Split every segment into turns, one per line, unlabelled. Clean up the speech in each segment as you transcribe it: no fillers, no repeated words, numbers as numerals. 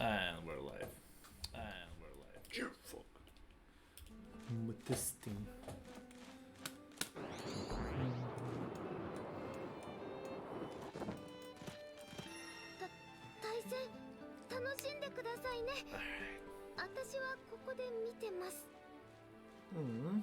And we're live. And we're live. You fuck. With this thing.
対戦楽しんでくださいね。私はここで見てます。
Woo!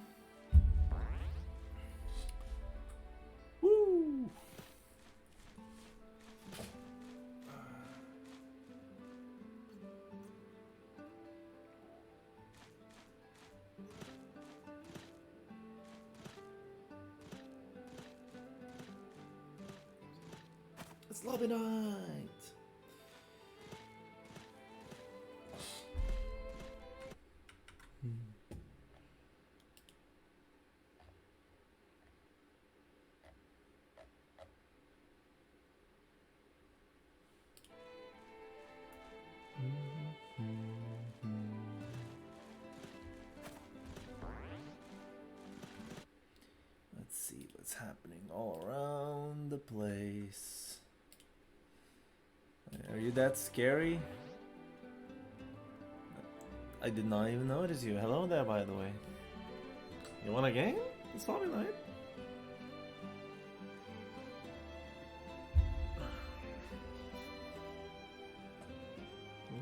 It's lobby night. Let's see what's happening all around the place. Are you that scary? I did not even notice you. Hello there, by the way. You want a game? It's lobby night.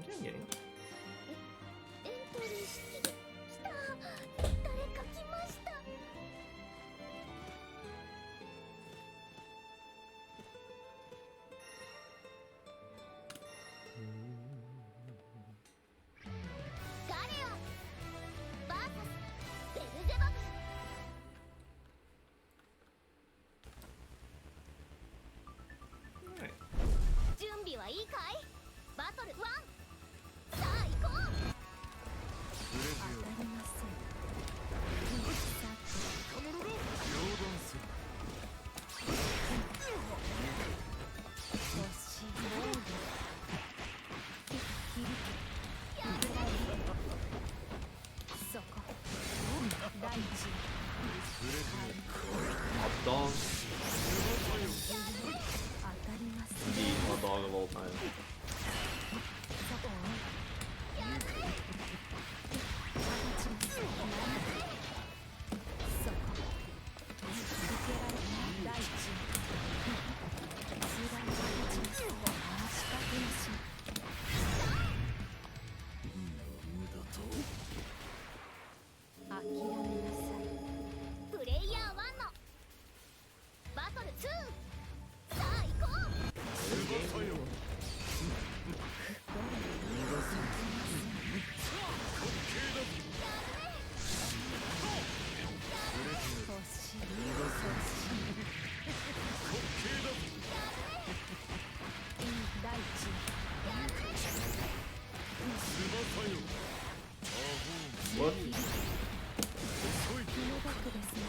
Okay, game.
エントリーしてきた。誰か来ました。ガレオン VS ベルゼバブ。
Alright.
準備はいいかい？バトル1。さあ行こう。当たりません。そこ。第一。
Hot dog.
当たりません。
The hot dog of all time.
そこ。やれ。そこ。受けられない第一。つらい形に仕掛けなし。諦めなさい。プレイヤー1のバトル2。さあ行こう。第一。
What?
気の毒ですね。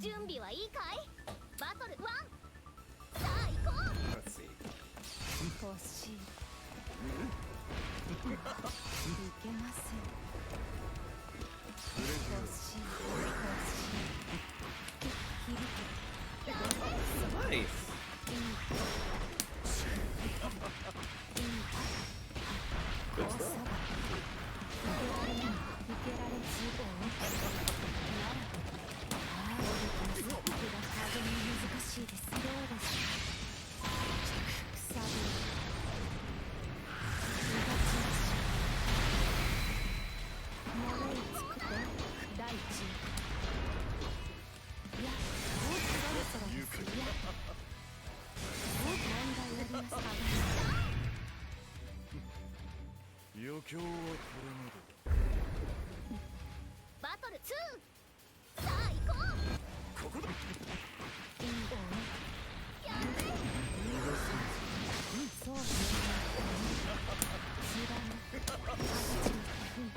準備はいいかい？バトル1。さあ行こう。
Let's see.
欲しい。いけません。欲しい。
Nice.
受けられず。風に難しいです。どうですか？くさび。物につくと第一。いや、そろそろです。いや、問題ありますか？
余興はこれまで。
バトル2。さあ行こう。
ここだ。
やれ。そうね。知らぬ。形に踏み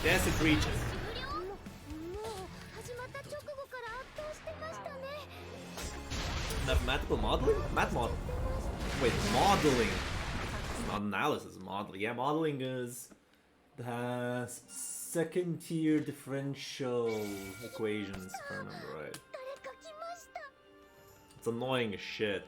Yes, it reaches.
もう始まった直後から圧倒してましたね。
Mathematical modeling? Math model. Wait, modeling. It's not analysis, modeling. Yeah, modeling is the second tier differential equations, if I remember right.
誰か来ました。
It's annoying as shit.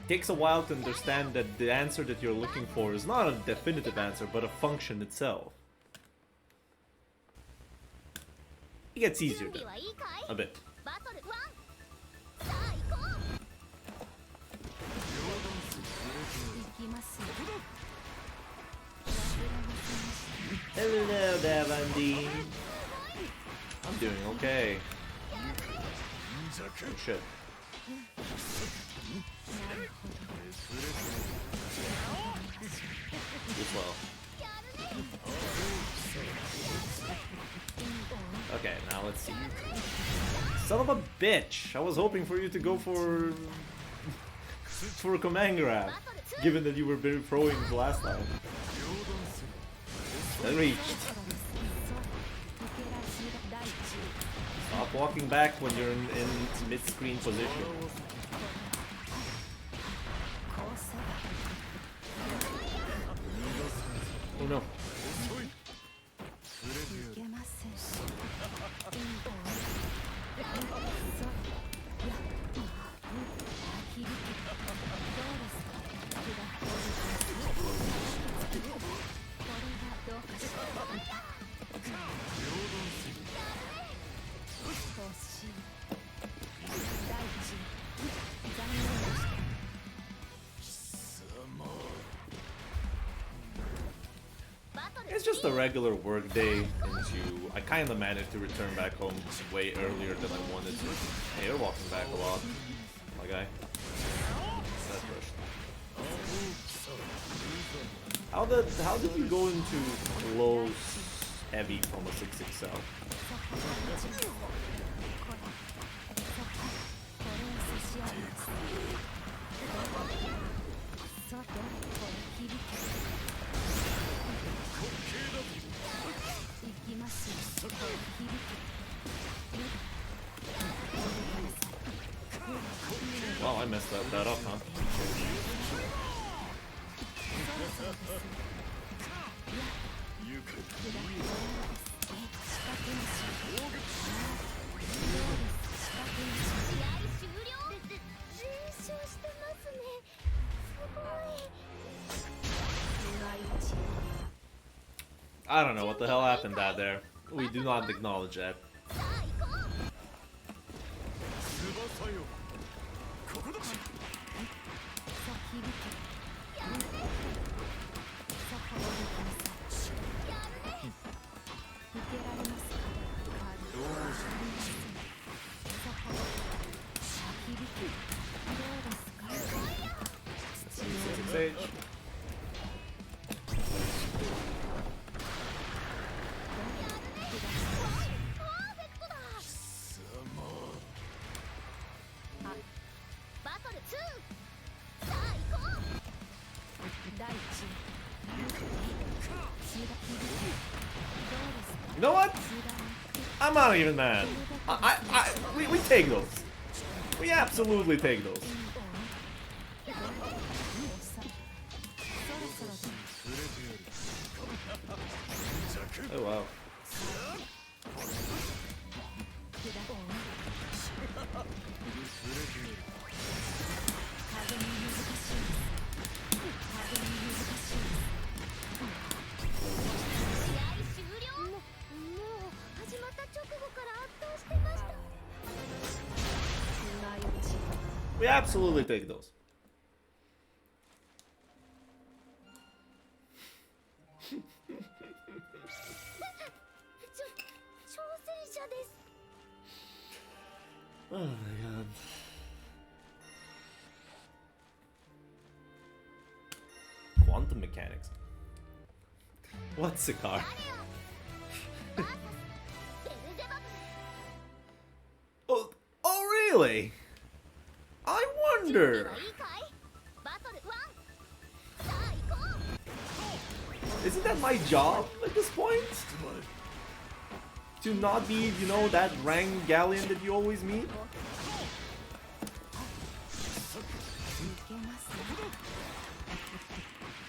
Takes a while to understand that the answer that you're looking for is not a definitive answer, but a function itself. It gets easier
準備
then,
はいいかい？
a bit.
バトル1。さあ行こう。行きますよ。
Hello there, Vandy. I'm doing okay. Oh shit. As well. Okay, now let's see. Son of a bitch! I was hoping for you to go for a command grab, given that you were very throwing the last time. That reached. Stop walking back when you're in mid-screen position. Oh no. It's just a regular work day into... I kinda managed to return back home way earlier than I wanted to. Hey, you're walking back a lot, my guy. That's rushed. How did you go into close heavy from a 6XL? Well, I messed that up, huh? I don't know what the hell happened out there. We do not acknowledge that. Sage. You know what? I'm not even mad. We take those. We absolutely take those. Oh wow. We absolutely take those. Oh my god. Quantum mechanics. What Sikar? Oh, oh really? I wonder. Isn't that my job at this point? To not be, you know, that rank Galleon that you always meet?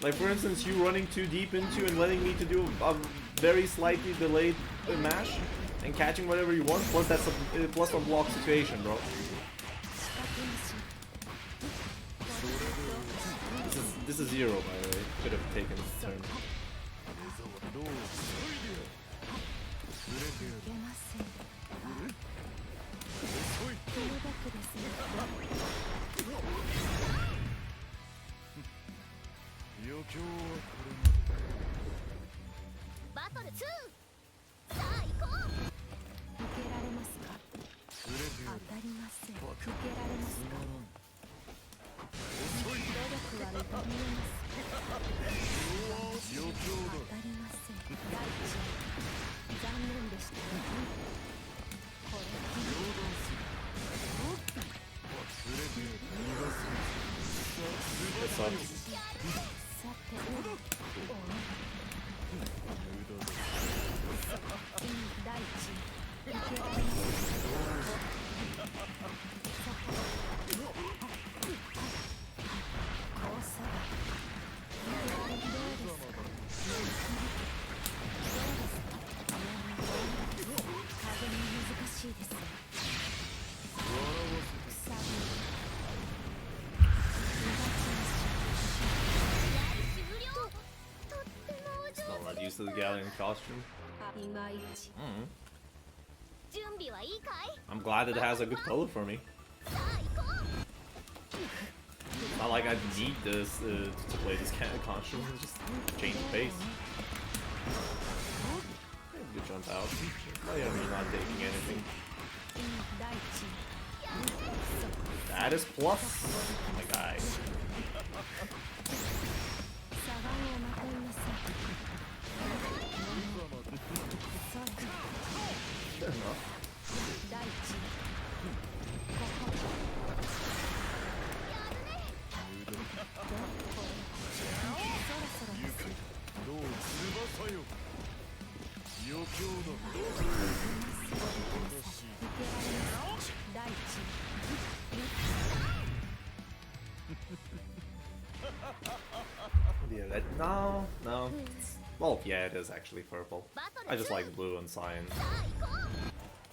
Like for instance, you running too deep into and letting me to do a very slightly delayed mash and catching whatever you want, plus that's a plus one block situation, bro. This is zero, by the way. Could have taken his turn. That sucks. Still not used to the Galleon costume. I'm glad it has a good color for me. Not like I need this to play this kind of costume. Just change the pace. Good jump out. Oh yeah, you're not taking anything. That is plus, my guy. Fair enough. Yeah, that no. Well, yeah, it is actually purple. I just like blue and cyan.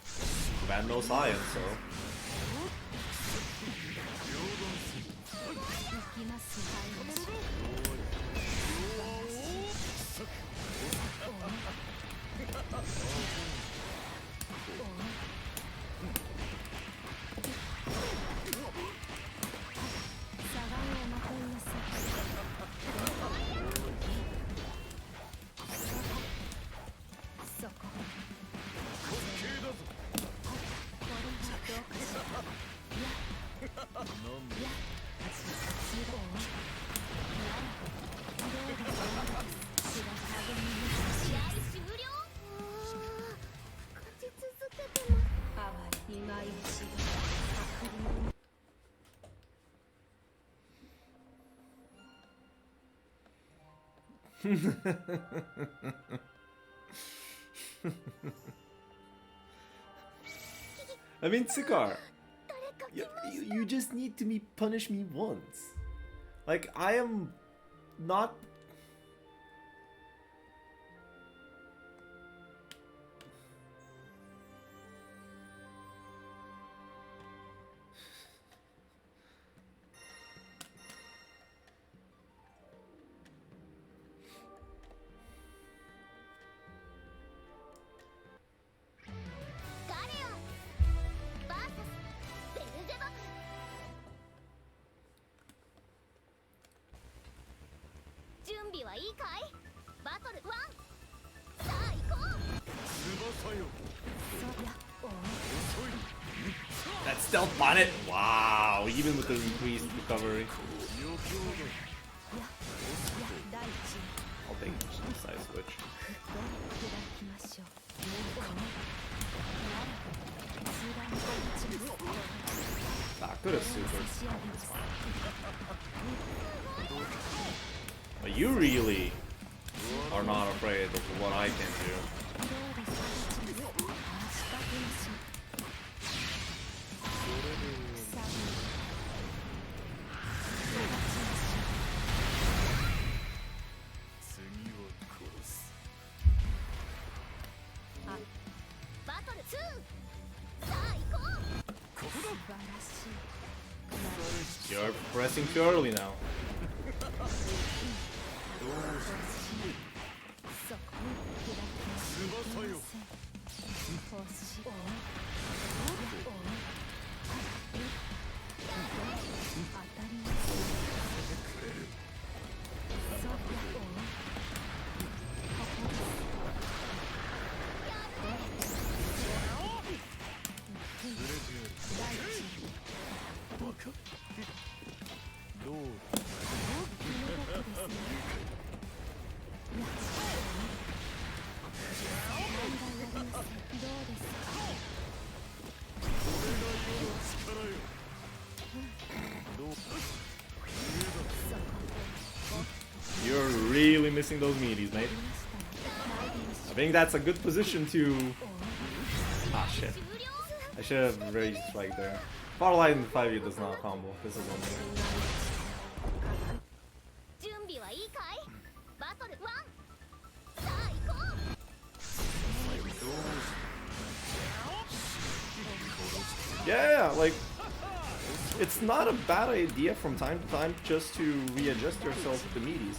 Too bad no cyan, so. I mean, Sikar, you just need to punish me once. Like, I am not... That stealth bonnet! Wow, even with the increased recovery. I'll think side switch. Ah, good as super. It's fine. But you really are not afraid of what I can do. You're pressing too early now. You're really missing those meaties, mate. I think that's a good position to... Ah, shit. I should have raised right there. Power Light in 5e does not combo. This is one thing. Yeah, like... It's not a bad idea from time to time just to readjust yourself to the meaties.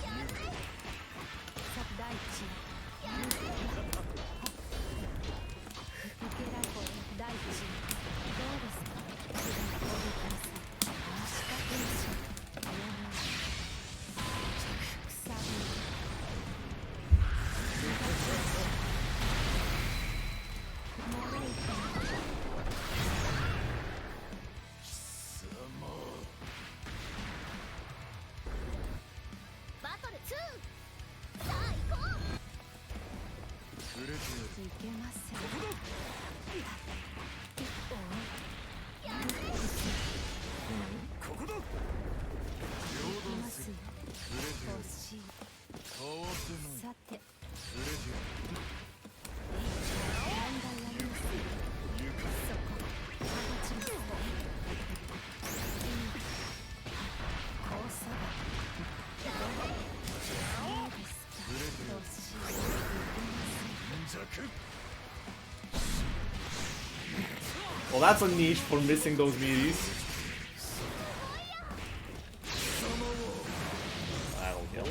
Well, that's a niche for missing those meaties. That'll kill.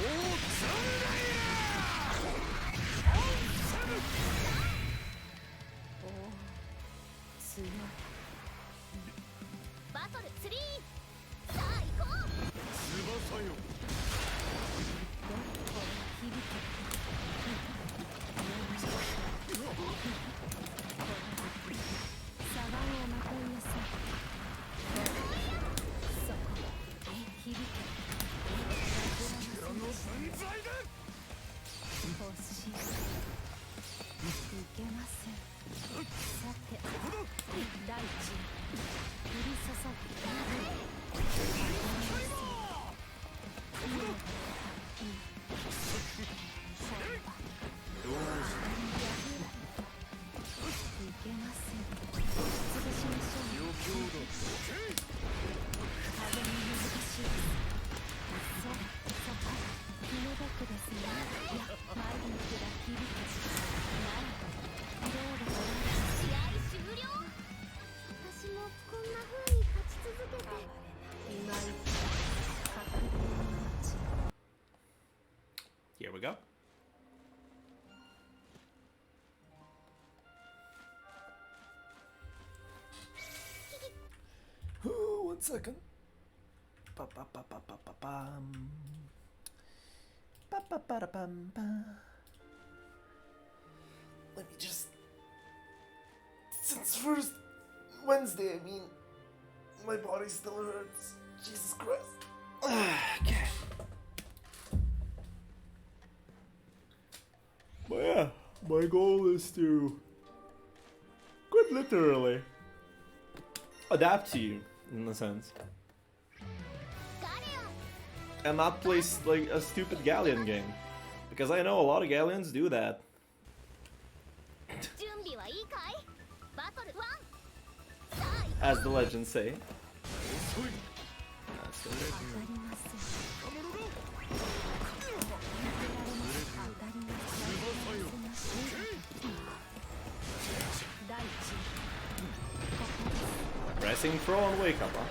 Here we go. Ooh, 1 second. Let me just... Since first Wednesday, I mean, my body still hurts. Jesus Christ. Okay. But yeah, my goal is to quite literally adapt to you in a sense, and not play like a stupid Galleon game, because I know a lot of Galleons do that. As the legends say. That's good. Pressing throw and wake up, huh?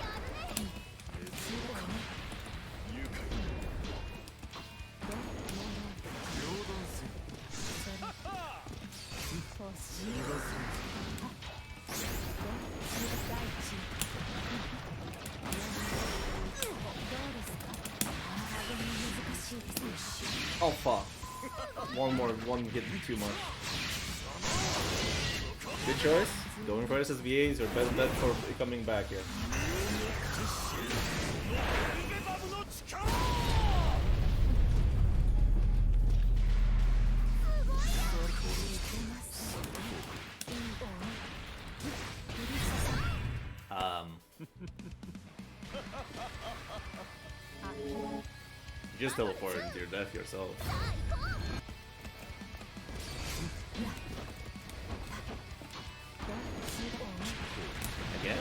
Oh fuck. One hit me too much. Good choice. Going for SSVAs or best bet for coming back here. You just teleported into your death yourself. Again?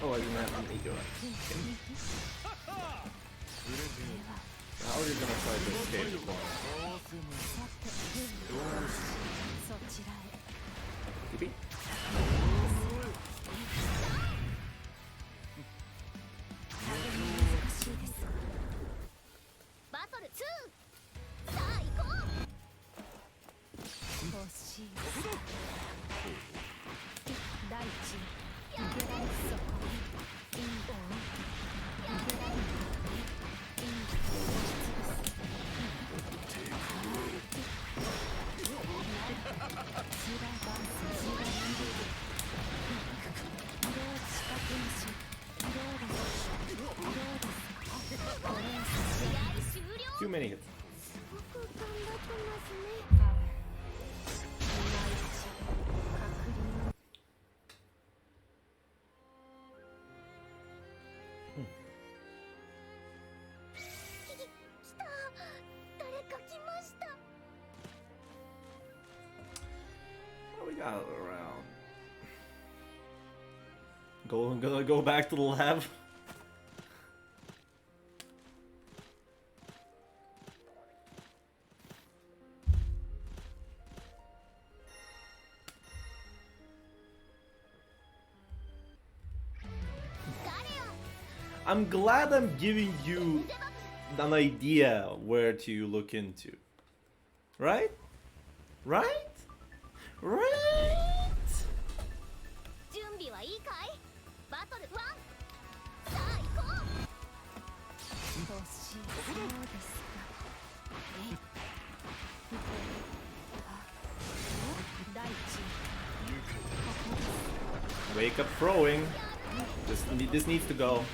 Oh, I didn't have an ego. How are you gonna try to escape the boss? Yippee. Too many hits. What we got around? Gonna go back to the lab. I'm glad I'm giving you an idea where to look into. Right? Right? Right? Wake up throwing. This needs to go.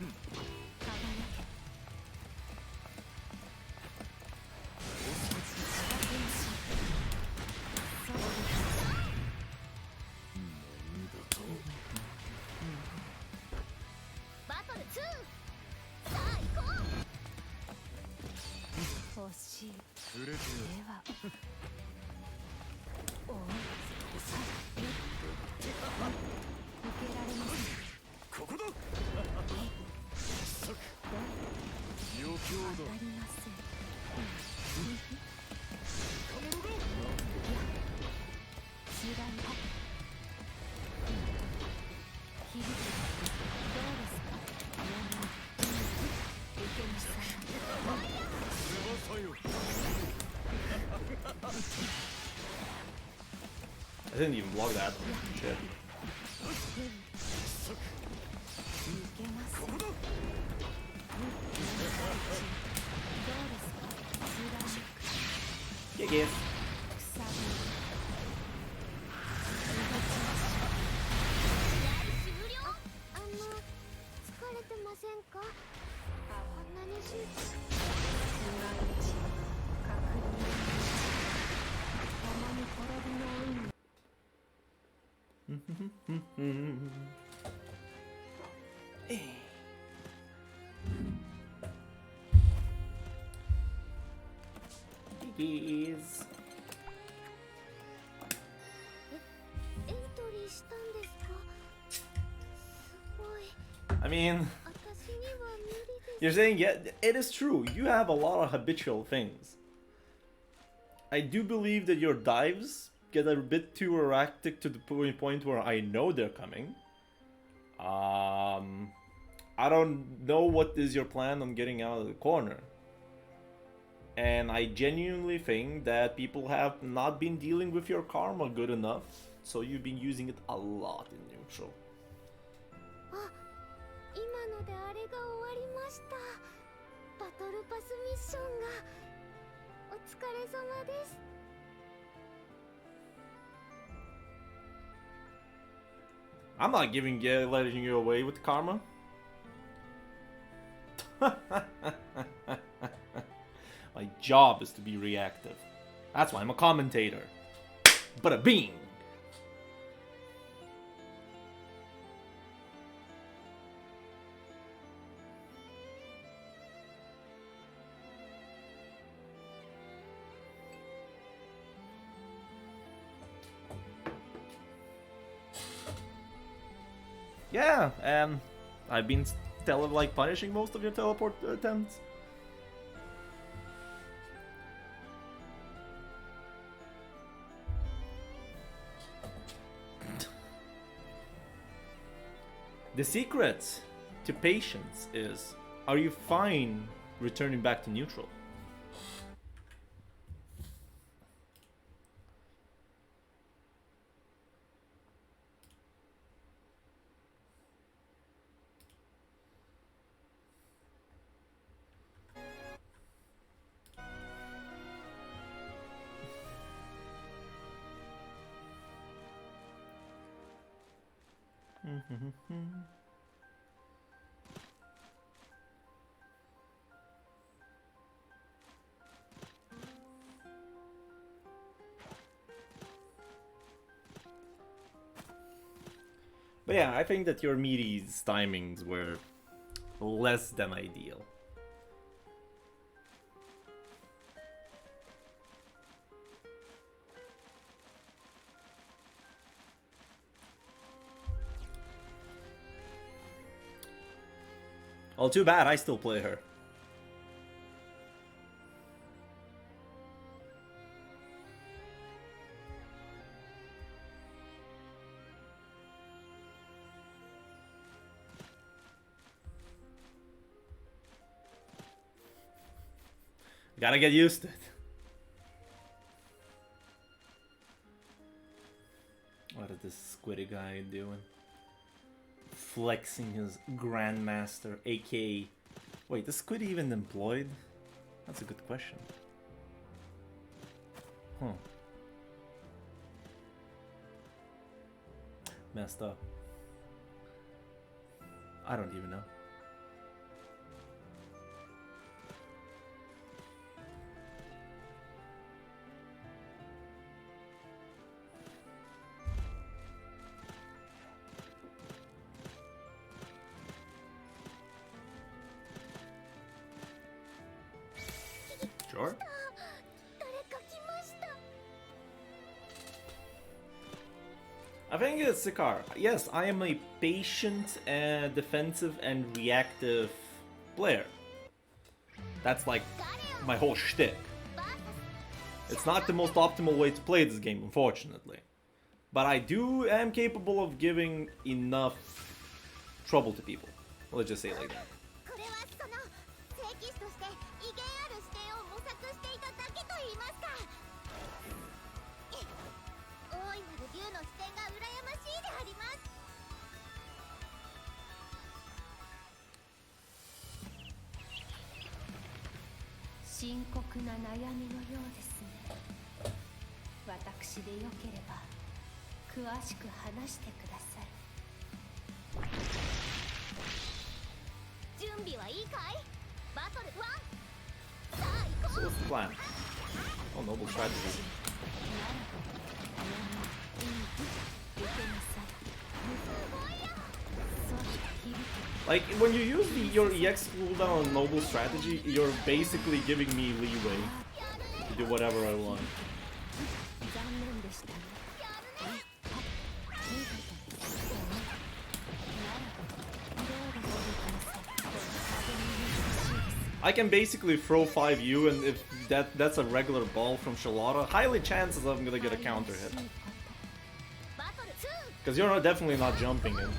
バトル2、さあ行こう。欲しい。
触れてよ。
ではおい、さあ受けられません。
ここだ。余興
当た
だ。
りません。
かものだ。
違いは響きどうですか。受けなさい。
翼よ。
I didn't even block that. Shit.
受けません。どうですか。
Yeah, yeah.
くさび終了。疲れてませんか。こんなに集中。今一度確認。共に滅びの運。
Yes.
エントリーしたんですか。すごい。
I mean,
私には無理です。
you're saying, yeah, it is true. You have a lot of habitual things. I do believe that your dives get a bit too erratic to the point where I know they're coming. I don't know what is your plan on getting out of the corner. And I genuinely think that people have not been dealing with your karma good enough, so you've been using it a lot in neutral.
あ、今のであれが終わりました。バトルパスミッションが。お疲れ様です。
I'm not letting you away with karma. My job is to be reactive. That's why I'm a commentator. Bada bing! Yeah, and I've been punishing most of your teleport attempts. The secret to patience is, are you fine returning back to neutral? But yeah, I think that your meaty's timings were less than ideal. Well, too bad, I still play her. Gotta get used to it. What is this squiddy guy doing? Flexing his Grandmaster, aka... Wait, is Squid even employed? That's a good question. Huh. Messed up. I don't even know. Sure.
誰か来ました。
I think it's Sikar. Yes, I am a patient and defensive and reactive player. That's like my whole shtick. It's not the most optimal way to play this game, unfortunately. But I am capable of giving enough trouble to people. Let's just say it like that.
これはその聖騎士として威厳ある視点を模索していただけと言いますか。大いなる竜の視点が羨ましいであります。
深刻な悩みのようですね。私でよければ詳しく話してください。
準備はいいかい？バトル1。さあ行こ
So
う。
what's the plan? Oh, noble strategy. Like, when you use your EX cooldown on noble strategy, you're basically giving me leeway to do whatever I want.
残念でしたね。
I can basically throw 5U, and if that's a regular ball from Charlotta, highly chances I'm gonna get a counter hit.
バトル2。
Because you're definitely not jumping in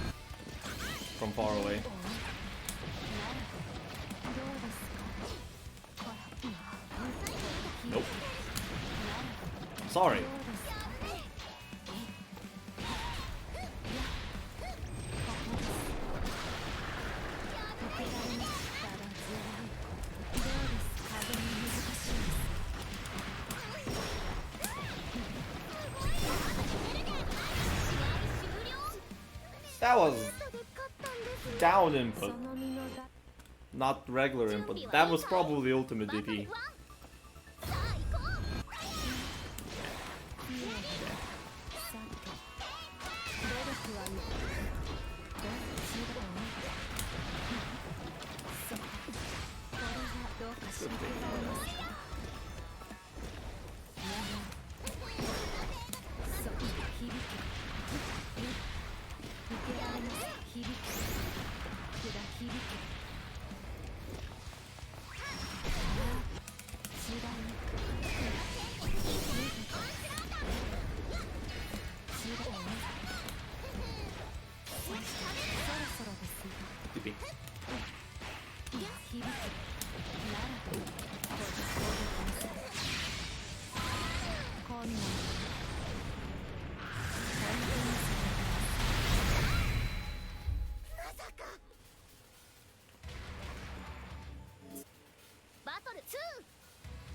from far away. Nope. Sorry. That was down input, not regular input. That was probably ultimate DP.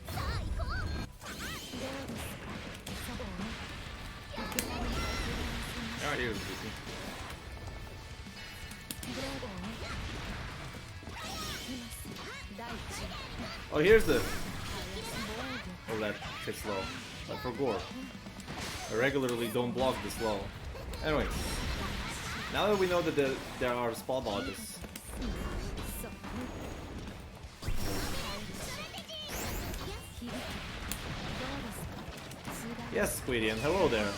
さあ行こう。
DP. Alright, here's DP. Oh, here's the... Oh, that hits low. But for Gore. I regularly don't block this low. Anyway. Now that we know that there are spot dodges. Yes, Squiddy, and hello there.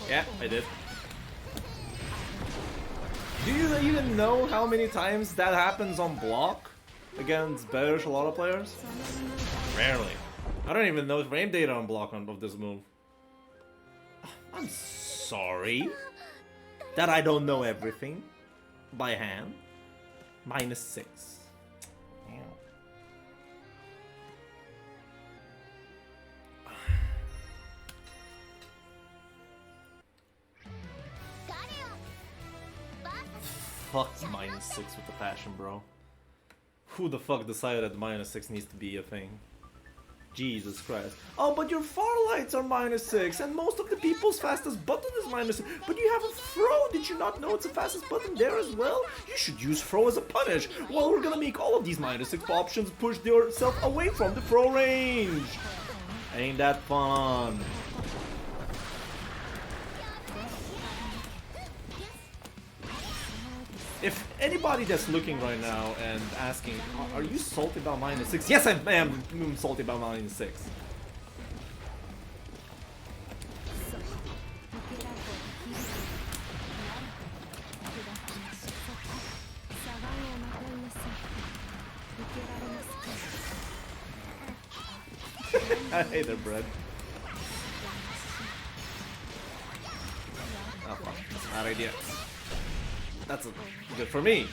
Yeah, I did. Do you even know how many times that happens on block against better Charlotta players? Rarely. I don't even know frame data on block of this move. I'm sorry that I don't know everything by hand. -6. Damn. Fuck -6 with the passion, bro. Who the fuck decided that -6 needs to be a thing? Jesus Christ. Oh, but your Farlights are -6, and most of the people's fastest button is -6. But you have a throw. Did you not know it's the fastest button there as well? You should use throw as a punish. Well, we're gonna make all of these -6 options push yourself away from the throw range. Ain't that fun? If anybody that's looking right now and asking, are you salty about -6? Yes, I am salty about -6. Hey there, bread. Oh fuck, that's a bad idea. That's good for me.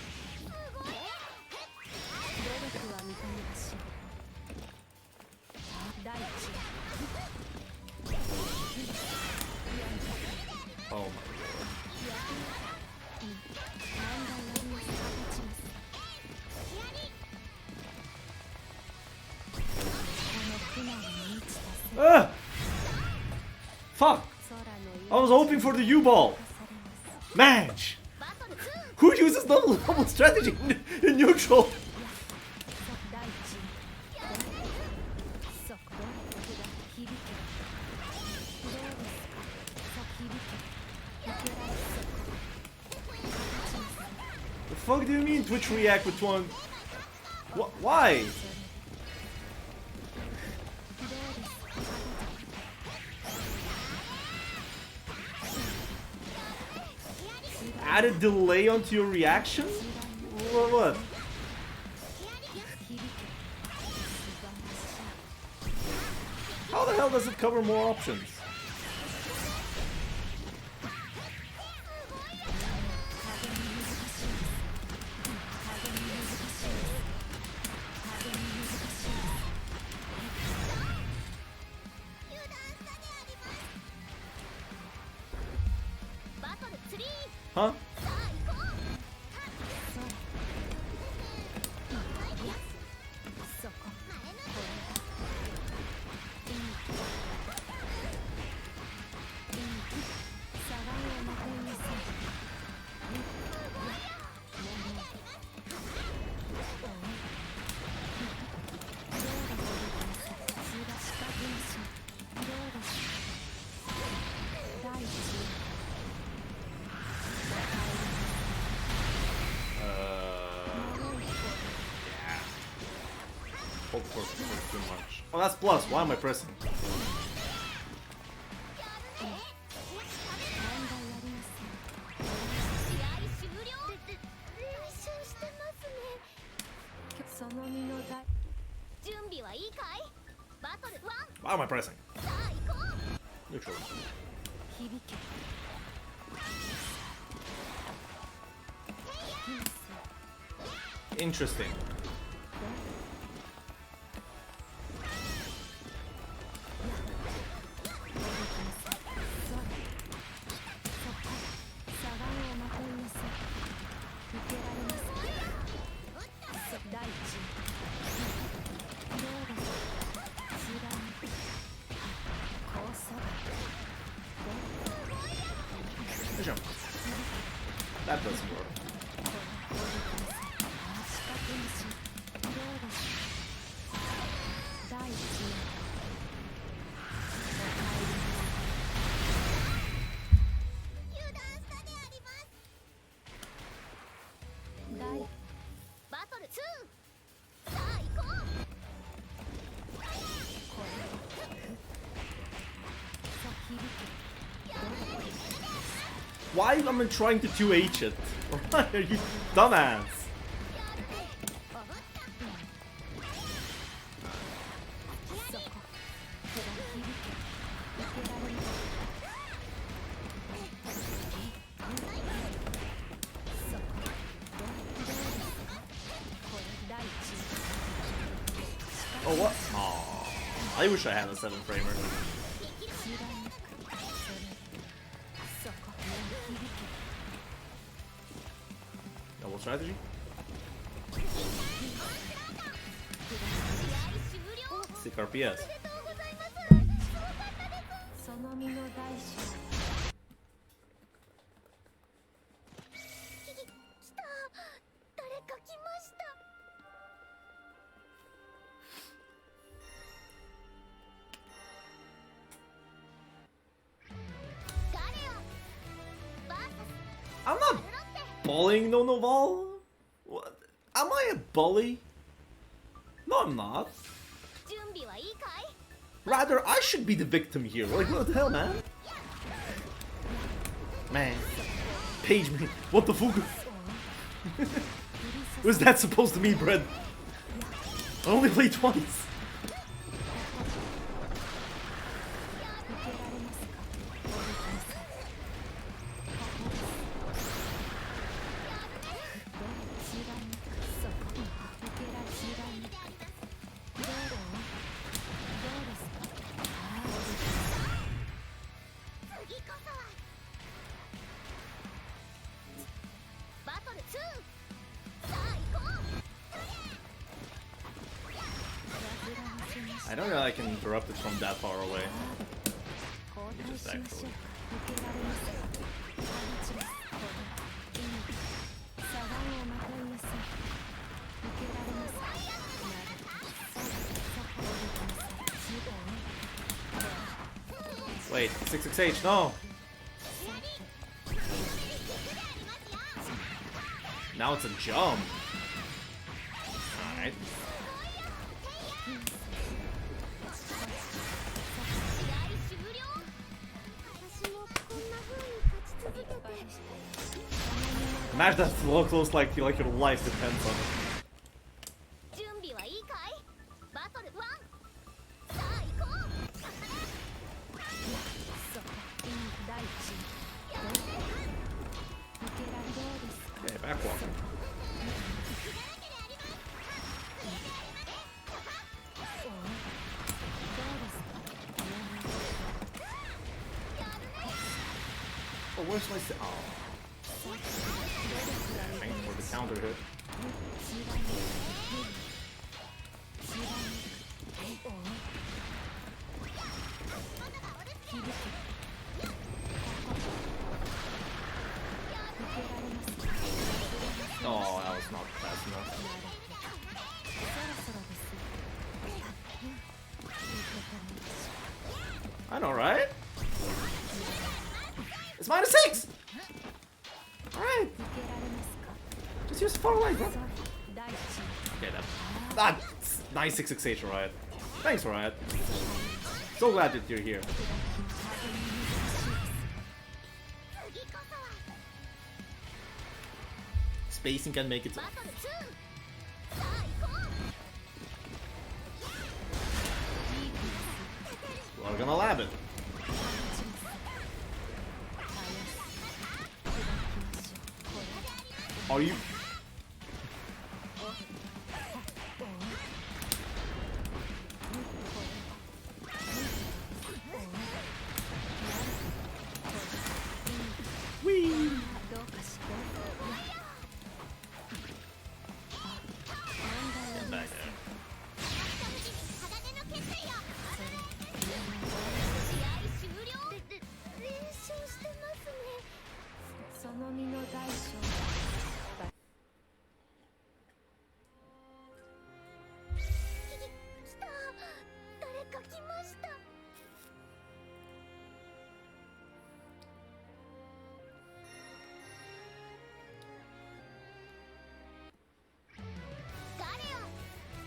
Oh my god. Fuck! I was hoping for the U-ball. Match. Who uses double strategy in neutral? The fuck do you mean Twitch react with one? Why? Add a delay onto your reaction? What? How the hell does it cover more options? Huh? Of course, too much. Oh, that's plus. Why am I pressing? Why am I pressing? Neutral. Interesting. That doesn't work. Why am I trying to 2H it? Why are you dumbass? Oh, what? Aww. I wish I had a 7-framer. Double strategy? realistic RPS.
その身の代償
来た。誰か来ました。ガレオン VS
I'm not bullying no Noval. What? Am I a bully? No, I'm not.
準備はいいかい？
Rather, I should be the victim here. Like, what the hell, man? Man. Page me. What the fuck? What's that supposed to mean, Brad? I only played twice. I don't know I can interrupt it from that far away. Just actually. Wait, 66H, no! Now it's a jump. Alright. Imagine that flow close like your life depends on it.
準備はいいかい？バトル1。さあ行こう。
Okay, backwalk. Oh, where's my oh. Thanks for the counter hit. Oh, that was not fast enough. I know, right? It's -6! Alright. Just use far light, bro. Okay, that's nice 668, Riot. Thanks, Riot. So glad that you're here. Spacing can make it.
バトル2。さあ行こう。
We're gonna lab it. Are you? Whee! Get back there.
鋼の決意よ。試合終了。練習してますね。
その身の代償
来た。誰か来ました。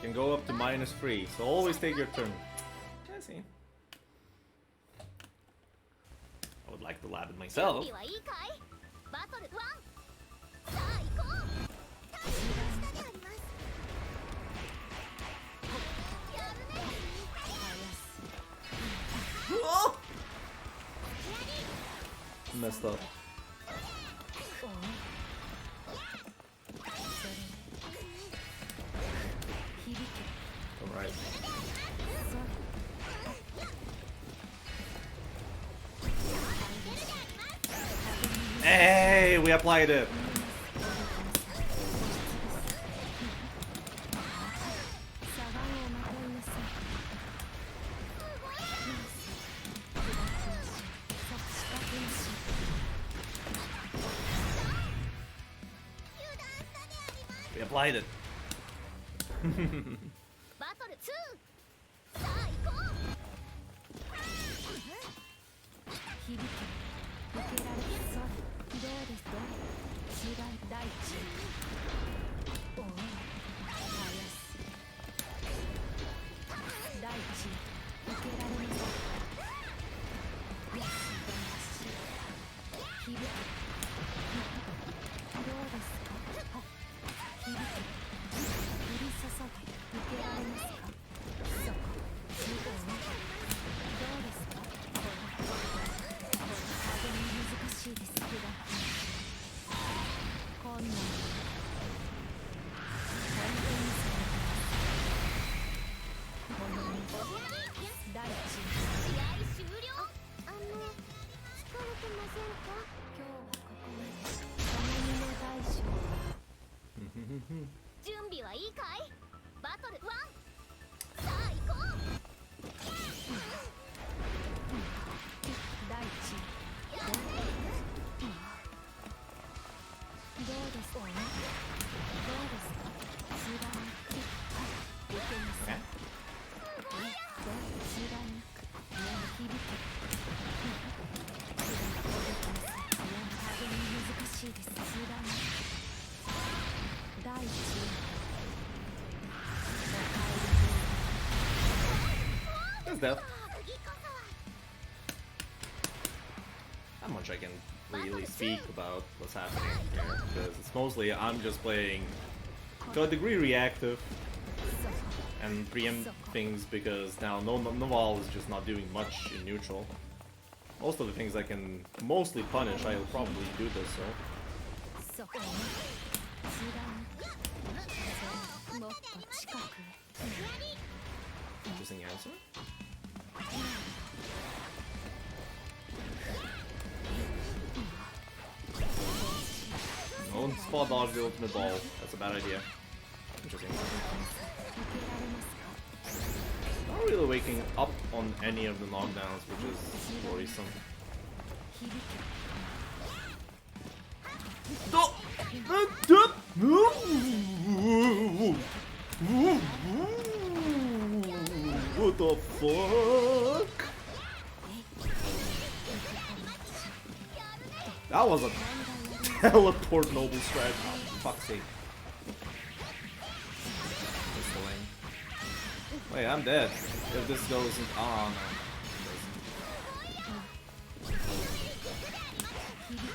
Can go up to -3, so always take your turn. I see. I would like to lab it myself.
準備はいいかい？バトル1。さあ行こう。タイムが下にあります。やるね。
Oh! Messed up. Alright. Hey, we applied it. applied it.
バトル2さあ行こう
響け受けられそうどうですどう違う大地おお林大地受けられますよし響けどうですか響け降り注げ受けられますかそこどうですか風に難しいですけど困難本当にこの大地
試合終了疲れてませんか
今日はここまでその身の大将
準備はいいかいバトル1さあ行こう
大地どうですかどうですか貫く受けますか貫く目に響け風に難しいです貫く大地
That's death. Not much I can really speak about what's happening here, because it's mostly I'm just playing to a degree reactive and preempt things because now Noval is just not doing much in neutral. Most of the things I can mostly punish, I'll probably do this, so.
そこを貫くもっと近くへ
Interesting answer. Don't spot dodge the ultimate ball. That's a bad idea. Interesting. Not really waking up on any of the knockdowns, which is worrisome. What the fuck? That was a teleport noble strategy. Fuck's sake. Wait, I'm dead. If this goes in. Oh no.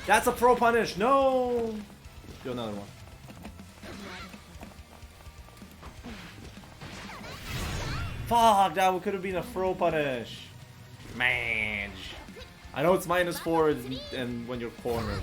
That's a pro punish! No! Do another one. Fuck, that could have been a throw punish. Man. I know it's -4 and when you're cornered.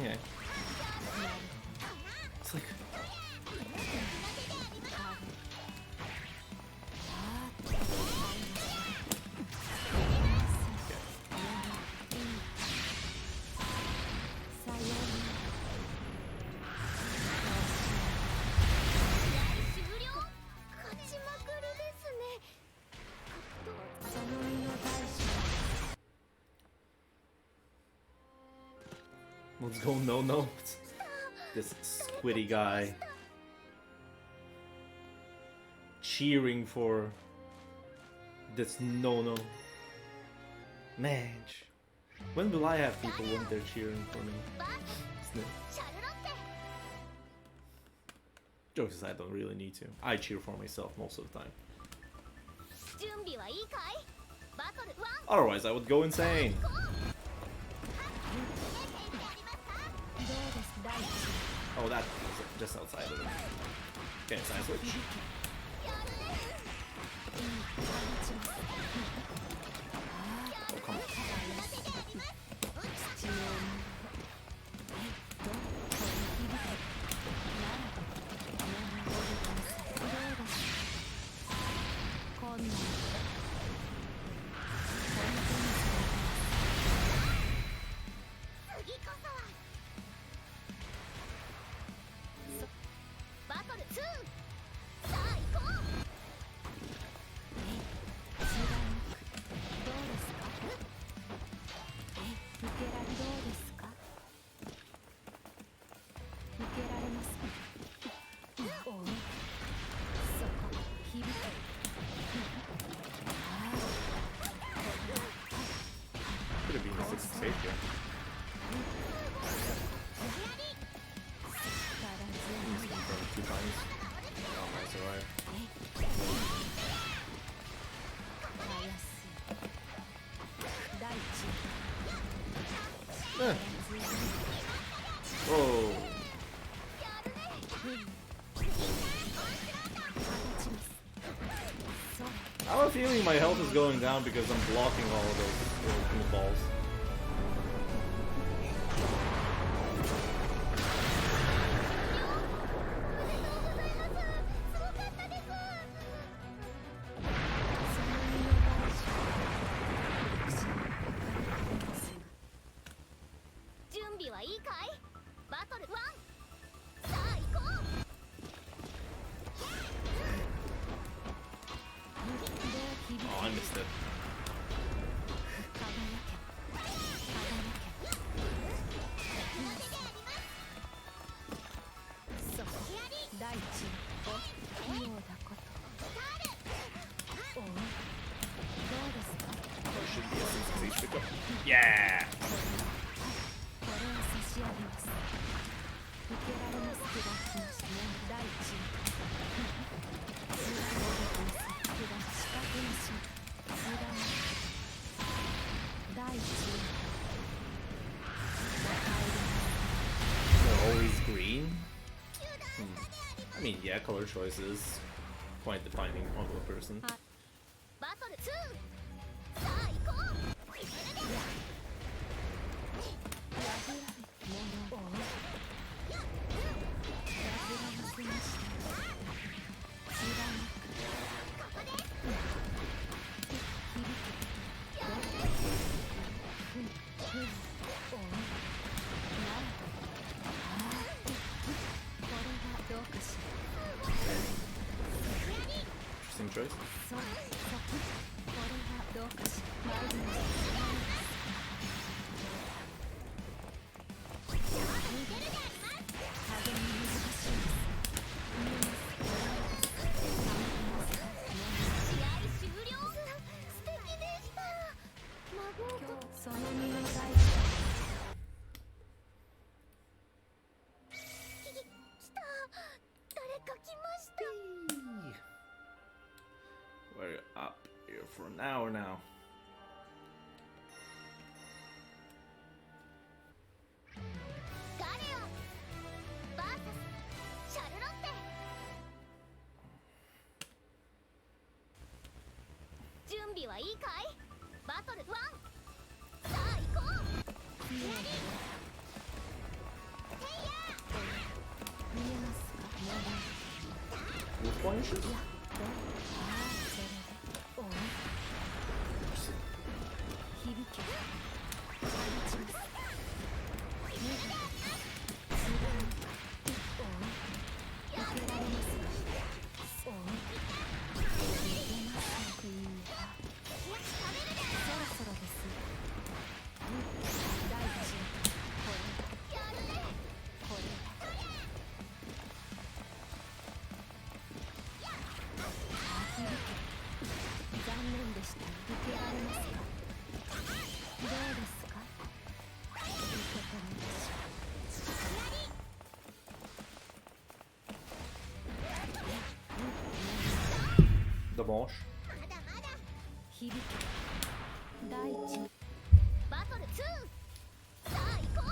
Yeah. It's like... Let's go, no. This squiddy guy cheering for this no. Man, when will I have people when they're cheering for me? Jokes aside, I don't really need to. I cheer for myself most of the time. Otherwise, I would go insane. Oh, that was just outside of it. Okay, side switch. Oh, come on. safe here. He's confirmed 2 times. Oh, nice arrive. Whoa. I have a feeling my health is going down because I'm blocking all of those balls. Oh, I missed it. Should be a sneak pickup. Yeah! They're always green? I mean, yeah, color choice is quite defining of a person. Interesting choice. We're up here for an hour now.
Galleon vs シャルロッテ。準備はいいかい？バトル1。さあ行こう。レディー。テイヤー。
Wolf punishes? The Mosh.
バトル2。さあ行こう。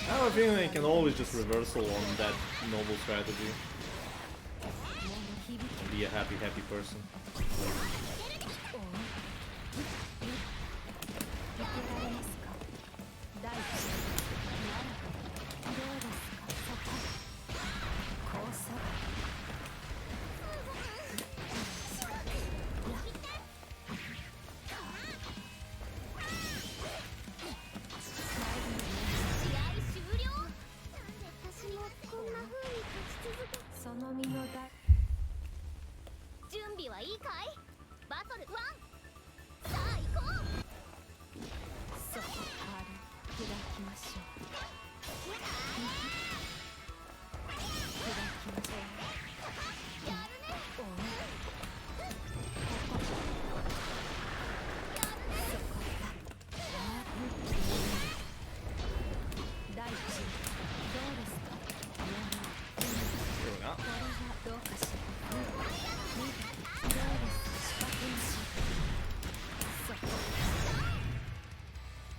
I have a feeling I can always just reversal on that noble strategy. And be a happy person.
きましょう。砕きましょう。第一、どうですか。
Here we go.
これはどうかしら。どうですか。仕掛け石。そこ。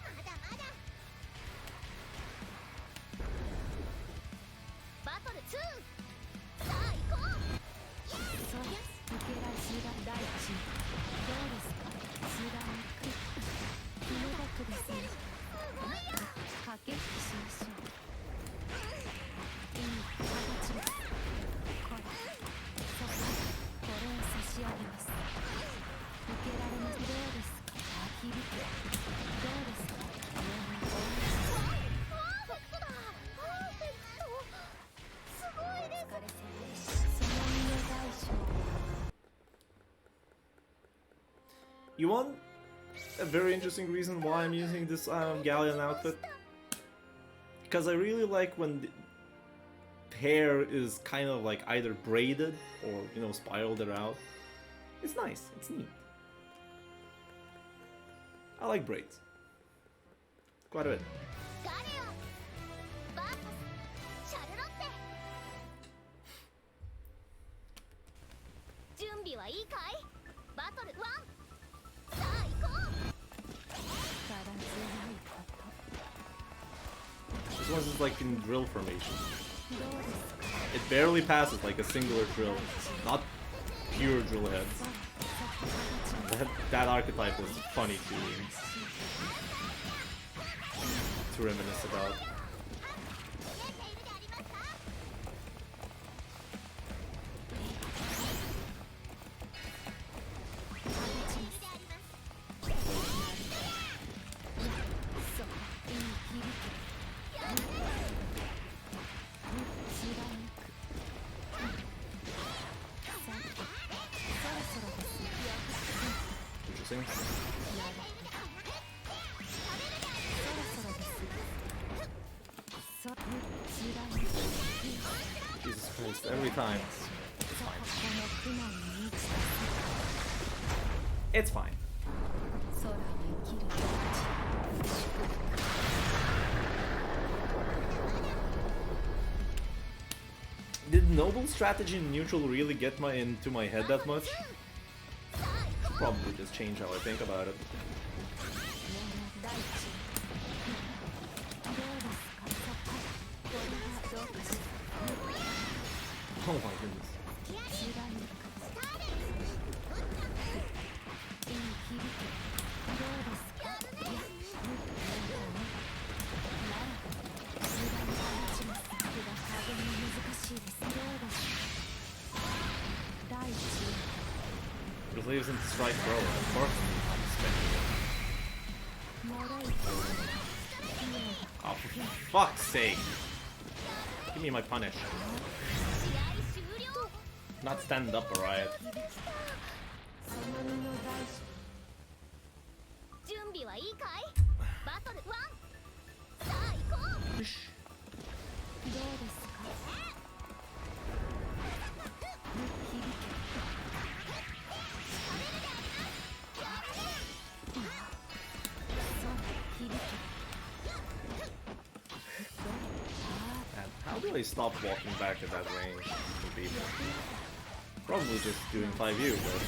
まだまだバトル2、さあ行こう。
そうです。受けられしが第一、どうですか。貫く。気の毒ですね。駆け引きしましょう。いい形です。これ、そこ、これを差し上げます。受けられます。どうですか。響け。どうですか。
パーフェクトだ。パーフェクトすごいです。
お疲れ様です。その身の大小。
You want a very interesting reason why I'm using this Galleon outfit? Because I really like when the hair is kind of like either braided or, you know, spiraled around. It's nice, it's neat. I like braids. Quite a bit.
ガレオン VS シャルロッテ。準備はいいかい。バトル1、さあ行こう。
This one's just like in drill formation. It barely passes like a singular drill, not pure drill heads. That archetype was funny to reminisce about.
そ
Jesus Christ, every time. It's fine. Did noble strategy in neutral really get into my head that much? Probably just change how I think about it. Oh my goodness. It leaves him to strike thrower, of course. Oh, for fuck's sake! Give me my punish. Not stand up, alright.
準備はいいかい。バトル1、さあ行こう。どうですか。
How do I stop walking back at that range for people? Probably just doing 5U, but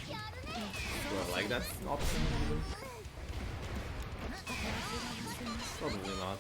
do I like that option even? Probably not.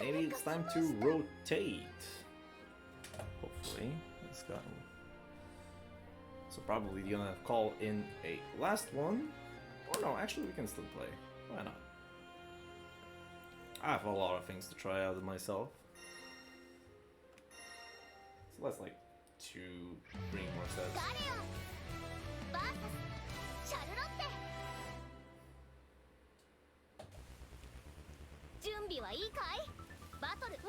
maybe it's time to rotate. Hopefully, it's got. So probably gonna call in a last one. Or no, actually we can still play. Why not? I have a lot of things to try out myself. So let's like 2, 3 more sets.
Galleon vs シャルロッテ。準備はいいかい？バトル1。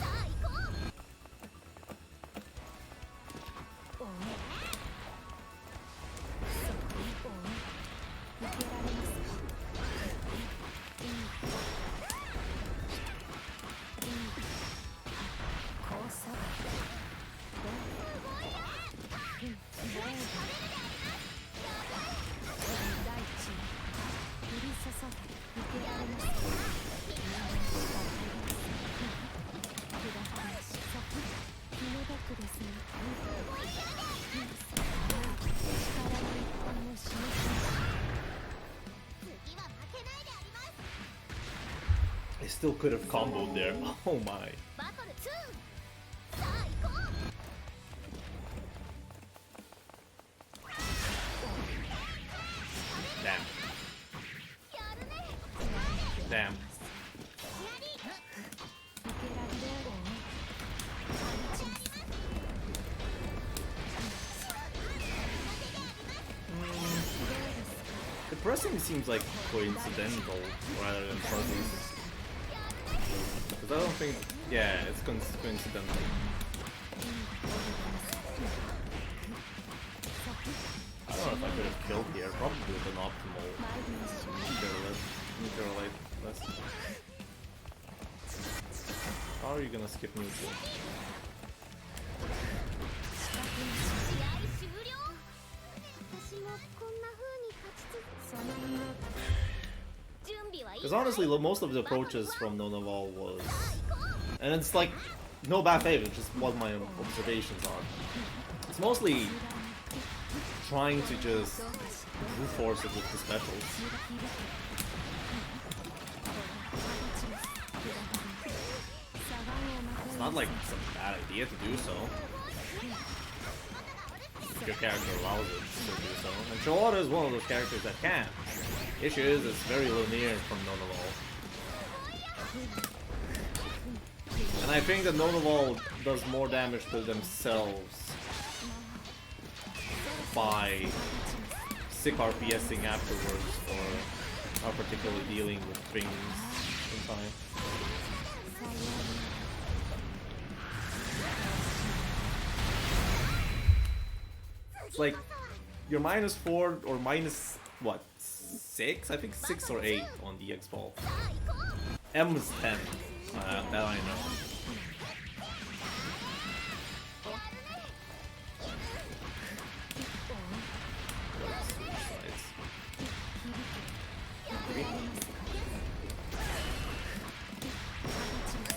さあ行こう。
お受けられますか？交差大地降り注ぐ受けられますか？気の毒ですね。力の一本を示します。
I still could have comboed there. Oh my. Damn. Damn. The pressing seems like coincidental rather than purpose. Because I don't think... Yeah, it's coincidental. I don't know if I could have killed here. Probably with an optimal neutralite less. How are you gonna skip neutral? Because honestly, most of the approaches from Nonaval was... And it's like, no bad favor, just what my observations are. It's mostly trying to just brute force it with the specials. It's not like it's a bad idea to do so. If your character allows it to do so. And Charlotta is one of those characters that can. Issue is it's very linear from Nonaval. And I think that Nonaval does more damage to themselves by sick RPSing afterwards, or are particularly dealing with things in time. It's like you're -4 or minus what? 6? I think 6 or 8 on the X ball. M is 10. That I know.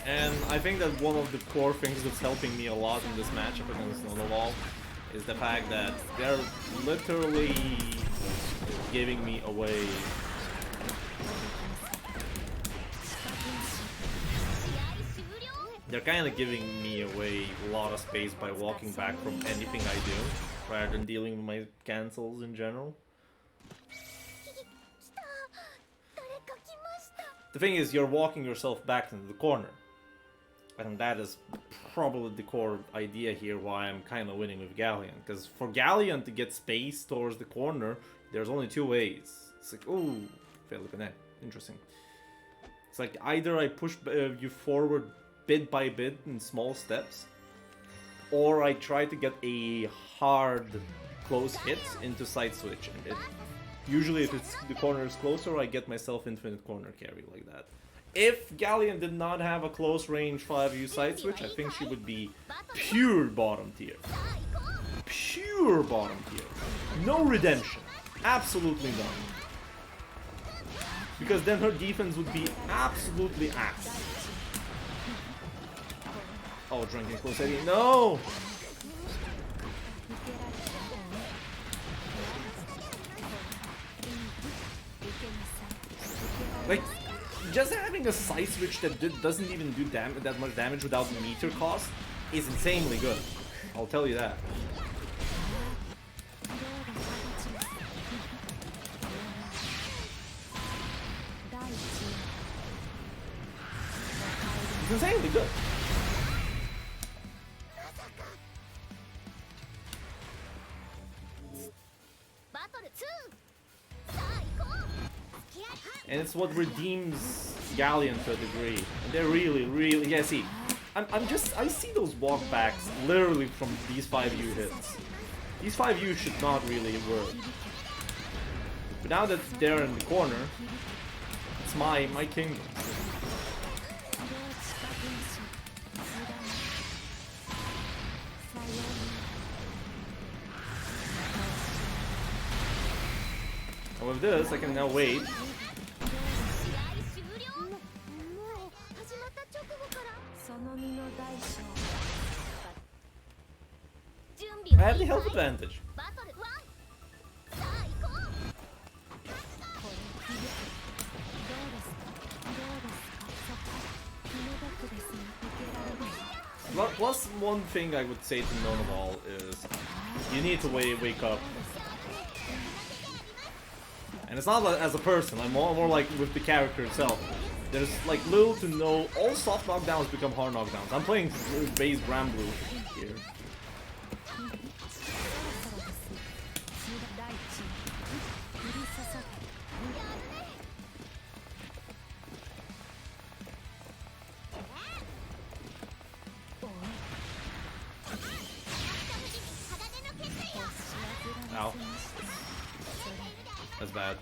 And I think that one of the core things that's helping me a lot in this matchup against Nonaval is the fact that they're literally giving me away. They're kind of giving me away a lot of space by walking back from anything I do, rather than dealing with my cancels in general. The thing is, you're walking yourself back into the corner. And that is probably the core idea here why I'm kind of winning with Galleon. Because for Galleon to get space towards the corner, there's only 2 ways. It's like, ooh, fail to connect. Interesting. It's like either I push you forward bit by bit in small steps, or I try to get a hard close hit into side switch. And usually if it's the corner is closer, I get myself infinite corner carry like that. If Galleon did not have a close range 5U side switch, I think she would be pure bottom tier. Pure bottom tier. No redemption. Absolutely none. Because then her defense would be absolutely ass. Oh, drinking close Eddie. No! Like, just having a side switch that doesn't even do that much damage without meter cost is insanely good. I'll tell you that. It's insanely good. And it's what redeems Galleon to a degree. And they're really, yeah, see, I see those walkbacks literally from these 5U hits. These 5U should not really work. But now that they're in the corner, it's my kingdom. And with this, I can now wait. I have the health advantage. Plus, one thing I would say to Nonaval is you need to wake up. And it's not as a person, I'm more like with the character itself. There's like little to no, all soft knockdowns become hard knockdowns. I'm playing base Granblue here. Ow. That's bad.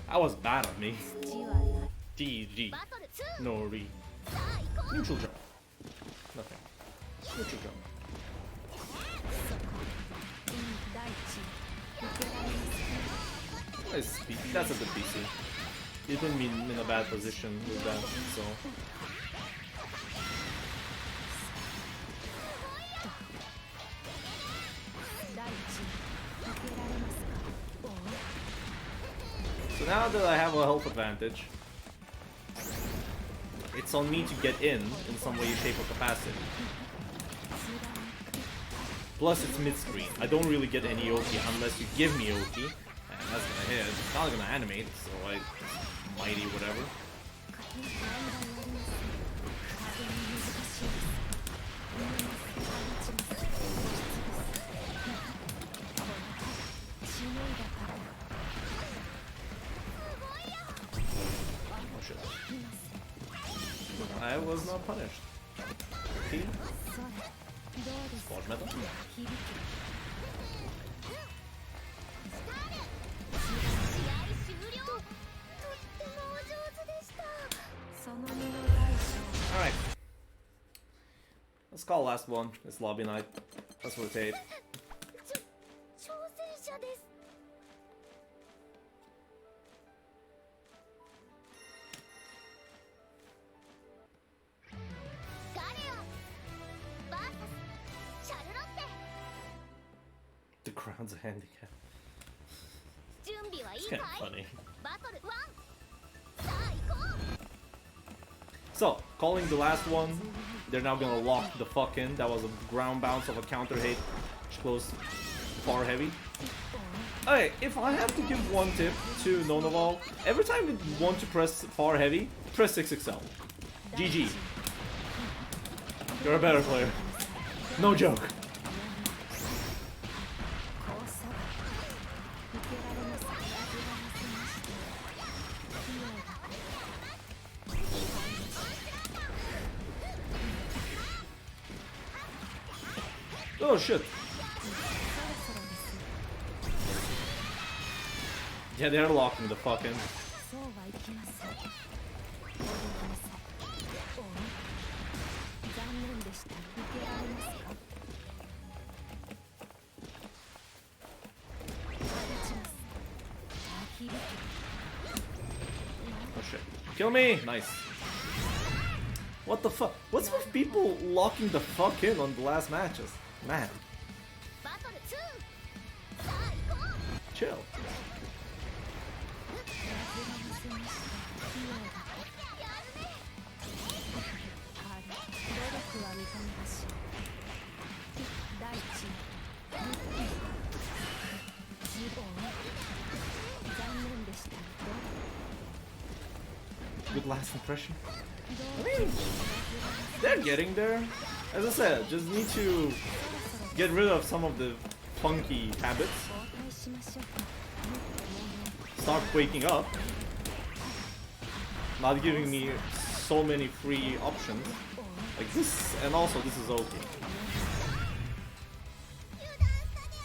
That was bad of me. GG. Nori. Neutral jump. Nothing. Neutral jump. Nice speed. That's a good PC. He didn't mean in a bad position with that, so. So now that I have a health advantage, it's on me to get in some way, shape, or capacity. Plus it's mid-screen. I don't really get any Oki unless you give me Oki, and that's gonna hit. It's not gonna animate, so I mighty whatever. I was not punished. Okay. Squad metal. Alright. Let's call last one. It's lobby night. Let's rotate. The crown's a handicap. It's kind of funny. So, calling the last one, they're now gonna lock the fuck in. That was a ground bounce of a counter hit, which close far heavy. Okay, if I have to give one tip to Nonaval, every time you want to press far heavy, press 6XL. GG. You're a better player. No joke. Oh shit. Yeah, they're locking the fucking. Oh shit. Kill me! Nice. What the fuck? What's with people locking the fuck in on the last matches? Man. Chill. Good last impression. I mean, they're getting there. As I said, just need to get rid of some of the funky habits. Start waking up. Not giving me so many free options. Like this, and also this is okay.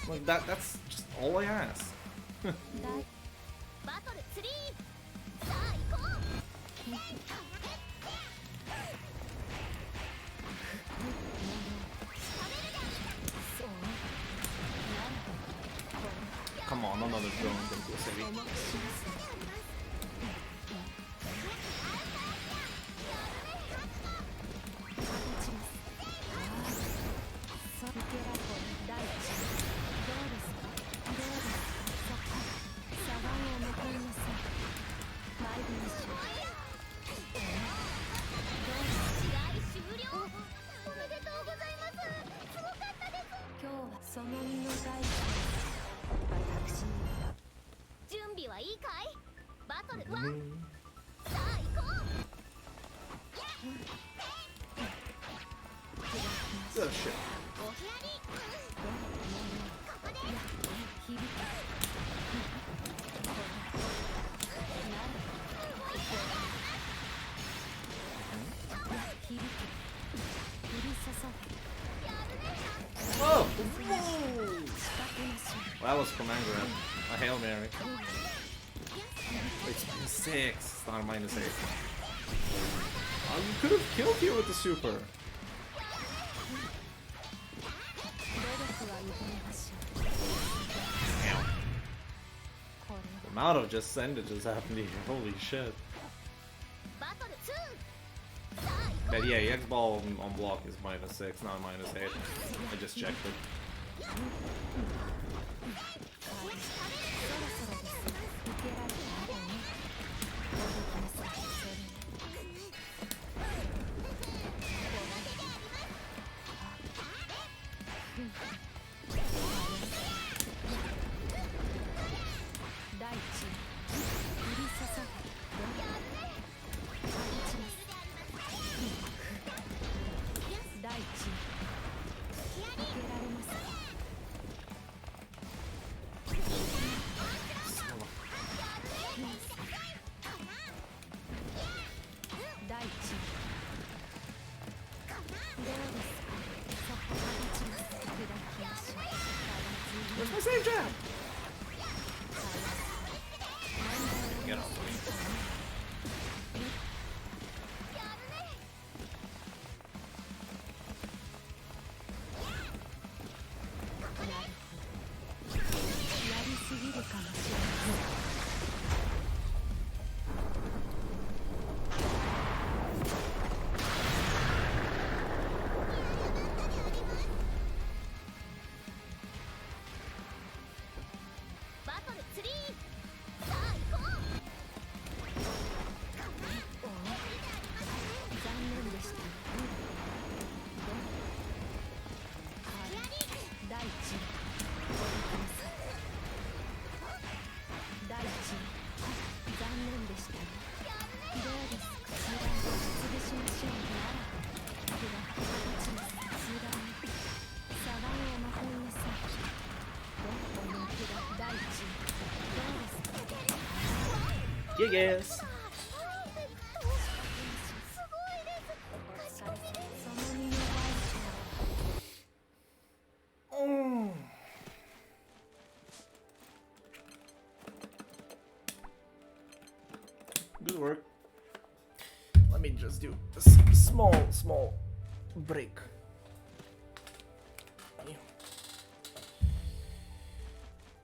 Like that's just all I ask.
バトル3さあ行こう
Come on, another drone can go heavy. Oh shit. Oh! Whoa! Well, that was Commander. A Hail Mary. It's -6. It's not a -8. Oh, you could have killed you with the super. The amount of just just happened here. Holy shit. But yeah, X-Ball on block is -6, not -8. I just checked it. Where's my save jab? Get off me. Gigas! Good work. Let me just do a small break.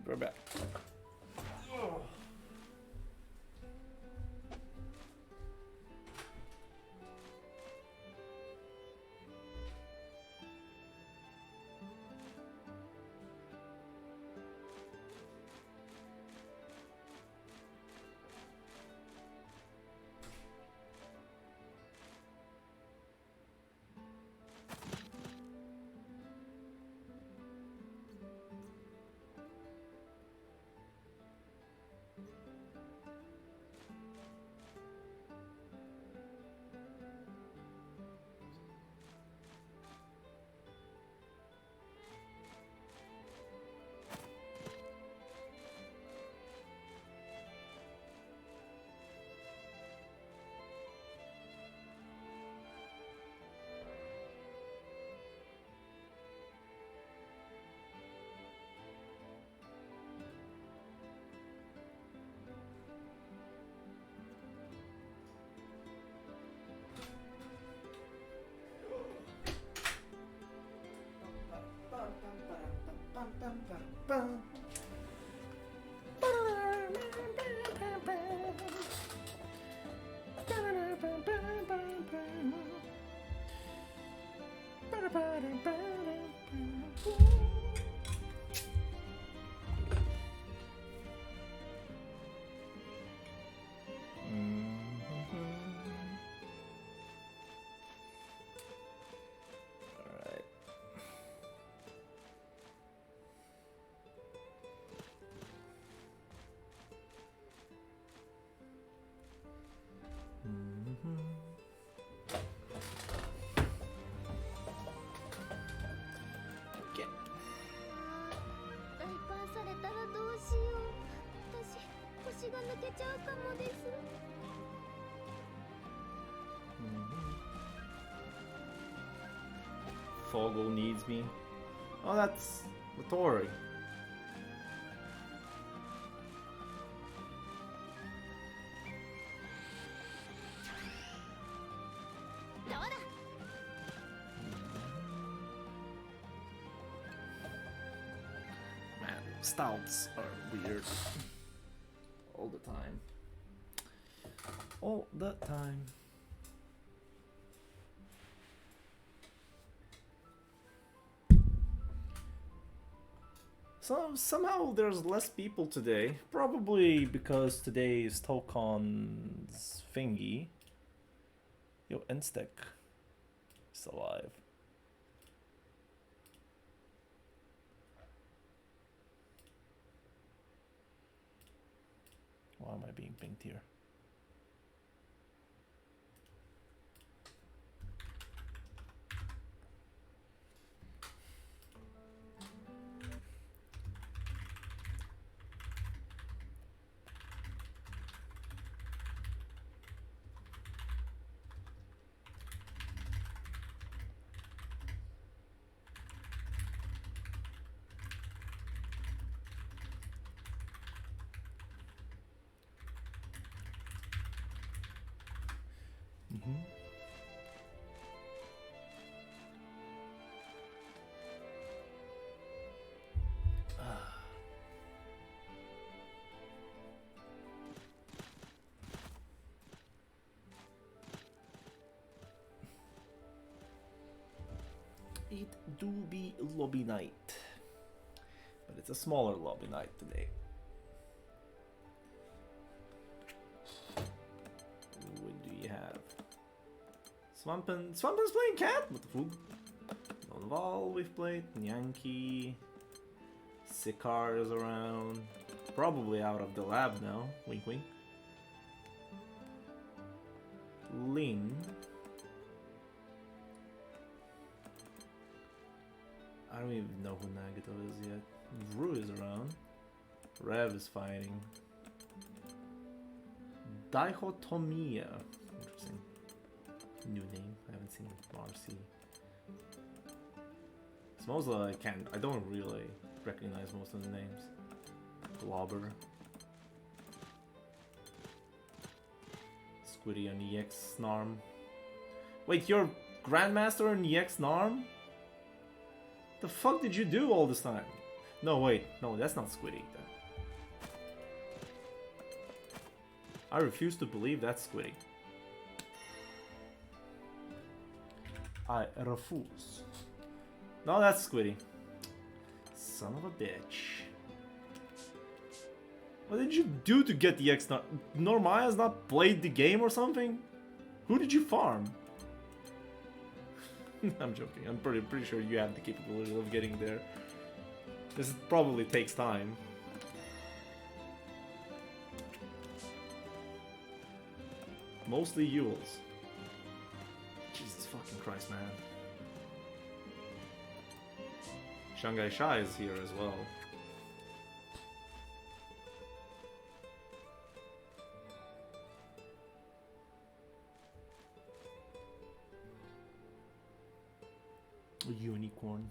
We're back. Alright. Okay.
大パンされたらどうしよう。私腰が抜けちゃうかもです。
Fogel needs me. Oh, that's the Tori.
どうだ。
Man, stouts are weird. All the time. All the time. So somehow there's less people today. Probably because today is Tokon's thingy. Yo, Instek is alive. Why am I being pinged here? It do be lobby night, but it's a smaller lobby night today. What do you have? Swampin's playing cat? What the food? Nonval we've played, Yankee, Sikar is around, probably out of the lab now, wink wink. Lin. I don't even know who Nagato is yet. Vru is around. Rev is fighting. Dichotomia. Interesting. New name. I haven't seen Marcy. It's mostly I don't really recognize most of the names. Globber. Squiddy on EX Narm. Wait, you're Grandmaster on EX Narm? The fuck did you do all this time? No, wait. No, that's not Squiddy. I refuse to believe that's Squiddy. I refuse. No, that's Squiddy. Son of a bitch. What did you do to get the X? Normaya's not played the game or something? Who did you farm? I'm joking. I'm pretty sure you have the capability of getting there. This probably takes time. Mostly Yules. Jesus fucking Christ, man. Shanghai Sha is here as well. A unicorn.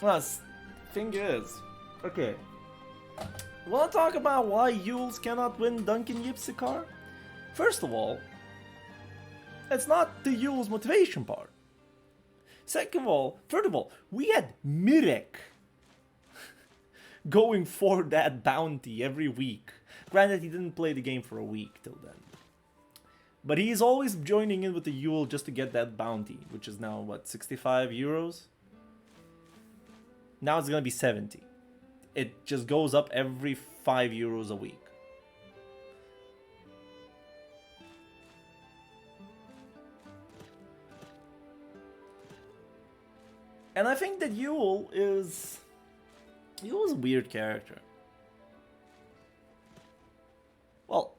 Well, thing is, okay. Want to talk about why Yules cannot win Duncan Yipsikar? First of all, it's not the Yules motivation part. Third of all, we had Mirek going for that bounty every week. Granted, he didn't play the game for a week till then. But he's always joining in with the Yule just to get that bounty, which is now, what, 65 euros? Now it's gonna be 70. It just goes up every 5 euros a week. And I think that Yule is a weird character. Well,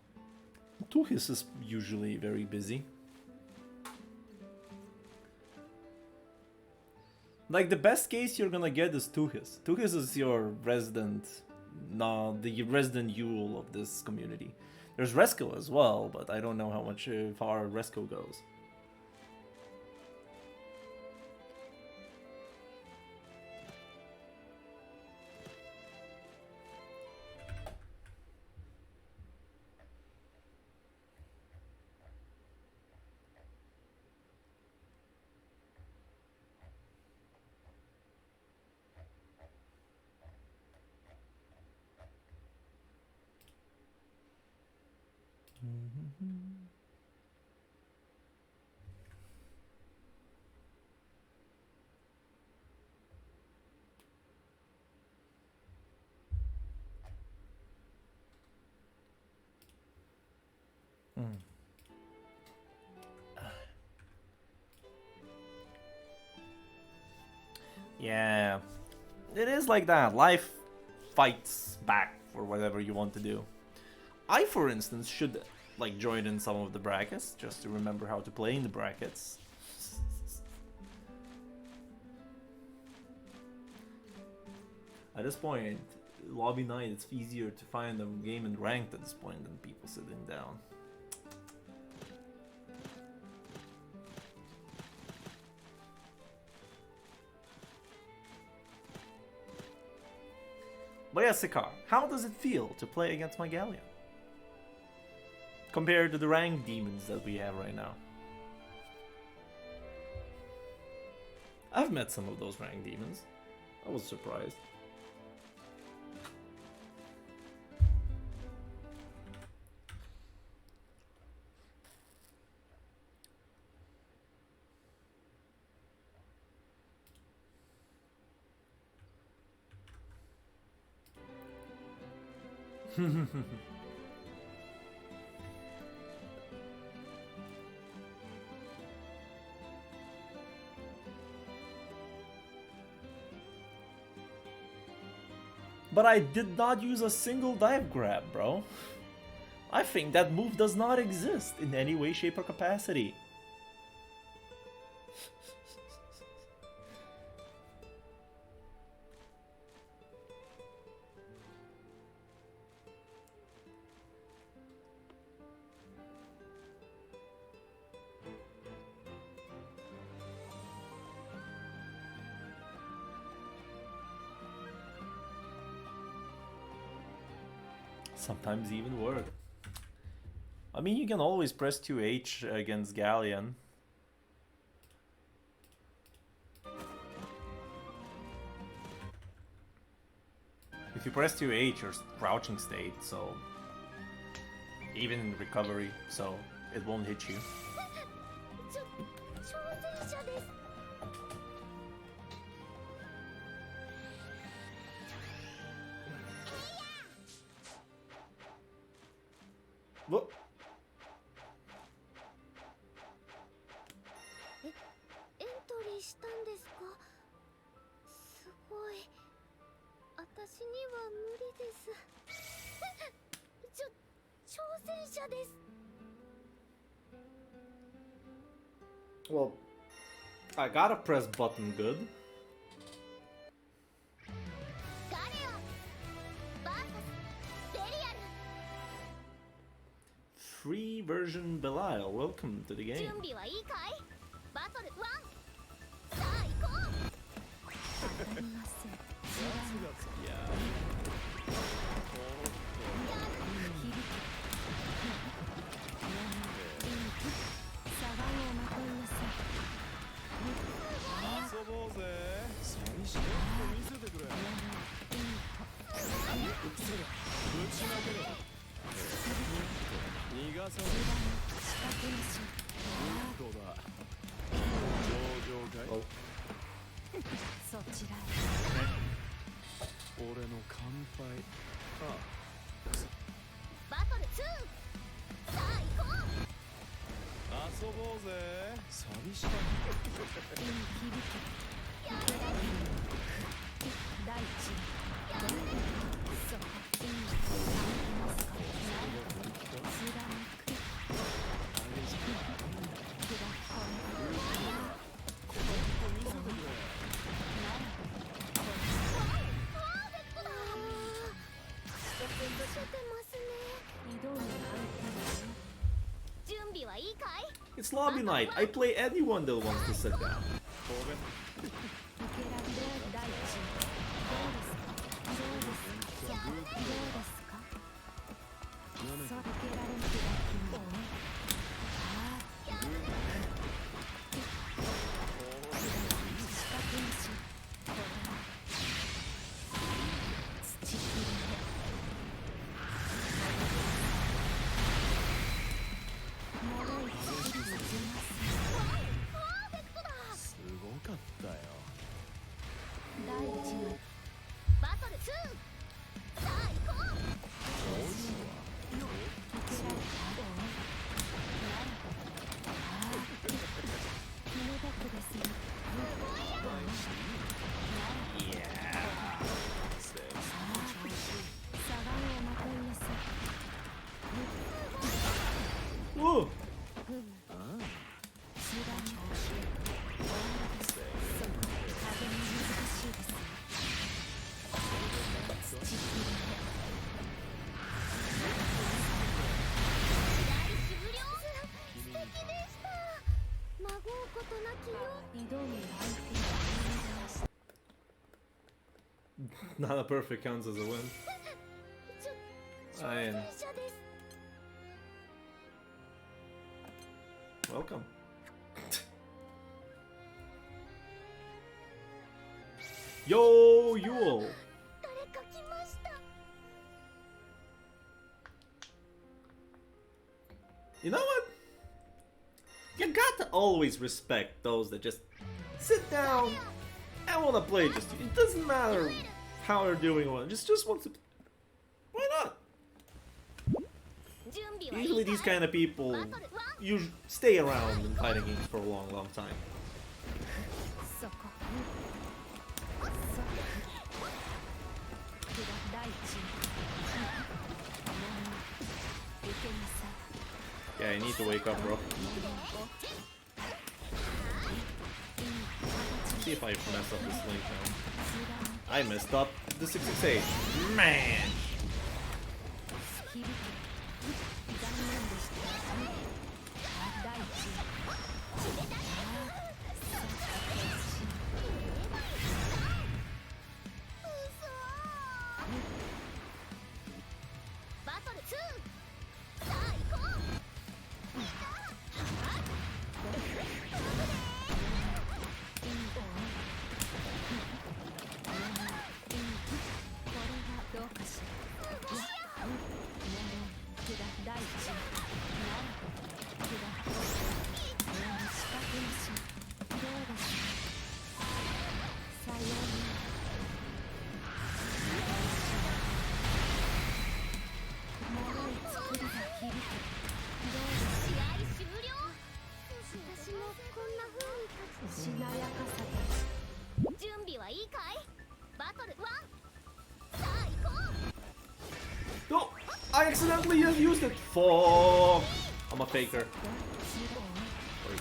Tuhis is usually very busy. Like, the best case you're gonna get is Tuhis. Tuhis is your resident, the resident Yule of this community. There's Resko as well, but I don't know how much far Resko goes. Yeah, it is like that. Life fights back for whatever you want to do. I, for instance, should like join in some of the brackets just to remember how to play in the brackets. At this point, lobby night, it's easier to find a game in ranked at this point than people sitting down. But yeah, Sikar, how does it feel to play against my Galleon? Compared to the ranked demons that we have right now. I've met some of those ranked demons. I was surprised. But I did not use a single dive grab, bro. I think that move does not exist in any way, shape, or capacity. Sometimes even worse. I mean, you can always press 2H against Galleon. If you press 2H, you're crouching state, so even in recovery, so it won't hit you. What?
エントリーしたんですか？すごい。私には無理です。挑戦者です。
Well, I gotta press button good. free version Belial. Welcome to the
準
game.
備はいいかい？バトル1、さあ行こう。
当たりません。サバをまといなさい。
遊ぼうぜ。寂しいと見せてくれ。ぶちまけろ。逃がさない。
仕掛けましょう。
どうだ。上々かい。
Oh.
そちらへ。
俺の乾杯。あ
バトル2、さあ行こう。
あ、遊ぼうぜ。寂しい。
手に響け。大地。そこ。いい。ますか。貫く。
準備はいいかい？
It's lobby night. I play anyone that wants to sit down.
すごかったよ。
バトル2、さあ行こう。
Whoa!
まごうことなきよ。
挑む相手
Not a perfect counts as a win.
挑
I
戦
am.
者です。
Welcome. Yo, Yule.
誰か来ました。
You know what? You gotta always respect those that just sit down and wanna play. Just it doesn't matter how they're doing or what. Just want to. Why not?
準備はいい
Usually
かい？
these kind of people
バトル1、
you stay around in fighting games for a long, long time.
そこ大地受けなさい
Yeah, I need to wake up, bro. See if I mess up this link now. I messed up the 668. Man!
響け残念でした大地
バトル2、さあ行こう。
これはどうかしら大地仕掛けましょうどうですさようなら脆い作りが響くどうです
試合終了。私もこんな風に立つ。
しなやかさ
準備はいいかい？バトル1、さあ行こう。
No! I accidentally just used it! Fuck! I'm a faker. Wait,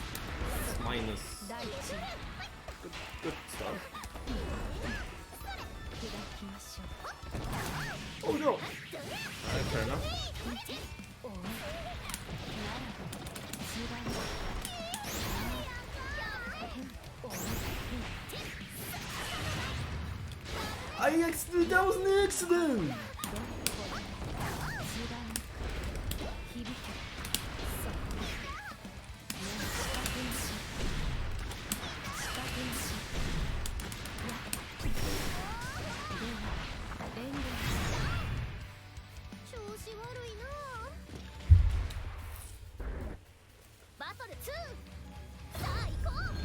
it's minus.
大地
Good stuff.
砕きましょう
Oh no! Alright, fair enough. That was an accident!
調子悪いなバトル2さあ行こう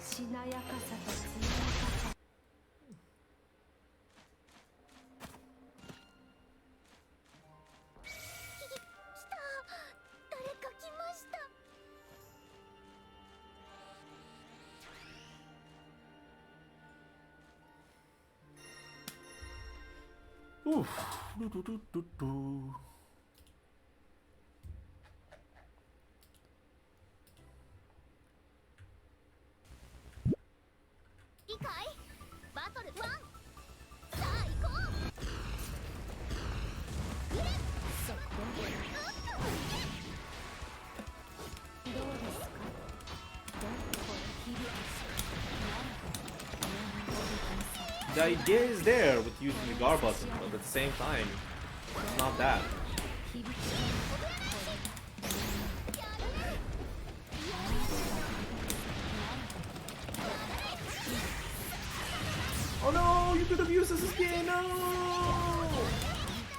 しなやかさと強さ。来た。誰か来ました。
Oof. Do.
いいかいバトル1さあ行こうそこどうですかどこへ響く
The idea is there with using the guard button, but at the same time, it's not that. Oh no, you could have used this again, no!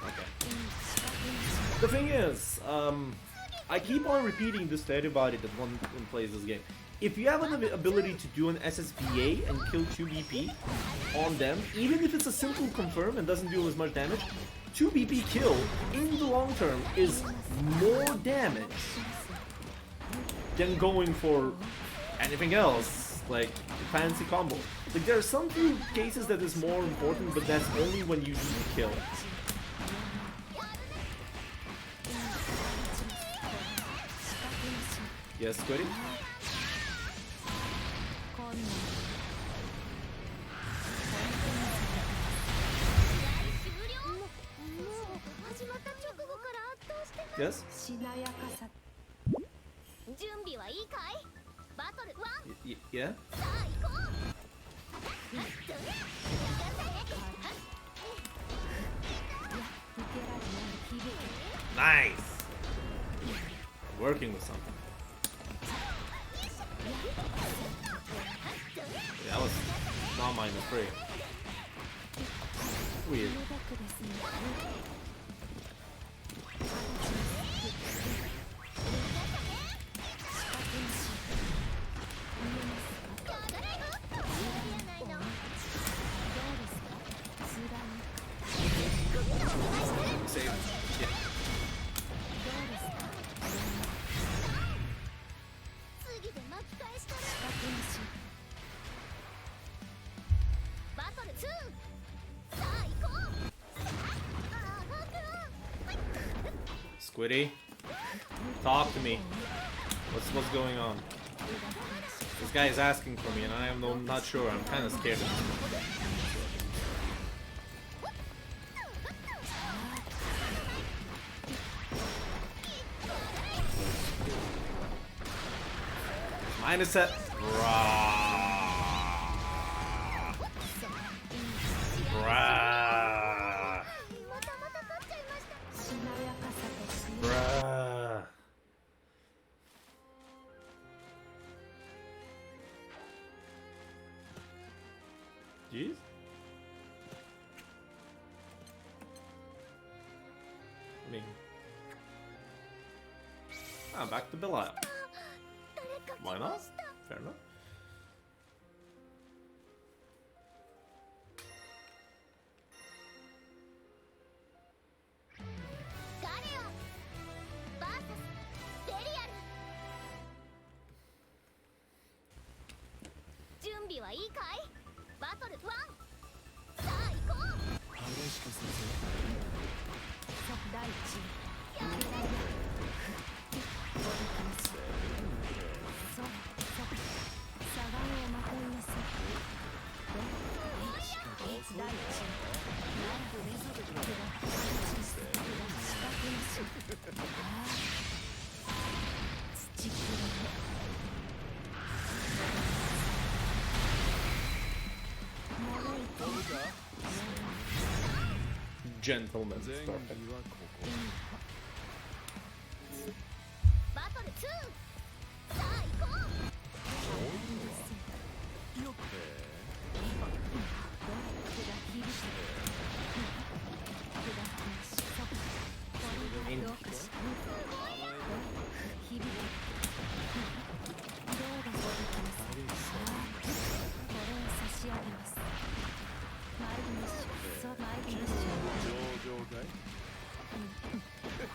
Okay. The thing is, I keep on repeating this to everybody that one plays this game. If you have an ability to do an SSVA and kill 2 BP on them, even if it's a simple confirm and doesn't do as much damage, 2 BP kill in the long term is more damage than going for anything else, like fancy combo. Like there are some few cases that is more important, but that's only when you need to kill. Yes, Squiddy? Yes?
準備はいいかいバトル1
Yeah?
さあ行こう
Nice! Working with something. Yeah, that was not -3. Weird. Save. Yeah.
次で巻き返したらバトル2さあ行こう
Squiddy, talk to me. What's going on? This guy is asking for me, and I'm not sure. I'm kind of scared of him. Minus set. Bruh. Jeez. I mean, back to Belial. Why not? Fair enough.
Galleon vs ベリアル備はいいかい？バトル1、さあ行こう。
激しくするぞ。
第一そうサガンをまといなさい。第一ならこれぞ仕掛けなし。土く
飛ぶか。
Gentleman.
前
Perfect.
儀はここ。
バトル2、さあ行こう。
よっ上々かい。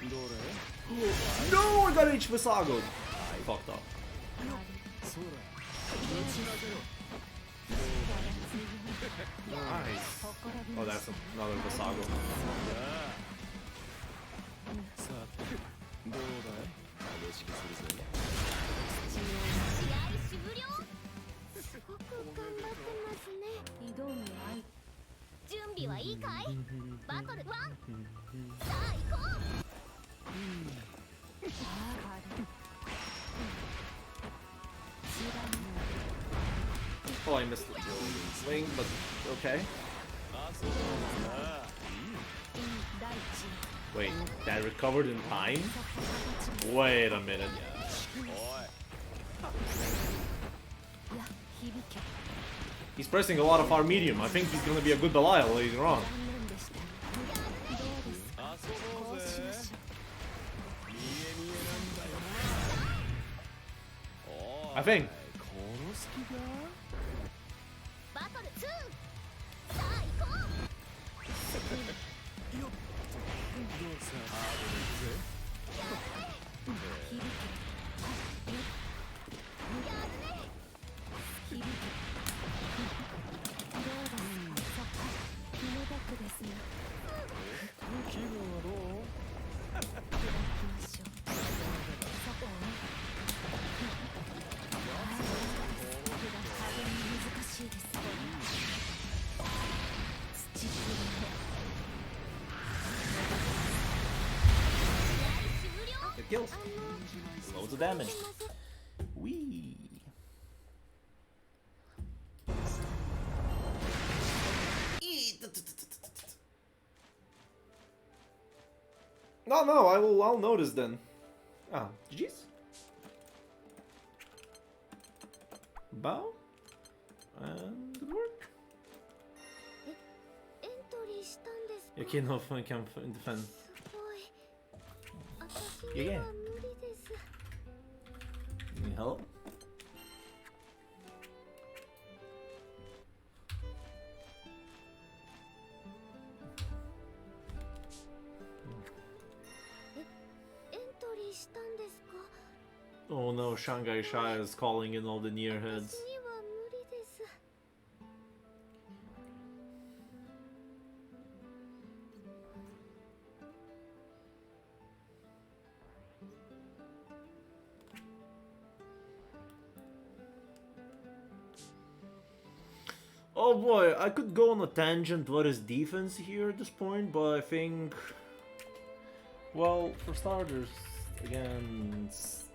どれ？
No, I got H Visago. I fucked up.
そうだ。
Nice. Oh, that's another Visago.
さあ、どうだい？激しくするぜ。
試合終了。すごく頑張ってますね。
挑む愛
準備はいいかい？バトル1、さあ行こう。
Oh, I missed the swing, but okay.
あ、そうだ。
Wait, that recovered in time? Wait a minute.
おい。
He's pressing a lot of our medium. I think he's gonna be a good Belial later on.
遊ぼうぜ。見え見えなんだよな。おい。
I think.
殺す気か？
バトル2、さあ行こう。
よっ。どうさ、ハード気分はどう？
It kills. Loads of damage. Wee. No, I'll notice then. Ah, GG's. Bow. And good work.
エントリーしたんですか？
Jag kan nog få en kamp för inte fan.
すごい。私には無理です。
Need help? Oh no, Shanghai Shai is calling in all the near heads. Oh boy, I could go on a tangent what is defense here at this point, but I think... Well, for starters, against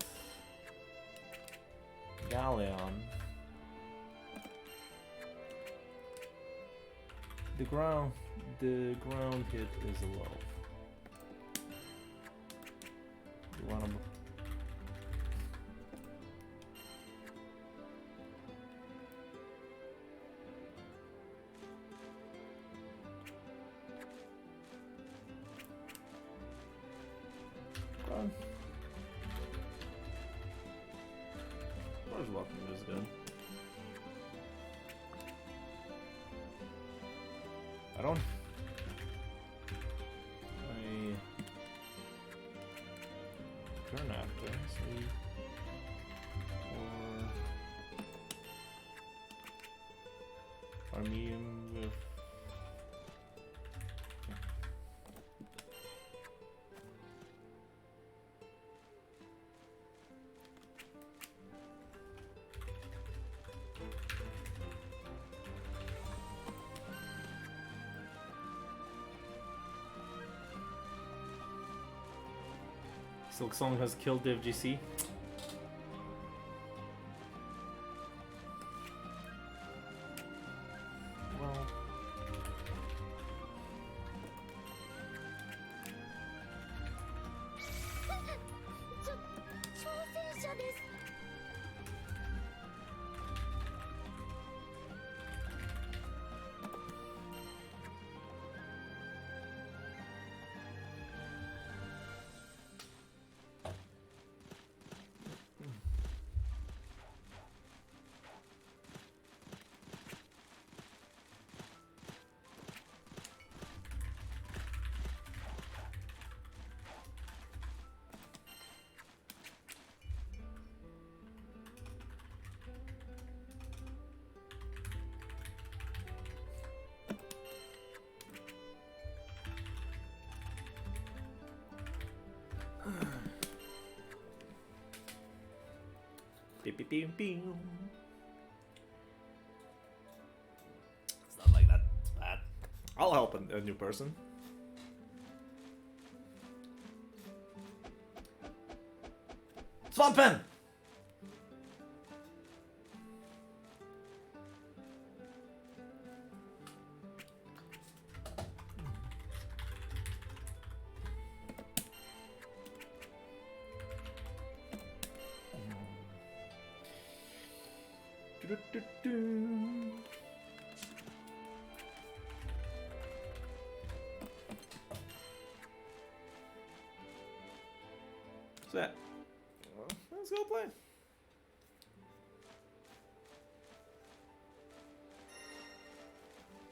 Galleon, the ground hit is low. You wanna... Where's weapon is good? I don't. Turn after. See. Or Farmium with. Silk Song has killed the FGC. Well,
挑戦者です。
Beep, beep, beep, beep. It's not like that. It's bad. I'll help a new person. Swamp Pen! What's that? Well, let's go play.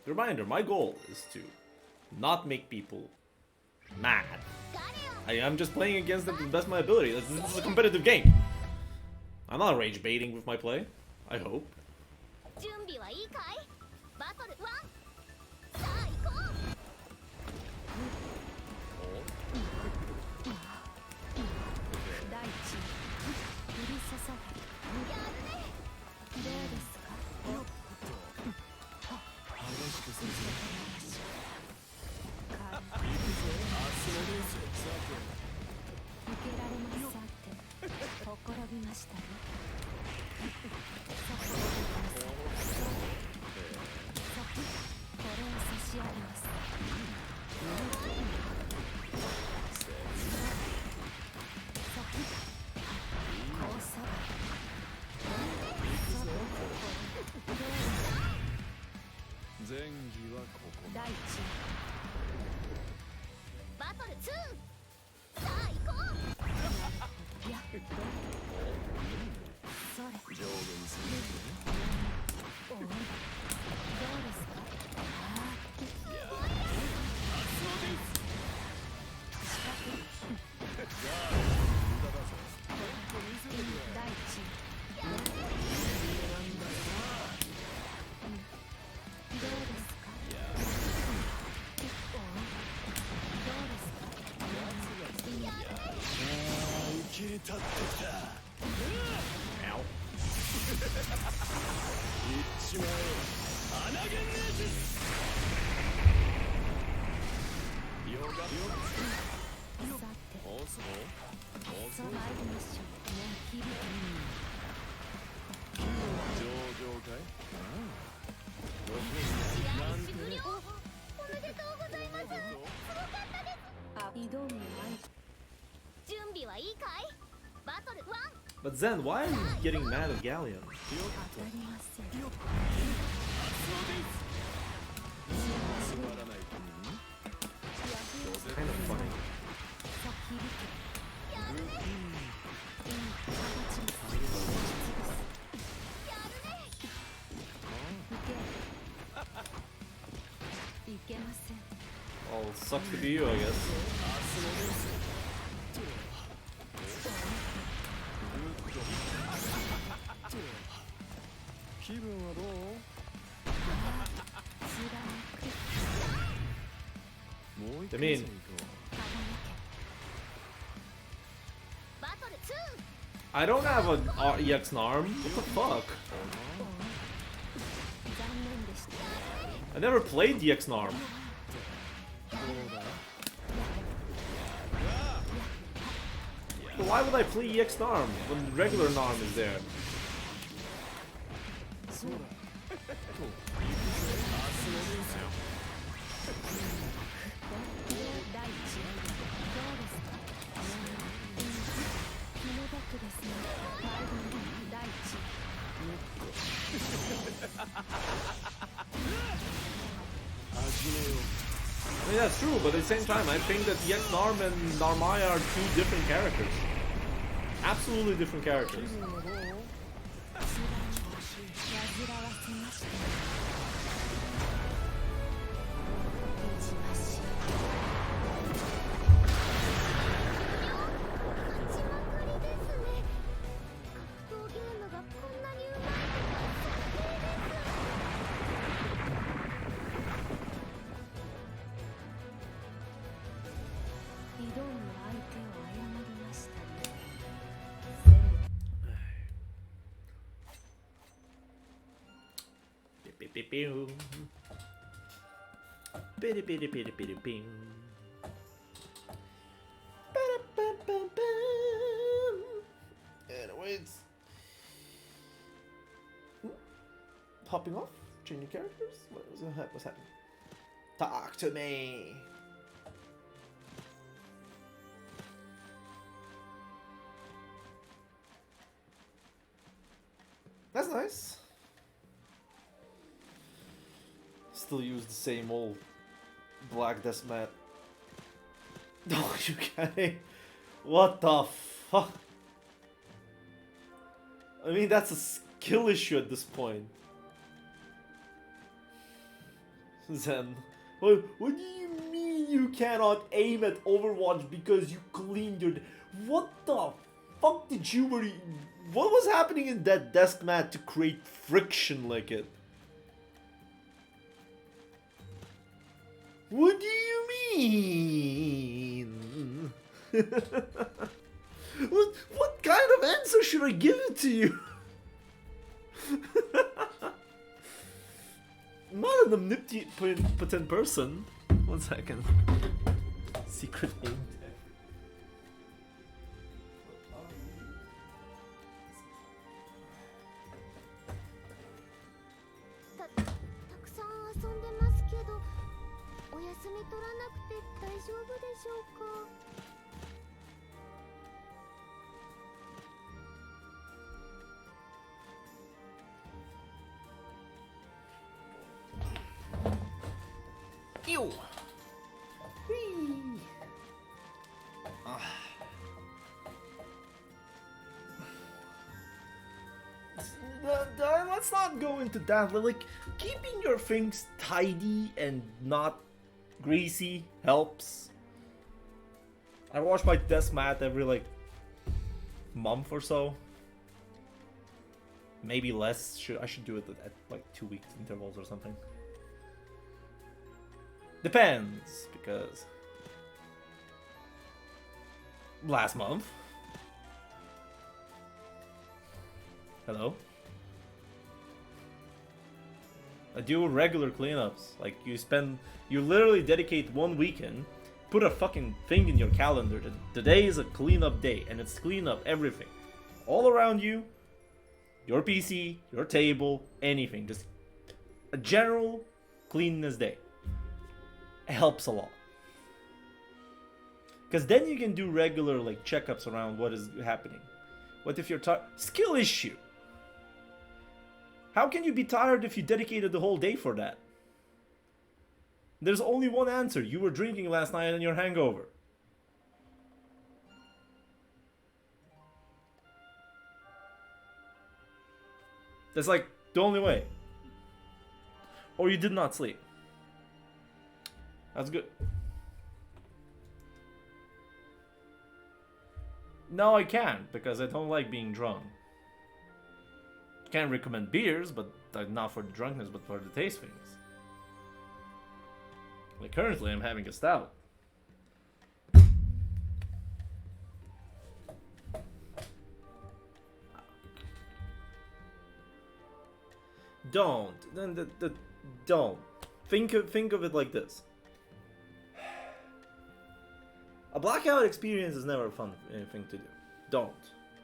Reminder, my goal is to not make people mad. I'm just playing against them to the best of my ability. This is a competitive game. I'm not rage baiting with my play. I hope.
準備はいいかい？バトルワン。さあ行こう。
大地降り注げ。
やるね。
どうですか？
激しくするぞ。
受けられますさてほころびましたね。これを差し上げます。こうさば
前儀はここ。
大地
バトルツー。さあ行こう。
やっそれ
上下にする
おいどうですか？大地どうですか？
受け立ってきた。
Ow.
いっちまえ穴源ネージス。ヨガヨ
さて
おそう
そのアイミッションもう響く
上々かい？
試合終了。おめでとうございます。すごかったです。
あ挑む愛
準備はいいかい？バトルワン。
But Zen, why are you getting mad at Galleon?
当たりません。
つまらない。
Kind of funny.
さ響け。
やるね。
いい形に
やるね。
いけません。
Well, sucks to be you, I guess.
気分はどう？
I mean,
バトル
I don't have an EX Narm. What the fuck?
残念でした
I never played the EX Narm. But why would I play EX Narm when regular Narm is there?
そうだ
第一どうですか気の毒ですね第一
I mean, that's true, but at the same time, I think that EX Narm and Narmaya are two different characters. Absolutely different characters.
煩わせました一まし
勝ちまくりですね。格闘ゲームがこんなにうまいのは最低です。
挑む相手を誤りましたね
Pew. Bitty bitty bitty bitty bing. Anyways. Hopping off? Changing characters? What's happening? Talk to me! That's nice. Still use the same old black desk mat. Oh, you kidding? What the fuck? I mean, that's a skill issue at this point. Zen. What do you mean you cannot aim at Overwatch because you cleaned your... What the fuck did you... What was happening in that desk mat to create friction like it? What do you mean? What kind of answer should I give it to you? I'm not an omnipotent person. 1 second. Secret aim.
たくさん遊んでますけど、お休み取らなくて大丈夫でしょうか。
Ew. Whee. Let's not go into that. Like, keeping your things tidy and not greasy helps. I wash my desk mat every like month or so. Maybe less. I should do it at like 2 week intervals or something. Depends, because last month. Hello? I do regular cleanups. Like, you literally dedicate 1 weekend, put a fucking thing in your calendar that today is a cleanup day, and it's clean up everything. All around you, your PC, your table, anything. Just a general cleanness day. It helps a lot. Because then you can do regular like checkups around what is happening. What if you're tired? Skill issue. How can you be tired if you dedicated the whole day for that? There's only one answer. You were drinking last night and you're hangover. That's like the only way. Or you did not sleep. That's good. No, I can't, because I don't like being drunk. Can't recommend beers, but not for the drunkenness, but for the taste things. Like currently I'm having a stout. don't. Then don't. Think of it like this. A blackout experience is never a fun thing to do. Don't.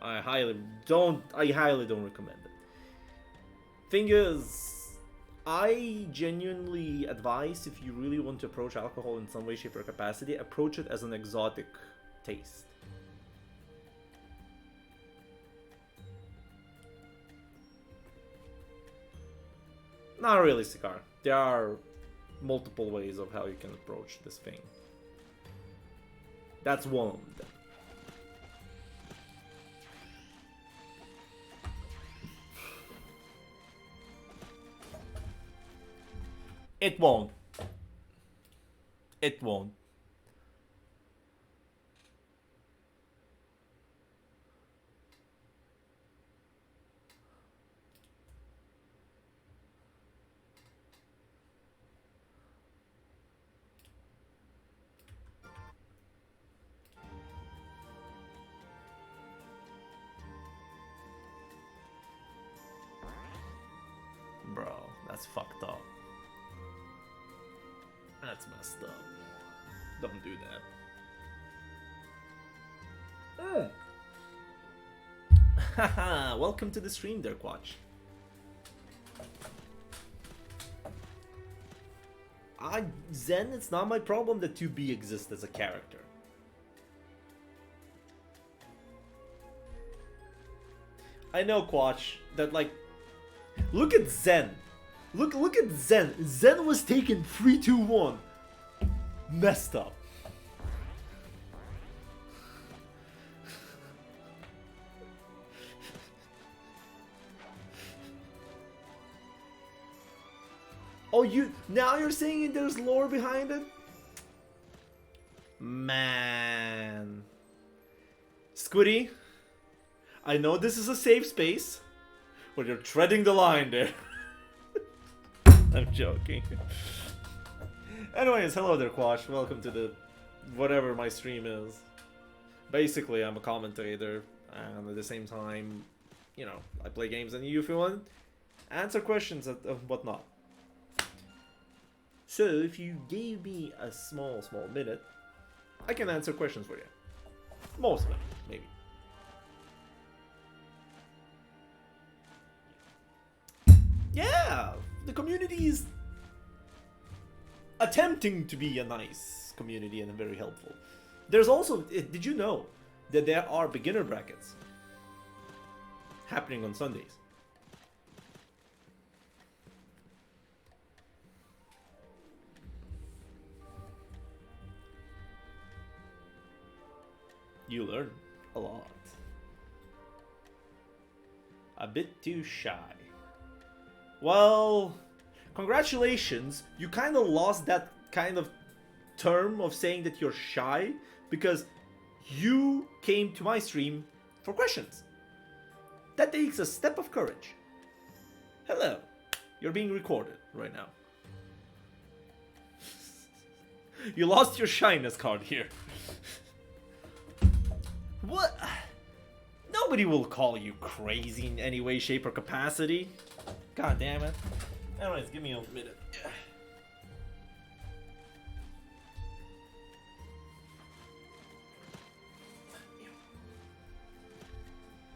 I highly don't recommend it. Thing is, I genuinely advise, if you really want to approach alcohol in some way, shape, or capacity, approach it as an exotic taste. Not really cigar. There are multiple ways of how you can approach this thing. That's one of them. It won't. It won't. Bro, that's fucked up. That's messed up. Don't do that. Haha, welcome to the stream there, Quatch. Zen, it's not my problem that 2B exists as a character. I know, Quatch, that like... Look at Zen. Look at Zen. Zen was taken 3-2-1. Messed up. Oh, now you're saying there's lore behind it? Man. Squiddy, I know this is a safe space, but you're treading the line there. I'm joking. Anyways, hello there, Quash. Welcome to the whatever my stream is. Basically, I'm a commentator, and at the same time, you know, I play games and you, if you want, answer questions and whatnot. So, if you gave me a small minute, I can answer questions for you. Most of them, maybe. Yeah, the community is attempting to be a nice community and very helpful. There's also, did you know that there are beginner brackets happening on Sundays? You learn a lot. A bit too shy. Well, congratulations. You kind of lost that kind of term of saying that you're shy because you came to my stream for questions. That takes a step of courage. Hello. You're being recorded right now. You lost your shyness card here. What? Nobody will call you crazy in any way, shape, or capacity. God damn it. Anyways, give me a minute.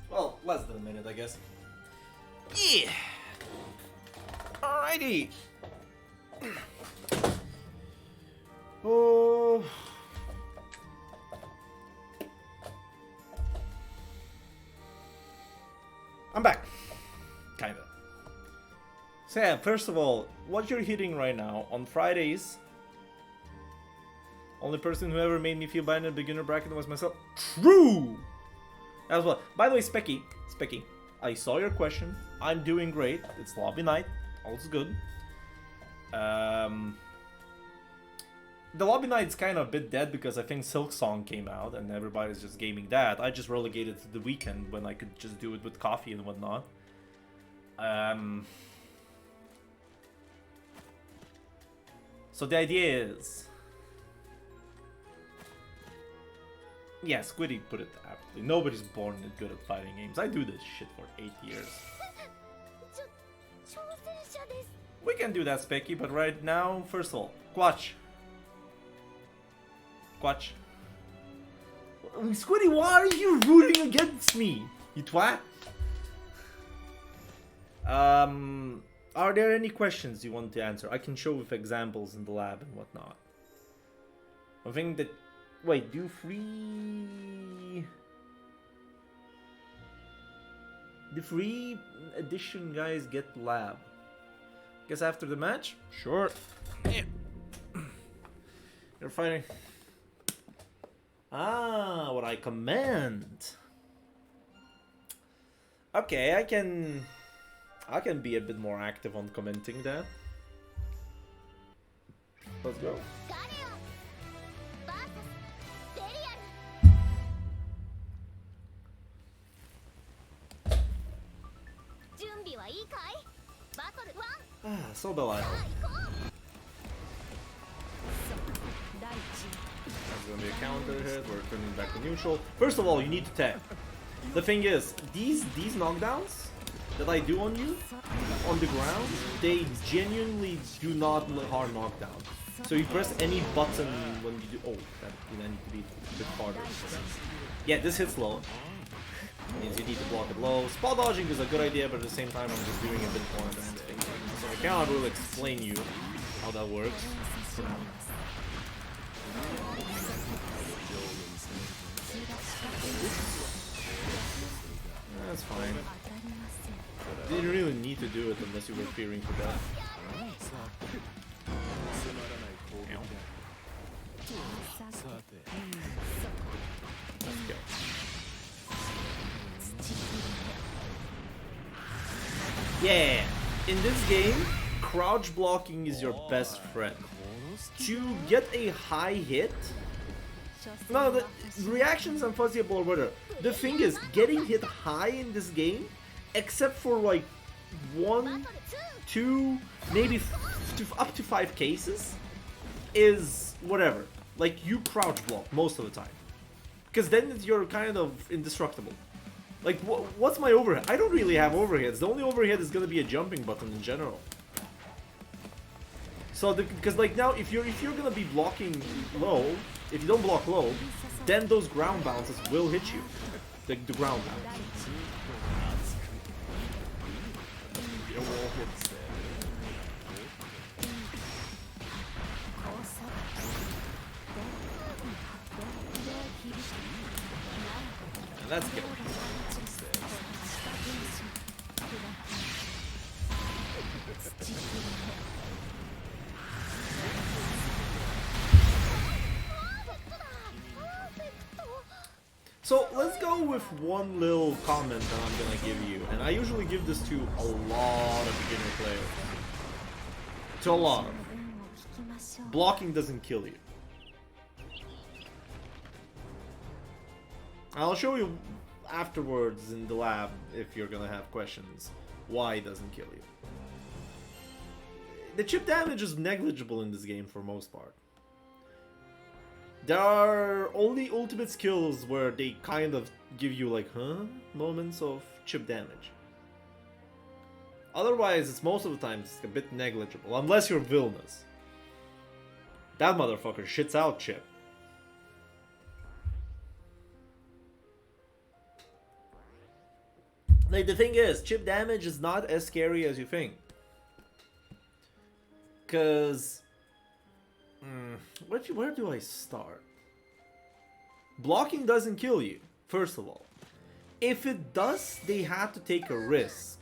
Well, less than a minute, I guess. Yeah. Alrighty. Oh. I'm back. Kinda. So yeah, first of all, what you're hitting right now, on Fridays, only person who ever made me feel bad in a beginner bracket was myself. True! As well. By the way, Specky, I saw your question. I'm doing great. It's lobby night. All's good. The lobby night's kind of a bit dead because I think Silk Song came out and everybody's just gaming that. I just relegated to the weekend when I could just do it with coffee and whatnot. So the idea is... Yeah, Squiddy put it aptly. Nobody's born good at fighting games. I do this shit for 8 years. We can do that, Specky, but right now, first of all, Quatch. Quatch. Squiddy, why are you rooting against me? You twat? Are there any questions you want to answer? I can show with examples in the lab and whatnot. I think that... Wait, do free... The free edition guys get lab? Guess after the match? Sure. You're fighting. Ah, what I command. Okay, I can be a bit more active on commenting that. Let's go.
Galleon versus Galleon. Junbi wa ii kai? Battle 1.
Ah, so Belial. That's gonna be a counter hit. We're turning back to neutral. First of all, you need to tag. The thing is, these knockdowns that I do on you on the ground, they genuinely do not hard knockdown. So you press any button when you do. Oh, that you need to be a bit harder. Yeah, this hits low. Means you need to block it low. Spot dodging is a good idea, but at the same time, I'm just doing a bit more advanced things. So I cannot really explain you how that works for now. That's fine. You didn't really need to do it unless you were fearing for death. Let's go. Yeah! In this game, crouch blocking is your best friend. To get a high hit... No, the reactions and fuzzyable or whatever. The thing is, getting hit high in this game, except for like 1, 2, maybe up to 5 cases, is whatever. Like, you crouch block most of the time. Because then you're kind of indestructible. Like, what's my overhead? I don't really have overheads. The only overhead is gonna be a jumping button in general. So, because like now, if you're gonna be blocking low, if you don't block low, then those ground bounces will hit you. The ground bounce. And that's good. So let's go with one little comment that I'm gonna give you, and I usually give this to a lot of beginner players. To a lot of. Blocking doesn't kill you. I'll show you afterwards in the lab, if you're gonna have questions, why it doesn't kill you. The chip damage is negligible in this game for most part. There are only ultimate skills where they kind of give you like, huh? Moments of chip damage. Otherwise, it's most of the time it's a bit negligible, unless you're villainous. That motherfucker shits out chip. Like, the thing is, chip damage is not as scary as you think. Cause... where do I start? Blocking doesn't kill you, first of all. If it does, they have to take a risk.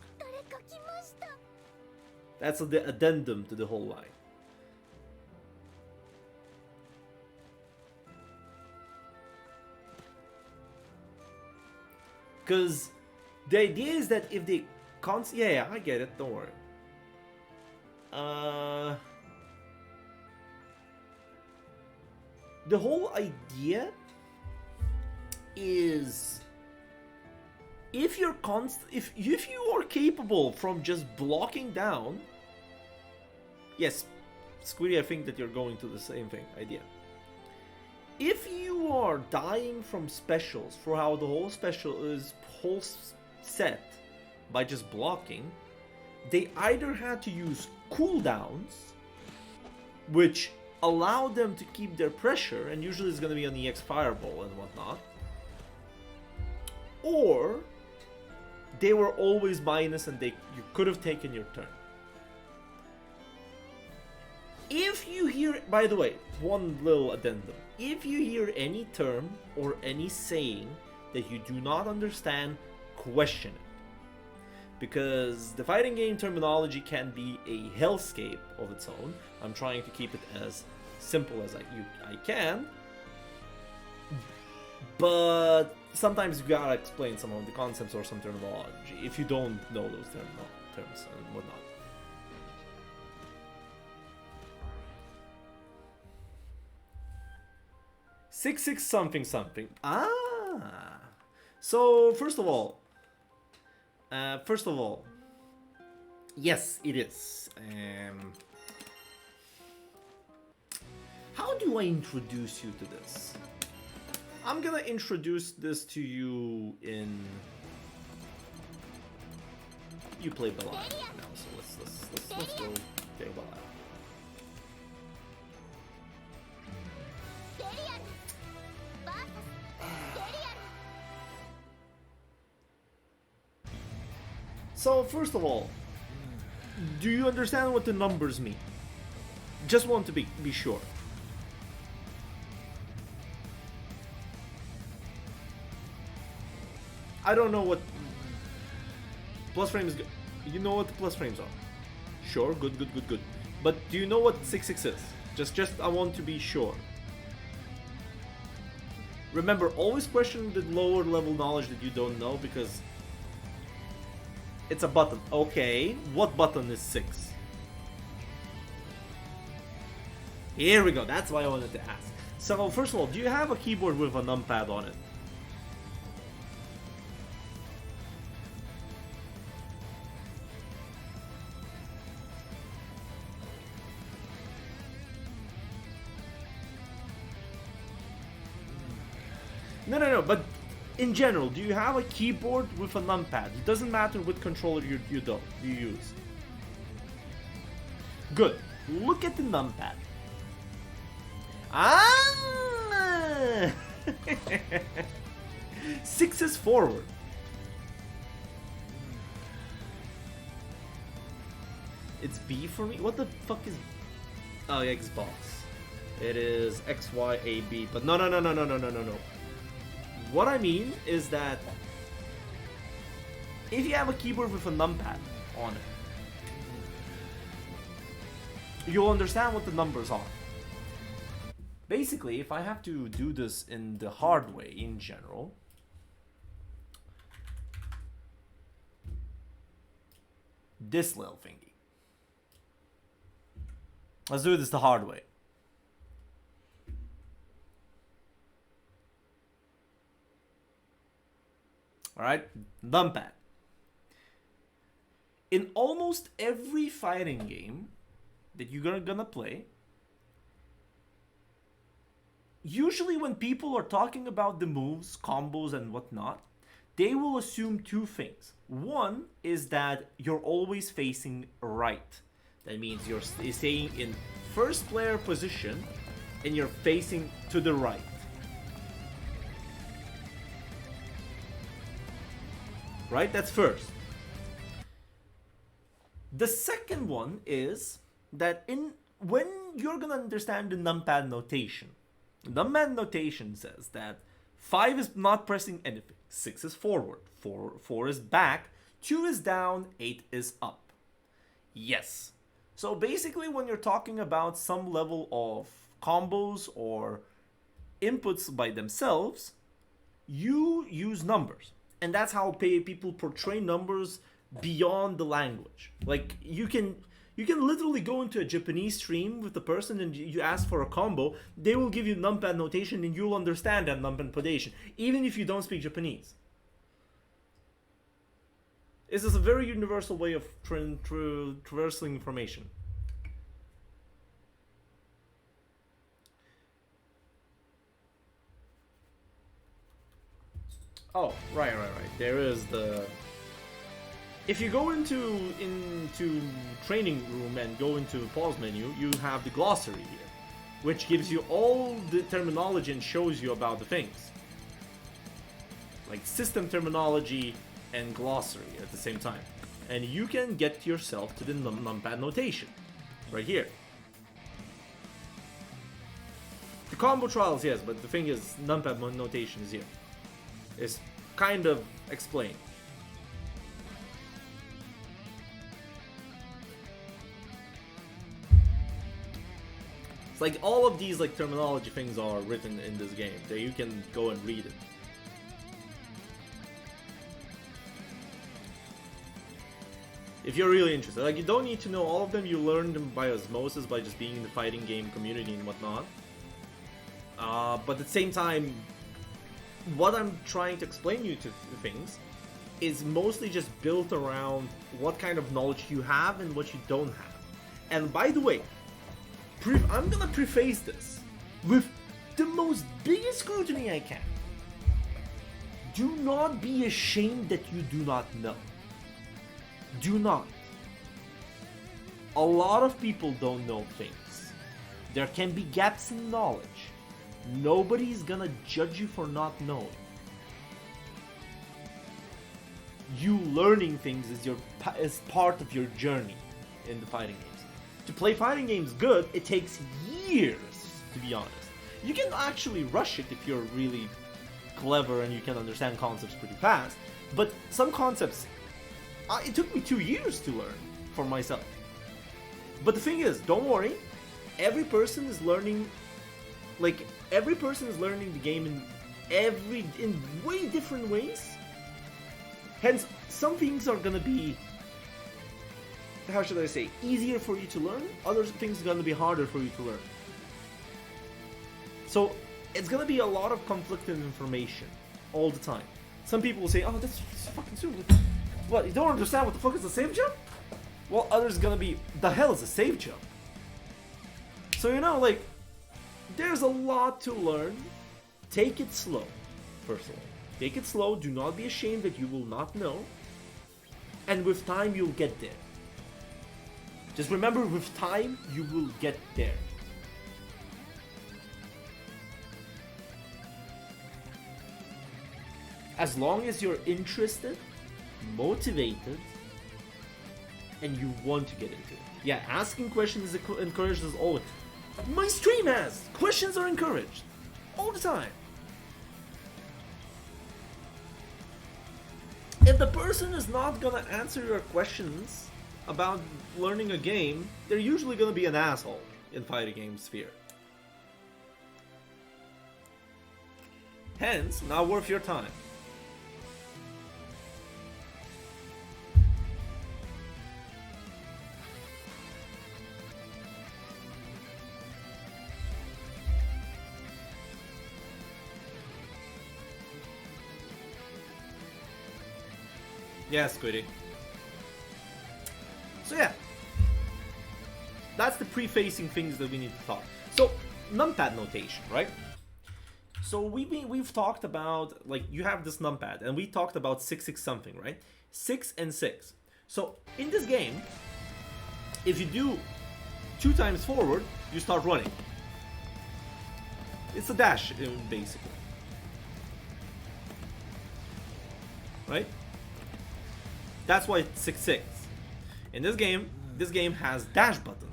That's the addendum to the whole line. Because the idea is that if they yeah, I get it, don't worry. The whole idea is if you're if you are capable from just blocking down. Yes, Squiddy, I think that you're going to the same thing idea. If you are dying from specials for how the whole special is whole set by just blocking, they either had to use cooldowns, which allow them to keep their pressure, and usually it's going to be on the EX Fireball and whatnot, or they were always minus and you could have taken your turn. If you hear, by the way, one little addendum, if you hear any term or any saying that you do not understand, question it. Because the fighting game terminology can be a hellscape of its own. I'm trying to keep it as simple as I can. But sometimes you gotta explain some of the concepts or some terminology if you don't know those terms and whatnot. Six something. Ah, so first of all, yes, it is. How do I introduce you to this? I'm gonna introduce this to you in. You play Galleon now, so let's go play Galleon. So first of all, do you understand what the numbers mean? Just want to be sure. I don't know what plus frames. You know what the plus frames are? Sure, good. But do you know what 6/6 is? Just I want to be sure. Remember, always question the lower level knowledge that you don't know, because it's a button. Okay, what button is 6? Here we go. That's why I wanted to ask. So first of all, do you have a keyboard with a numpad on it? No, but in general, do you have a keyboard with a numpad? It doesn't matter what controller you use. Good. Look at the numpad. Ah! 6 is forward. It's B for me? What the fuck is... Oh, Xbox. It is X, Y, A, B. But no. What I mean is that if you have a keyboard with a numpad on it, you'll understand what the numbers are. Basically, if I have to do this in the hard way in general, this little thingy. Let's do this the hard way. Alright, numpad. In almost every fighting game that you're gonna play, usually when people are talking about the moves, combos, and whatnot, they will assume two things. One is that you're always facing right. That means you're staying in first player position and you're facing to the right. Right? That's first. The second one is that when you're gonna understand the numpad notation, numpad notation says that 5 is not pressing anything, 6 is forward, 4 is back, 2 is down, 8 is up. Yes. So basically, when you're talking about some level of combos or inputs by themselves, you use numbers. And that's how people portray numbers beyond the language. Like, you can literally go into a Japanese stream with the person and you ask for a combo, they will give you numpad notation and you'll understand that numpad notation, even if you don't speak Japanese. This is a very universal way of traversing information. Oh, right. There is the if you go into training room and go into pause menu, you have the glossary here, which gives you all the terminology and shows you about the things, like system terminology and glossary at the same time, and you can get yourself to the numpad notation right here. The combo trials, yes, but the thing is, numpad notation is here. It's kind of explained. It's like all of these like terminology things are written in this game, that you can go and read it. If you're really interested, like you don't need to know all of them. You learn them by osmosis, by just being in the fighting game community and whatnot. But at the same time, what I'm trying to explain you to things is mostly just built around what kind of knowledge you have and what you don't have. And by the way, I'm gonna preface this with the most biggest scrutiny I can. Do not be ashamed that you do not know. Do not. A lot of people don't know things. There can be gaps in knowledge. Nobody's gonna judge you for not knowing. You learning things is part of your journey in the fighting games. To play fighting games good, it takes years, to be honest. You can actually rush it if you're really clever and you can understand concepts pretty fast, but some concepts, it took me 2 years to learn for myself. But the thing is, don't worry, every person is learning, like, every person is learning the game in way different ways. Hence, some things are gonna be, how should I say, easier for you to learn, other things are gonna be harder for you to learn. So, it's gonna be a lot of conflicting information all the time. Some people will say, oh, that's fucking stupid. What, you don't understand what the fuck is a save jump? Well, others gonna be, the hell is a save jump? So, you know, like, there's a lot to learn. Take it slow, first of all. Take it slow, do not be ashamed that you will not know. And with time, you'll get there. Just remember, with time, you will get there. As long as you're interested, motivated, and you want to get into it. Yeah, asking questions is encouraged as always. My stream has! Questions are encouraged. All the time. If the person is not gonna answer your questions about learning a game, they're usually gonna be an asshole in fighting game sphere. Hence, not worth your time. Yeah, Squiddy. So yeah, that's the prefacing things that we need to talk. So numpad notation, right? So we've talked about, like, you have this numpad, and we talked about 6-6 something, right? 6 and 6. So in this game, if you do 2 times forward, you start running. It's a dash, basically, right? That's why it's 6-6. In this game has dash buttons.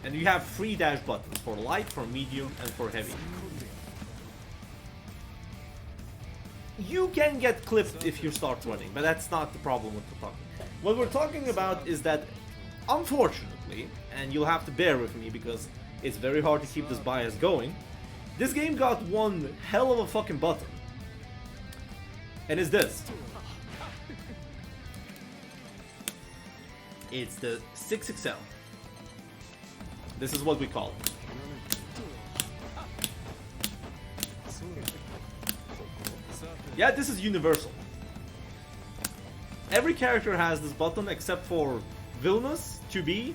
And you have 3 dash buttons for light, for medium, and for heavy. You can get clipped if you start running, but that's not the problem with the talking. What we're talking about is that, unfortunately, and you'll have to bear with me because it's very hard to keep this bias going, this game got one hell of a fucking button. And it's this. It's the 6XL. This is what we call it. Yeah, this is universal. Every character has this button except for Vilnius, 2B.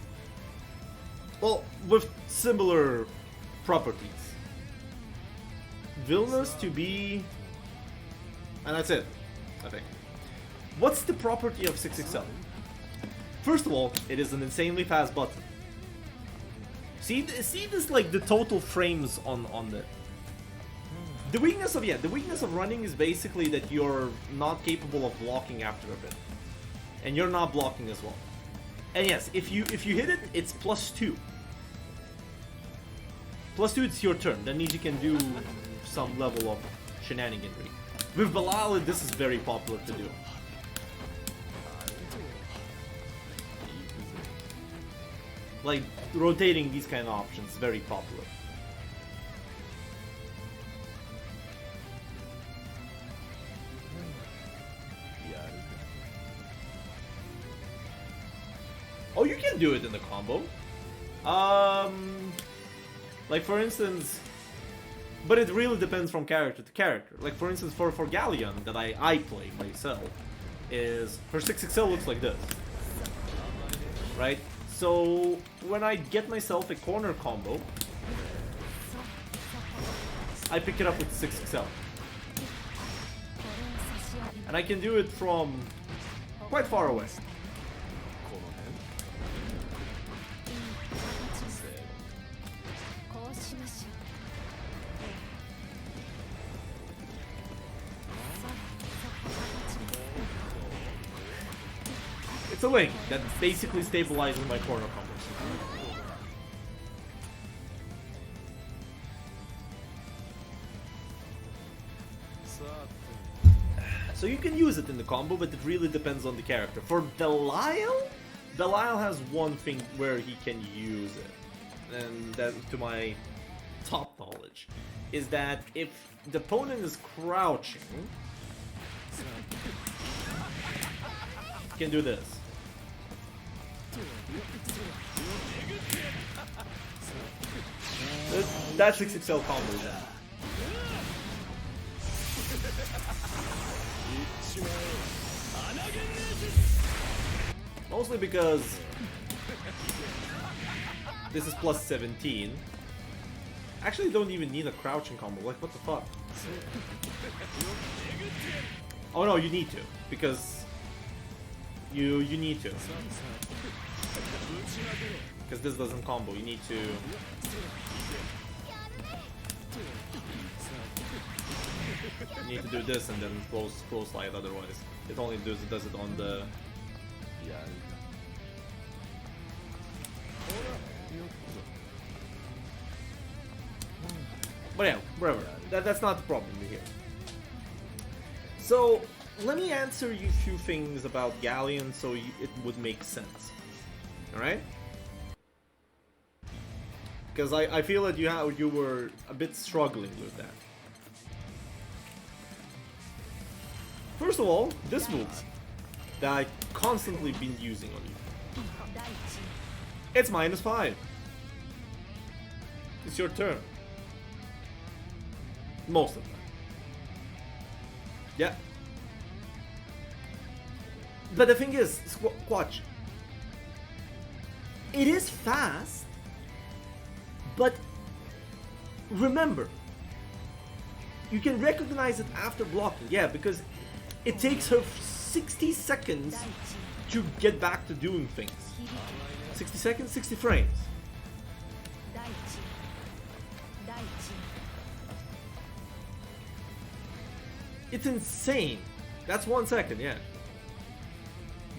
Well, with similar properties. Vilnius, 2B, And that's it, I think. What's the property of 6XL? First of all, it is an insanely fast button. See this, like, the total frames on the weakness of running is basically that you're not capable of blocking after a bit. And you're not blocking as well. And yes, if you hit it, it's +2. +2, it's your turn. That means you can do some level of shenaniganry. With Vikala, this is very popular to do. Like, rotating these kind of options is very popular. Oh, you can do it in the combo. Like, for instance, but it really depends from character to character. Like, for instance, for Galleon that I play myself, is her 6XL looks like this, right? So when I get myself a corner combo, I pick it up with 6XL, and I can do it from quite far away. It's a link that basically stabilizes my corner combos. So you can use it in the combo, but it really depends on the character. For Belial has one thing where he can use it, and that, to my top knowledge, is that if the opponent is crouching, you can do this. That's 6XL combo then. Mostly because this is +17. Actually, don't even need a crouching combo. Like, what the fuck? Oh no, you need to, because you need to. Because this doesn't combo, you need to. You need to do this and then close slide, otherwise it only does it on the. But yeah, whatever. That's not the problem here. So let me answer you a few things about Galleon so it would make sense. Alright? Because I feel that you were a bit struggling with that. First of all, this move that I constantly been using on you. It's -5. It's your turn. Most of them. Yeah. But the thing is, watch. It is fast, but remember, you can recognize it after blocking. Yeah, because it takes her 60 seconds to get back to doing things. 60 seconds, 60 frames. It's insane. That's 1 second, yeah.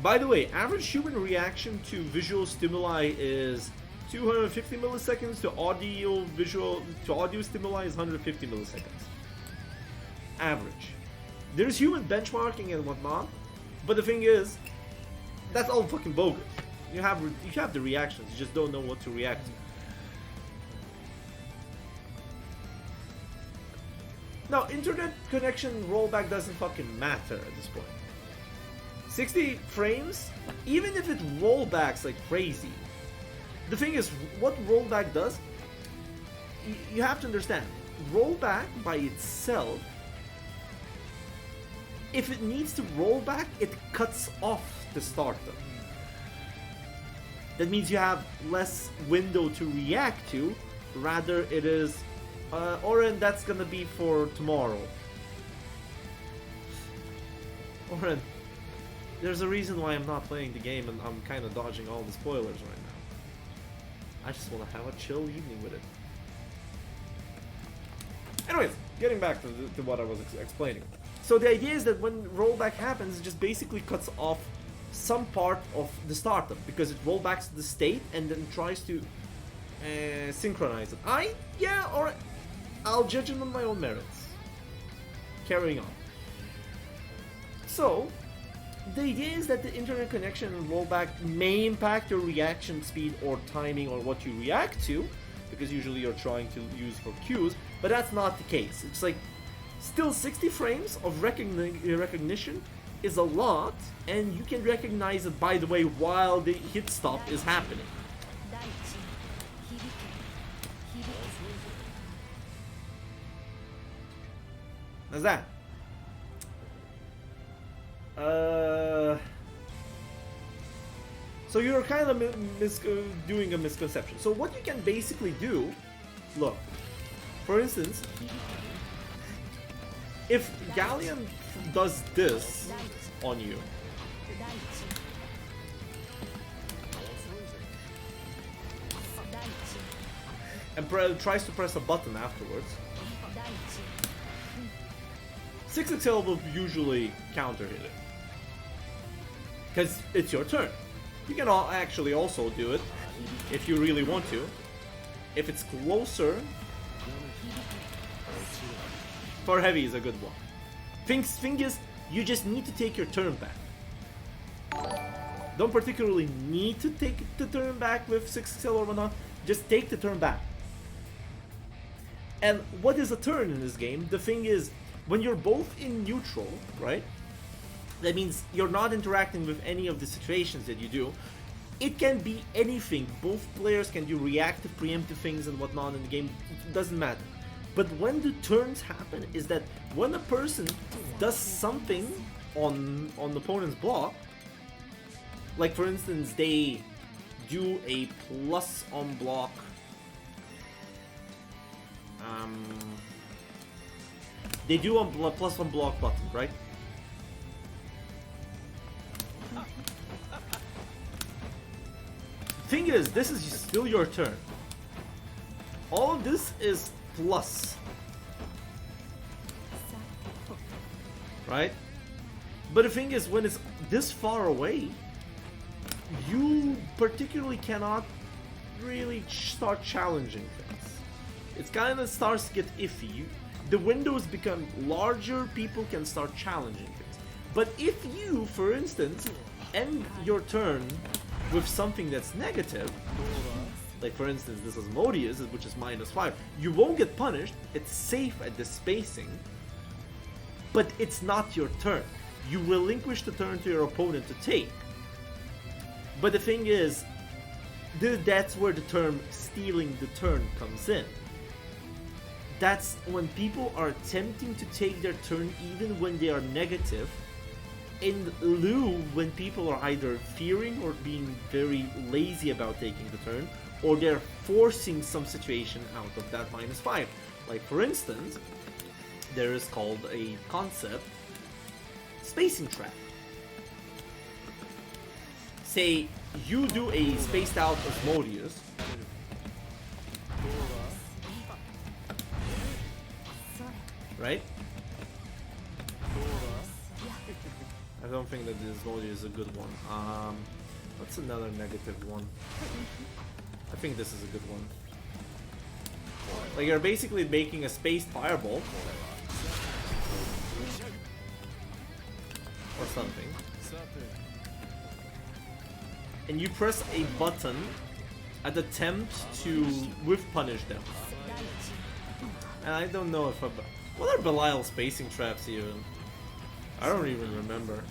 By the way, average human reaction to visual stimuli is 250 milliseconds. To audio stimuli is 150 milliseconds. Average. There's human benchmarking and whatnot, but the thing is, that's all fucking bogus. You have the reactions, you just don't know what to react to. Now, internet connection rollback doesn't fucking matter at this point. 60 frames, even if it rollbacks like crazy, the thing is, what rollback does, you have to understand, rollback by itself, if it needs to roll back, it cuts off the startup. That means you have less window to react to, rather it is, Oren, that's gonna be for tomorrow. Oren, there's a reason why I'm not playing the game and I'm kind of dodging all the spoilers right now. I just want to have a chill evening with it. Anyways, getting back to what I was explaining. So the idea is that when rollback happens, it just basically cuts off some part of the startup because it rollbacks to the state and then tries to synchronize it. Or I'll judge it on my own merits. Carrying on. So, the idea is that the internet connection and rollback may impact your reaction speed or timing or what you react to, because usually you're trying to use for cues, but that's not the case. It's like, still 60 frames of recognition is a lot, and you can recognize it, by the way, while the hit stop is happening. How's that? So you're kind of doing a misconception. So what you can basically do, look, for instance, if Galleon does this on you, and tries to press a button afterwards, 6XL will usually counter hit it. Because it's your turn. You can actually also do it if you really want to. If it's closer, for heavy is a good one. Thing is, you just need to take your turn back. Don't particularly need to take the turn back with 6XL or whatnot. Just take the turn back. And what is a turn in this game? The thing is, when you're both in neutral, right? That means you're not interacting with any of the situations that you do. It can be anything. Both players can do reactive, preemptive things and whatnot in the game. It doesn't matter. But when the turns happen is that when a person does something on the opponent's block, like for instance, they do a plus on block. They do a plus one block button, right? Thing is, this is still your turn. All of this is plus. Right? But the thing is, when it's this far away, you particularly cannot really start challenging things. It kind of starts to get iffy. The windows become larger, people can start challenging things. But if you, for instance, end your turn with something that's negative, like for instance this is Modius, which is -5, you won't get punished, it's safe at this spacing, but it's not your turn. You relinquish the turn to your opponent to take. But the thing is, that's where the term stealing the turn comes in. That's when people are attempting to take their turn even when they are negative, in lieu when people are either fearing or being very lazy about taking the turn, or they're forcing some situation out of that -5. Like for instance, there is called a concept, spacing trap. Say you do a spaced out Osmodius, right? I don't think that this Osmodius is a good one. What's another negative one? I think this is a good one. Like you're basically making a spaced fireball or something, and you press a button and attempt to whiff punish them. And I don't know if what are Belial spacing traps even? I don't even remember.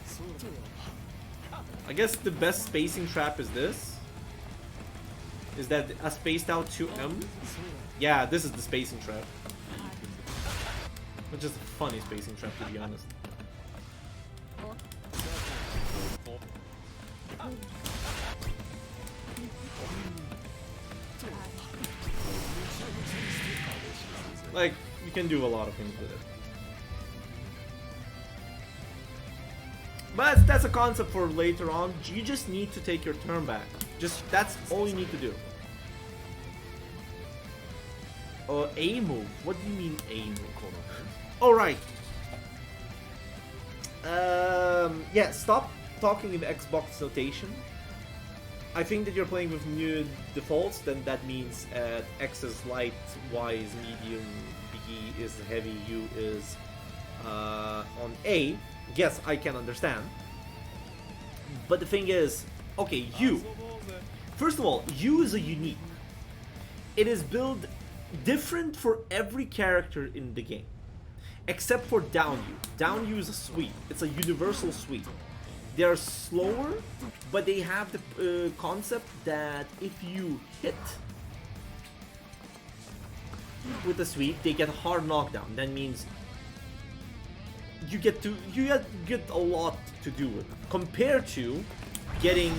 I guess the best spacing trap is this. Is that a spaced out 2M? Yeah, this is the spacing trap. Which is a funny spacing trap, to be honest. Like, you can do a lot of things with it. But that's a concept for later on. You just need to take your turn back. That's all you need to do. A move. What do you mean A move? All right. Yeah. Stop talking in Xbox notation. I think that you're playing with new defaults. Then that means X is light, Y is medium, B is heavy, U is on A. Yes, I can understand. But the thing is, okay, U. First of all, U is a unique. It is built different for every character in the game. Except for down U. Down U is a sweep. It's a universal sweep. They are slower, but they have the concept that if you hit with the sweep, they get a hard knockdown. That means you get a lot to do with it, compared to getting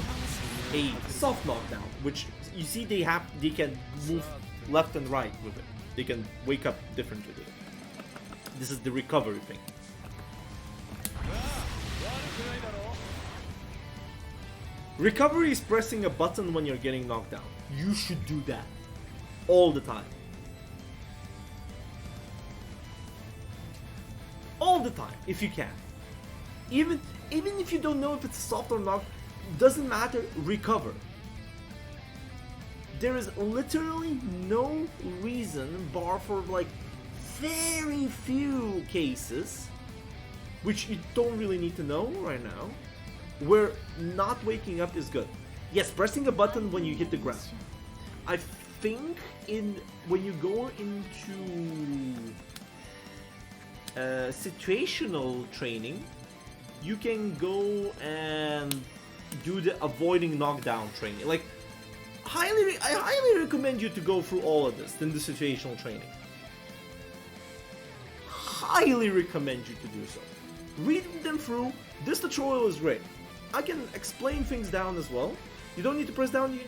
a soft knockdown, which you see they can move left and right with it. They can wake up differently with it. This is the recovery thing. Recovery is pressing a button when you're getting knocked down. You should do that all the time. All the time, if you can. Even if you don't know if it's soft or not, doesn't matter, recover. There is literally no reason, bar for like very few cases, which you don't really need to know right now, where not waking up is good. Yes, pressing a button when you hit the ground. I think when you go into situational training, you can go and do the avoiding knockdown training. Like, I highly recommend you to go through all of this in the situational training. Highly recommend you to do so. Read them through. This tutorial is great. I can explain things down as well. You don't need to press down.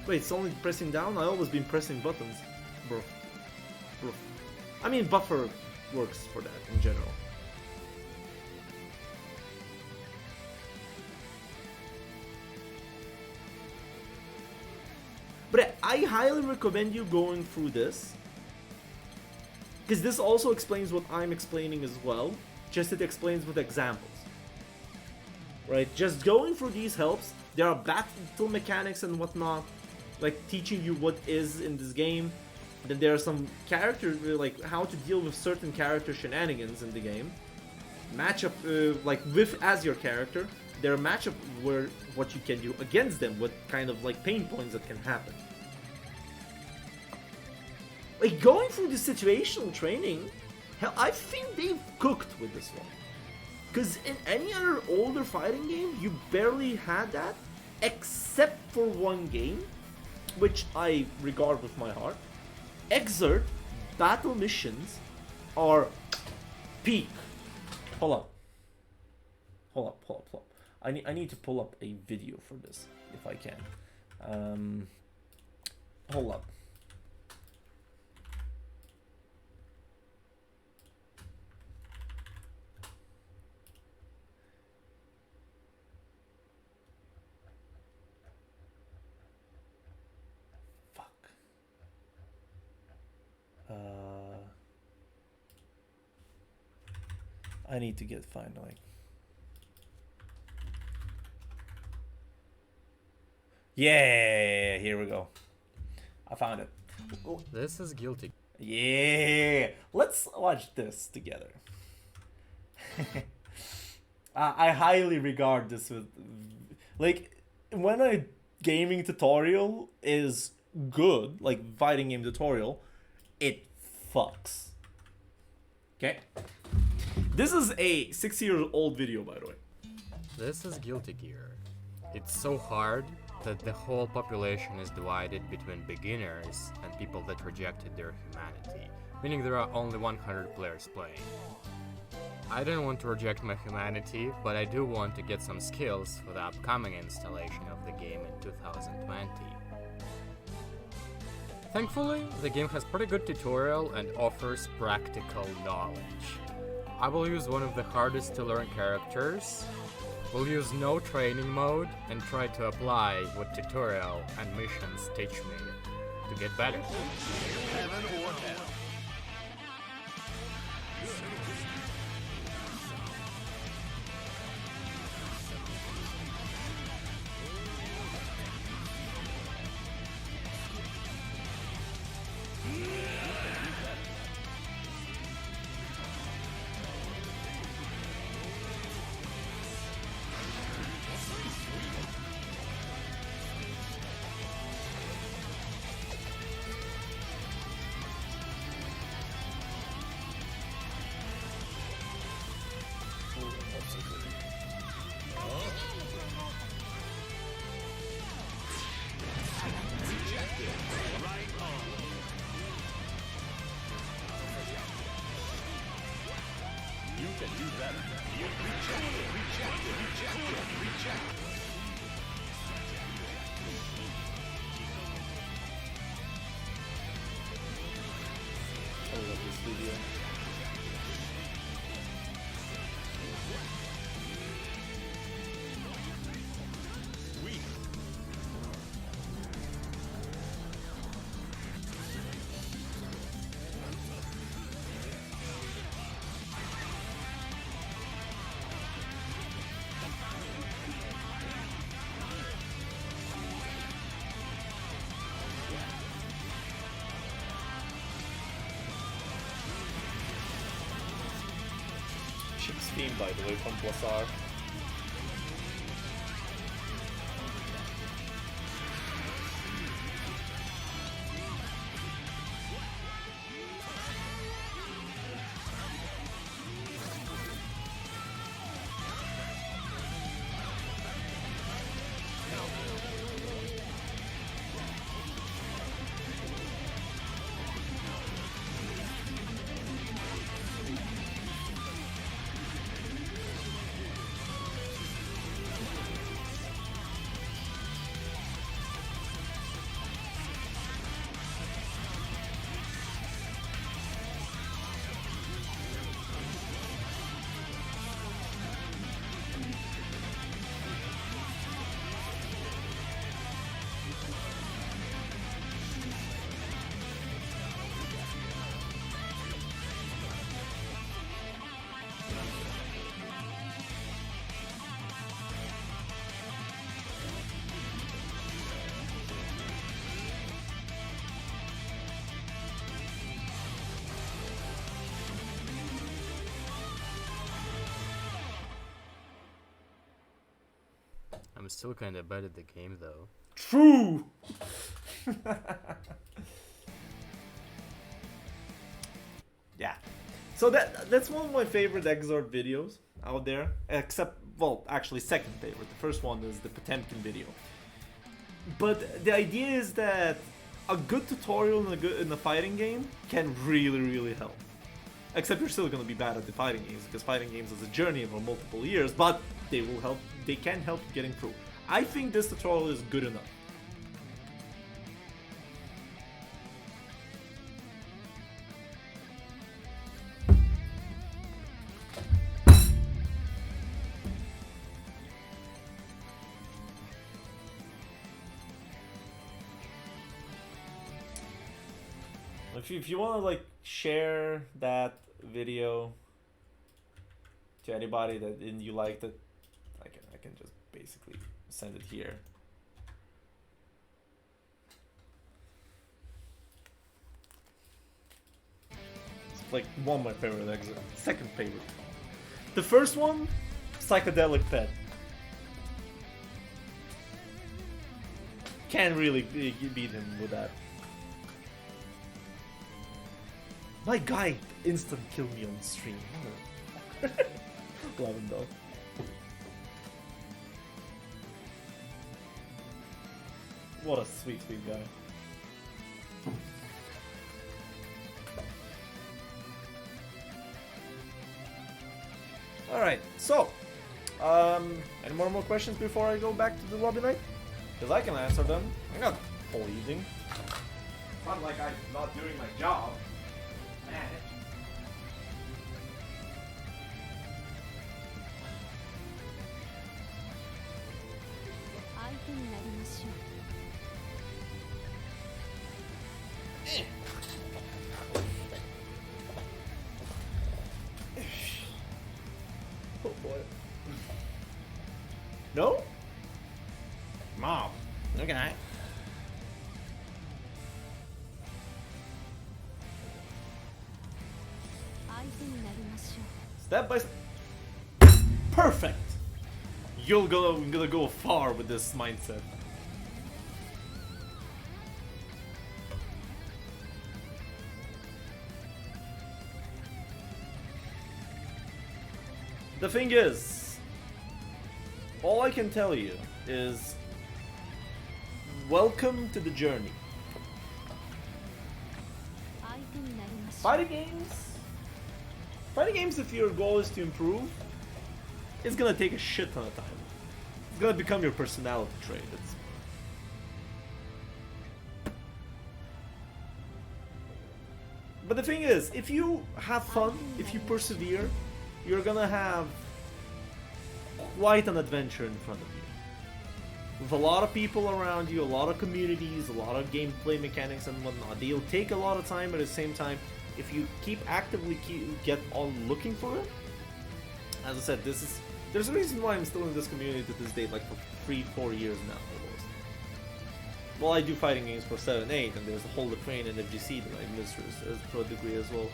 Wait, it's only pressing down? I've always been pressing buttons. Bro. I mean, buffer works for that in general. But I highly recommend you going through this, because this also explains what I'm explaining as well, just it explains with examples. Right? Just going through these helps. There are battle mechanics and whatnot, like teaching you what is in this game. Then there are some character, like how to deal with certain character shenanigans in the game. Matchup, like with as your character. There are matchup where what you can do against them, what kind of like pain points that can happen. Like going through the situational training, hell, I think they've cooked with this one. Because in any other older fighting game, you barely had that, except for one game, which I regard with my heart. Exert battle missions are peak. Hold up. I need to pull up a video for this if I can. Hold up. I need to get finally. Yeah, here we go. I found it. Oh.
This is guilty.
Yeah, let's watch this together. I highly regard this with, like, when a gaming tutorial is good, like fighting game tutorial, it fucks. Okay. This is a 6-year-old video, by the way.
This is Guilty Gear. It's so hard that the whole population is divided between beginners and people that rejected their humanity, meaning there are only 100 players playing. I don't want to reject my humanity, but I do want to get some skills for the upcoming installation of the game in 2020. Thankfully, the game has pretty good tutorial and offers practical knowledge. I will use one of the hardest to learn characters. We'll use no training mode and try to apply what tutorial and missions teach me to get better.
Heaven or hell. You can do better. You reject it.
I love this video.
Weak.
Chip's theme, by the way, from Blazar.
I'm still kinda bad at the game though.
True! Yeah. So that's one of my favorite Exort videos out there. Except, well, actually second favorite. The first one is the Potemkin video. But the idea is that a good tutorial in a fighting game can really, really help. Except you're still going to be bad at the fighting games, because fighting games is a journey over multiple years, but they will help. They can help you getting through. I think this tutorial is good enough. If you want to like share that video to anybody that and you liked it, I can just basically send it here. It's like one of my favorite exit. Second favorite. The first one, Psychedelic Pet. Can't really beat him with that. My guy instant killed me on stream. Love him though. What a sweet, sweet guy. Alright, so any more questions before I go back to the lobby night? Because I can answer them. I got the whole evening. It's not like I'm not doing my job. Man.
手になりましょう。
Oh boy. No? Mom. Okay. Step by step. Perfect! You're gonna go far with this mindset. The thing is, all I can tell you is, welcome to the journey. Fighting games, if your goal is to improve, it's gonna take a shit ton of time. It's gonna become your personality trait. But the thing is, if you have fun, if you persevere, you're gonna have quite an adventure in front of you. With a lot of people around you, a lot of communities, a lot of gameplay mechanics and whatnot. They'll take a lot of time, at the same time, if you actively get on looking for it. As I said, there's a reason why I'm still in this community to this day, like for 3-4 years now almost. Well, I do fighting games for 7-8, and there's a whole Ukraine and FGC that I miss to a degree as well.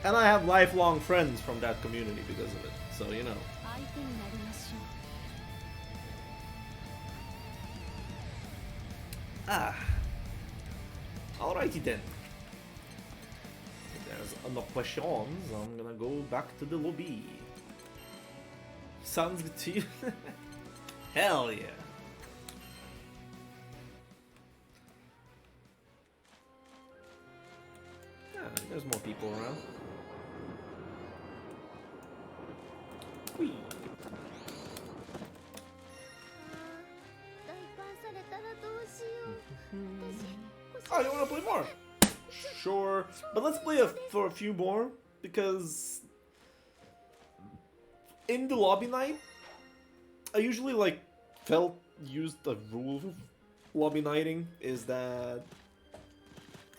And I have lifelong friends from that community because of it, so you know. Alrighty then. If there's no questions, I'm gonna go back to the lobby. Sounds good to you? Hell yeah. There's more people around. Whee. Oh, you wanna play more? Sure, but let's play for a few more, because in the lobby night, I usually used the rule of lobby nighting is that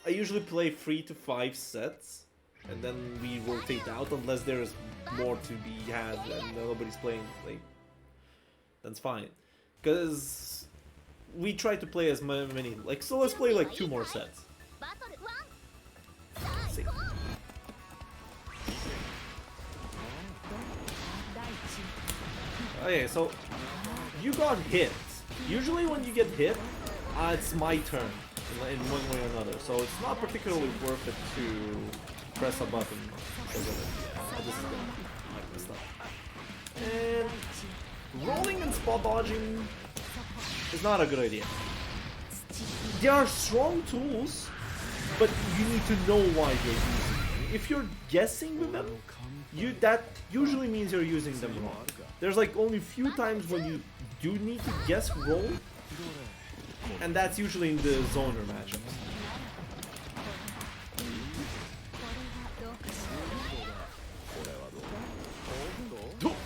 I usually play 3 to 5 sets, and then we rotate out unless there is more to be had and nobody's playing. That's fine, because we try to play as many. So let's play 2 more sets. Let's see. Okay, so you got hit. Usually when you get hit, it's my turn in one way or another. So it's not particularly worth it to press a button because of it. Yeah, this is gonna be messed up. And rolling and spot dodging is not a good idea. They are strong tools, but you need to know why you're using them. If you're guessing with them, that usually means you're using them wrong. There's only a few times when you do need to guess roll, and that's usually in the zoner matchups.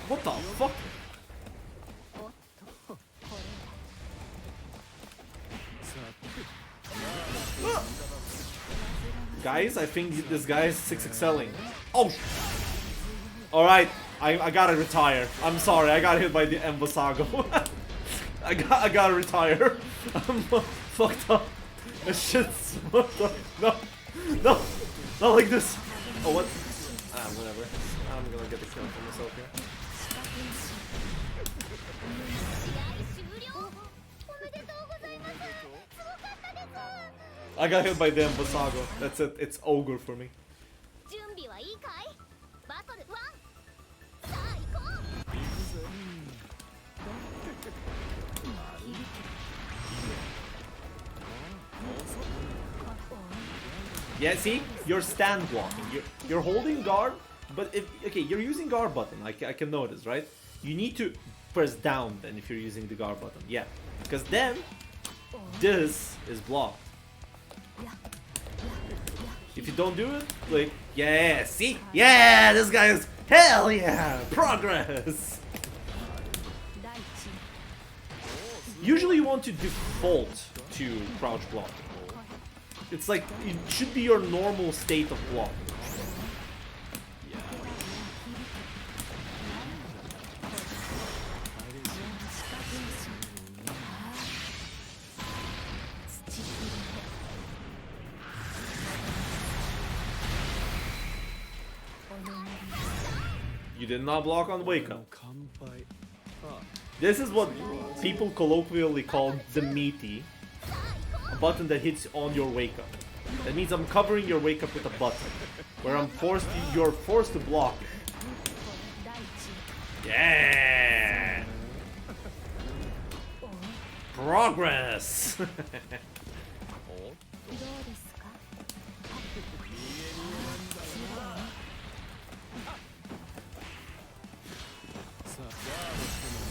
What the fuck? Ah! Guys, I think this guy is 6XLing. Oh! Alright, I gotta retire. I'm sorry, I got hit by the Embosago. I gotta retire. I'm fucked up. This shit's fucked up. No, no, not like this. Oh, what? Whatever. I'm gonna get the kill for myself here. I got hit by the Embosago. That's it. It's ogre for me. Yeah, see? You're stand blocking. You're holding guard, but okay, you're using guard button. I can notice, right? You need to press down then if you're using the guard button. Yeah, because then this is blocked. If you don't do it, yeah, see? Yeah, this guy is Hell yeah! Progress!
大地
Usually you want to default to crouch block. It's like, it should be your normal state of block. You did not block on wake up. This is what people colloquially call the meaty. A button that hits on your wake up. That means I'm covering your wake up with a button. Where you're forced to block it.
大地
Yeah! Progress!
どうですか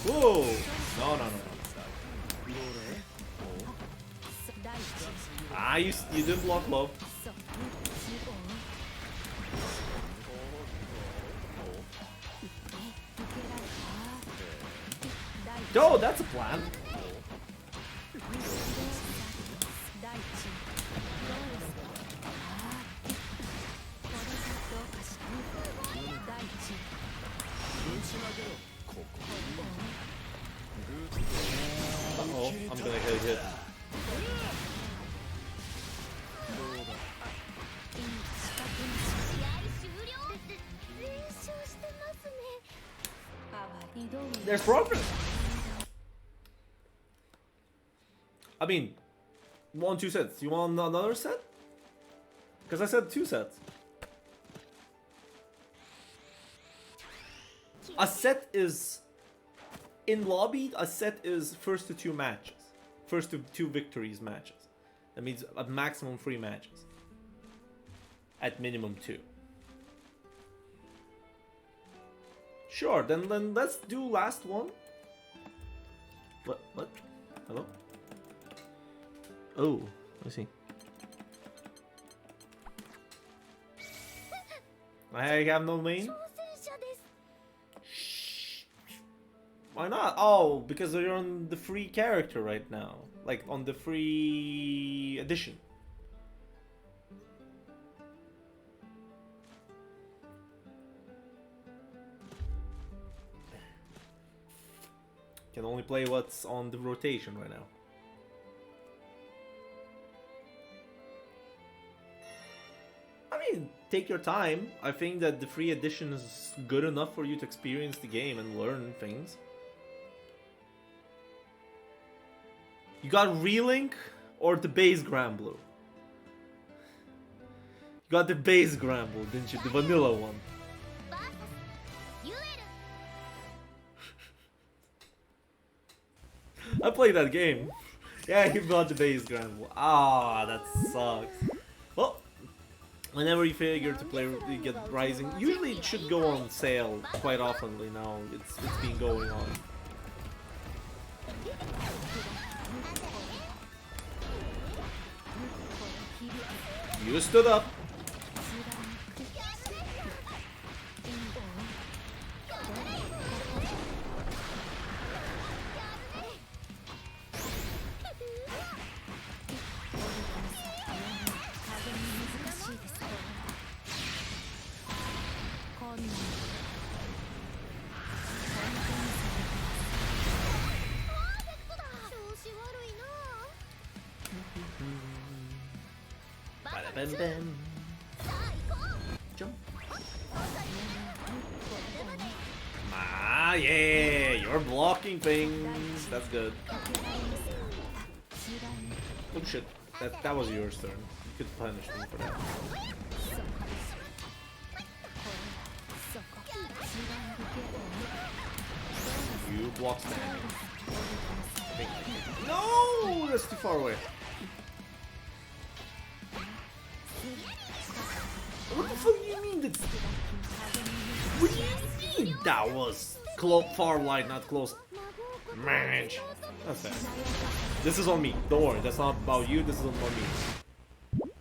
Whoa! No, no, no.
大地
Ah, you didn't block low.
そう
Oh, that's a plan.
大地
Uh-oh, I'm gonna get hit.
練習してますね。
There's progress. I mean, 2 sets. You want another set? Because I said 2 sets. A set is... In lobby, a set is first to 2 matches. First to 2 victories matches. That means a maximum 3 matches. At minimum 2. Sure, then let's do last one. What? Hello? Oh, I see. I have no main?
挑戦者です。
Why not? Oh, because you're on the free character right now. Like, on the free edition. Can only play what's on the rotation right now. I mean, take your time. I think that the free edition is good enough for you to experience the game and learn things. You got Relink or the base Granblue? You got the base Granblue, didn't you? The vanilla one.
バーサスデュエル。
I played that game. Yeah, you got the base Granblue. Ah, that sucks. Well, whenever you figure to play, you get Rising. Usually it should go on sale quite oftenly now. It's been going on. You stood up. Bam, bam. Jump. Ah, yeah, you're blocking things. That's good. Oh shit, that was yours turn. You could punish me for that. You block standing. No, that's too far away. What the fuck do you mean? What do you mean that was far wide, not close? Man, that's fair. This is on me. Don't worry, that's not about you. This is on me.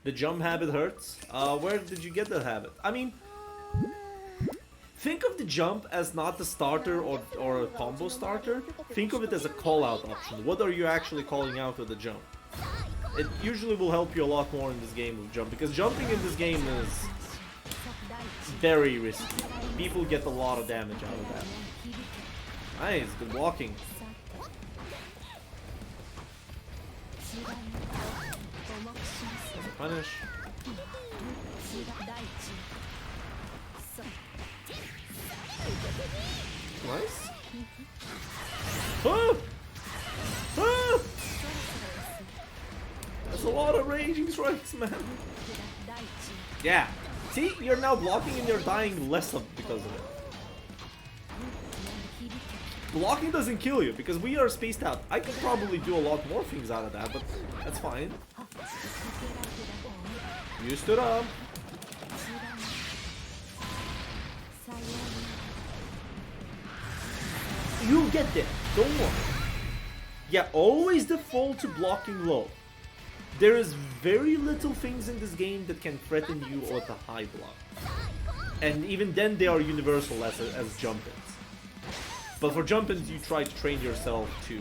The jump habit hurts. Where did you get that habit? I mean, Think of the jump as not the starter or a combo starter. Think of it as a call out option. What are you actually calling out with the jump? It usually will help you a lot more in this game with jump, because jumping in this game is very risky. People get a lot of damage out of that. Nice, good walking. Punish. Nice. Ah! Ah! That's a lot of raging strikes, man. Yeah. See, you're now blocking and you're dying less of because of it. Blocking doesn't kill you because we are spaced out. I could probably do a lot more things out of that, but that's fine. You stood up. You'll get there. Don't worry. Yeah, always default to blocking low. There is very little things in this game that can threaten you with a high block. And even then they are universal as jump-ins. But for jump-ins you try to train yourself to...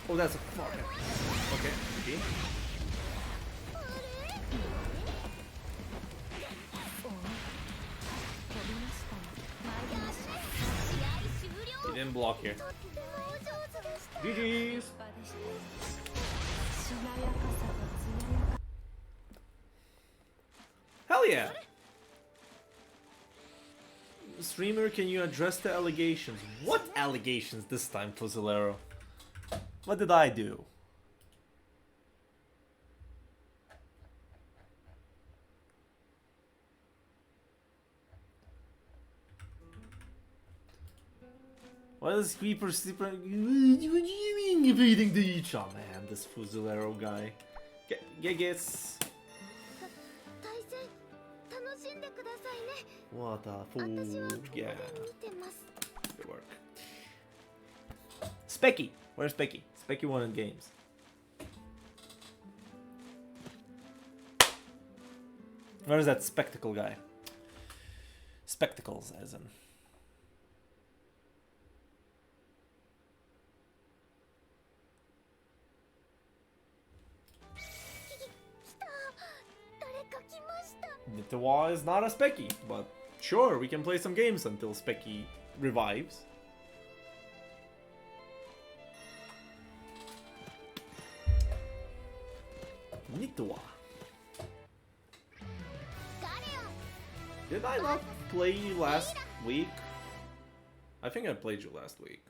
Oh, that's a fuck. Okay, okay. He didn't block here. GG's! Hell yeah! Streamer, can you address the allegations? What allegations this time, Fusilero? What did I do? Why does Creeper sleep? What do you mean evading the each? Oh man, this Fusilero guy. Guess. What a fool. Yeah. Good work. Specky! Where's Specky? Specky won in games. Where's that spectacle guy? Spectacles, as in. Nitawa is not a Specky, but sure, we can play some games until Specky revives. Nitawa. Did I not play you last week? I think I played you last week.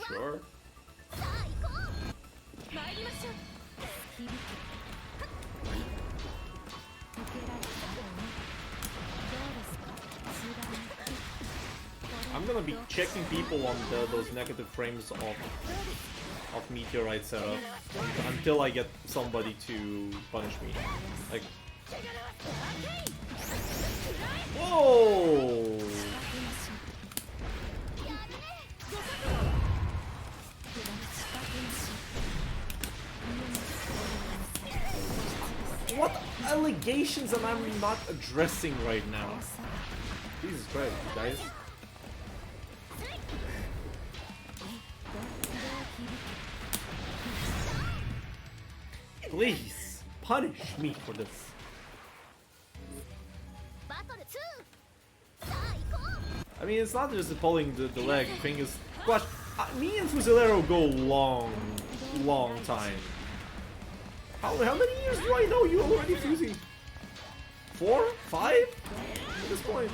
Sure. I'm gonna be checking people on those negative frames of Meteorite setup until I get somebody to punish me. Like, whoa! What allegations am I not addressing right now? Jesus Christ, guys. Please, punish me for this. I mean, it's not just pulling the leg. The thing is, gosh, me and Fusilero go long time. How many years do I know you already, Fuzi? 4? 5? At this point.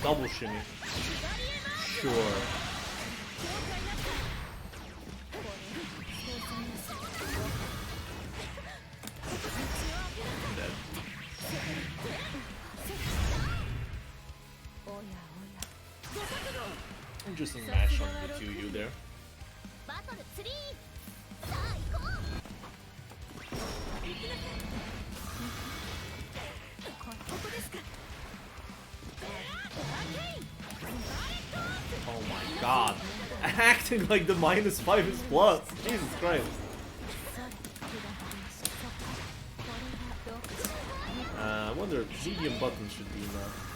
Double shimmy. Sure. Interesting match on the 2U there.
バトル3さあ行こうここですか
Oh my god. Acting like the -5 is plus. Jesus Christ. I wonder if medium button should be enough.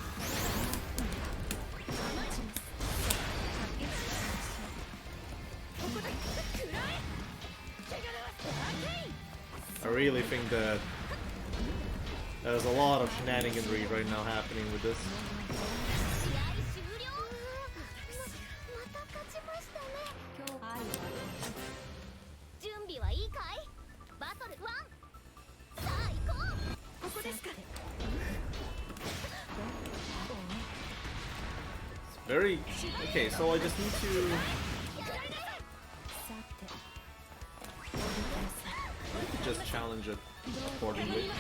I really think that there's a lot of shenaniganry right now happening with this.
試合終了また勝ちましたね準備はいいかいバトル1さあ行こうここですか
Very... Okay, so I just need to... just challenge it accordingly.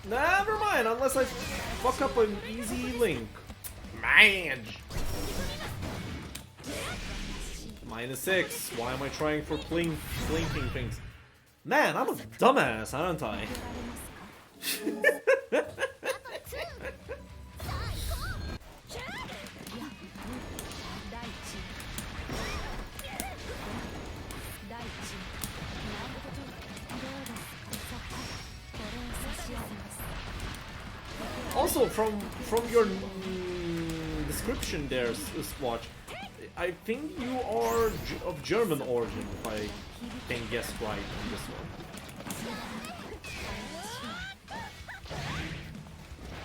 Never mind, unless I fuck up an easy link. Man! -6. Why am I trying for blinking things? Man, I'm a dumbass, aren't I? 'Also, from your description there, Swatch, I think you are of German origin, if I can guess right on this one.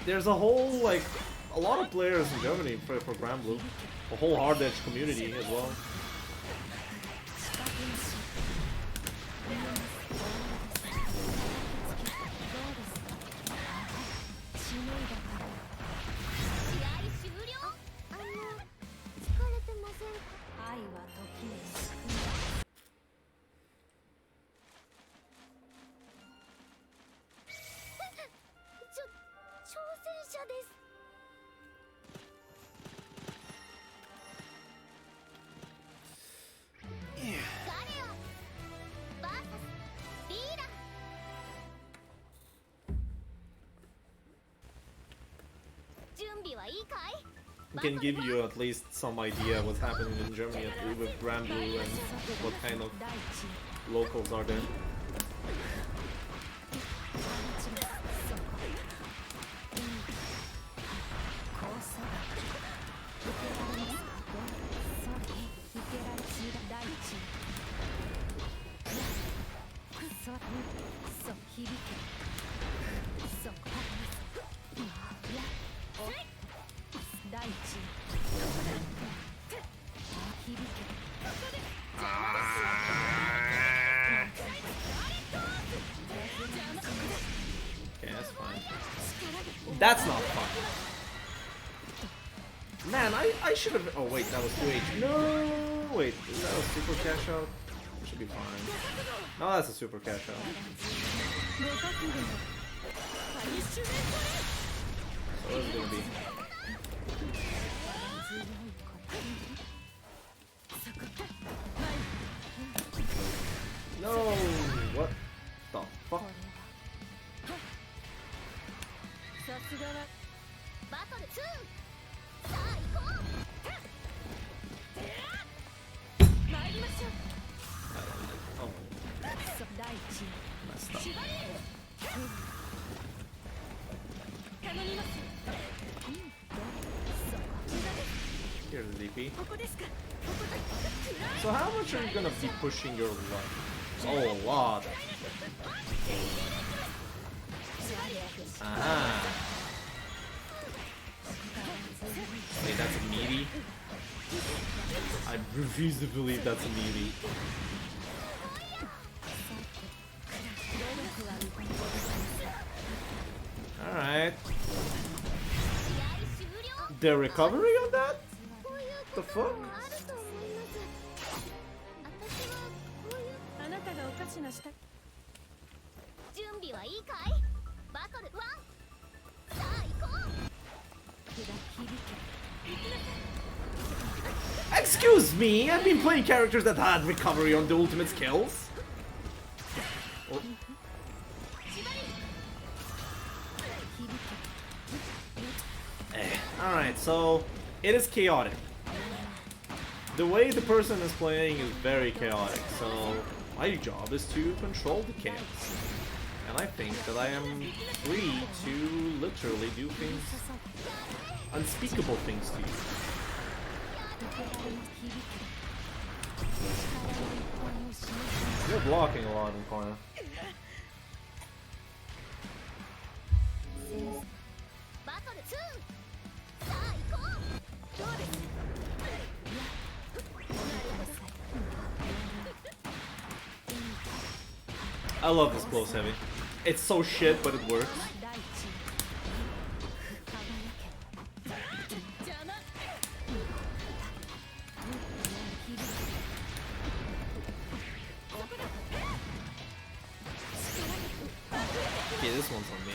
There's a whole, like, a lot of players in Germany for Grand Blue. A whole hard edge community as well. I can give you at least some idea what's happening in Germany with Grand Blue and what kind of locals are there. That's not fun. Man, I should have... Oh, wait, that was 2H. No! Wait, is that a super cash out? Should be fine. No, that's a super cash out. So what's it gonna be? No! What the fuck?
バトル2さあ行こう参りましょう
Oh. Messed up.
頼みます
Here's the DP. So how much are you gonna be pushing your luck? Oh, a lot. Aha. Wait, that's a meaty? I refuse to believe that's a meaty. The recovery on that?
こういう
The
ことも
fuck?
あると思います私はこういう
あなたがおかしなした
準備はいいかいバトル1さあ行こう
Excuse me, I've been playing characters that had recovery on the ultimate skills. Oh. Alright, so it is chaotic. The way the person is playing is very chaotic, so my job is to control the chaos. And I think that I am free to literally do things, unspeakable things to you. You're blocking a lot in the corner.
バトル2さあ行こうどうです
I love this close heavy. It's so shit, but it works. Okay, this one's on me.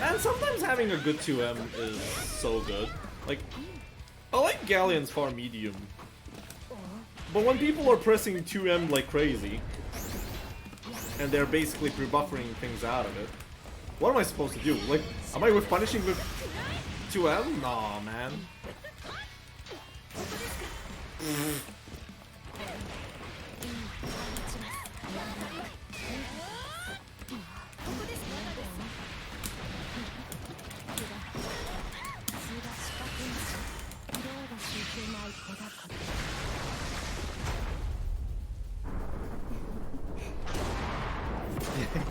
And sometimes having a good 2M is so good. Like, I like Galleon's far medium. But when people are pressing 2M like crazy, and they're basically pre-buffering things out of it, what am I supposed to do? Like, am I with punishing with 2M? Nah, man.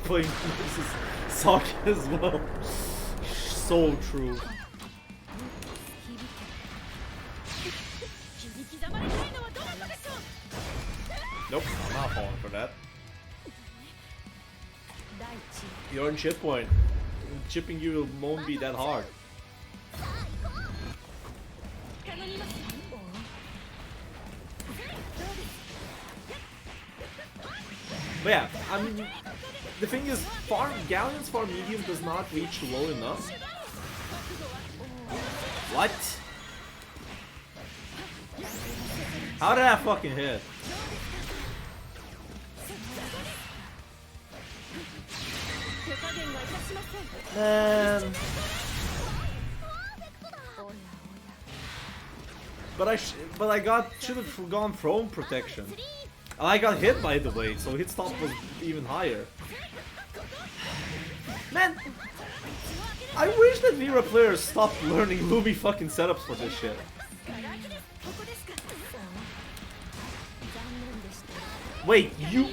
Playing this is suck as well. So true. Nope, I'm not falling for that. You're on chip point. Chipping you won't be that hard. But yeah, I mean, the thing is, Galleon's far medium does not reach low enough. What? How did I fucking hit? Man. But I should have gone throne protection. And I got hit, by the way, so hit stop was even higher. Man, I wish that Vera players stopped learning Lumi fucking setups for this shit. Wait, you...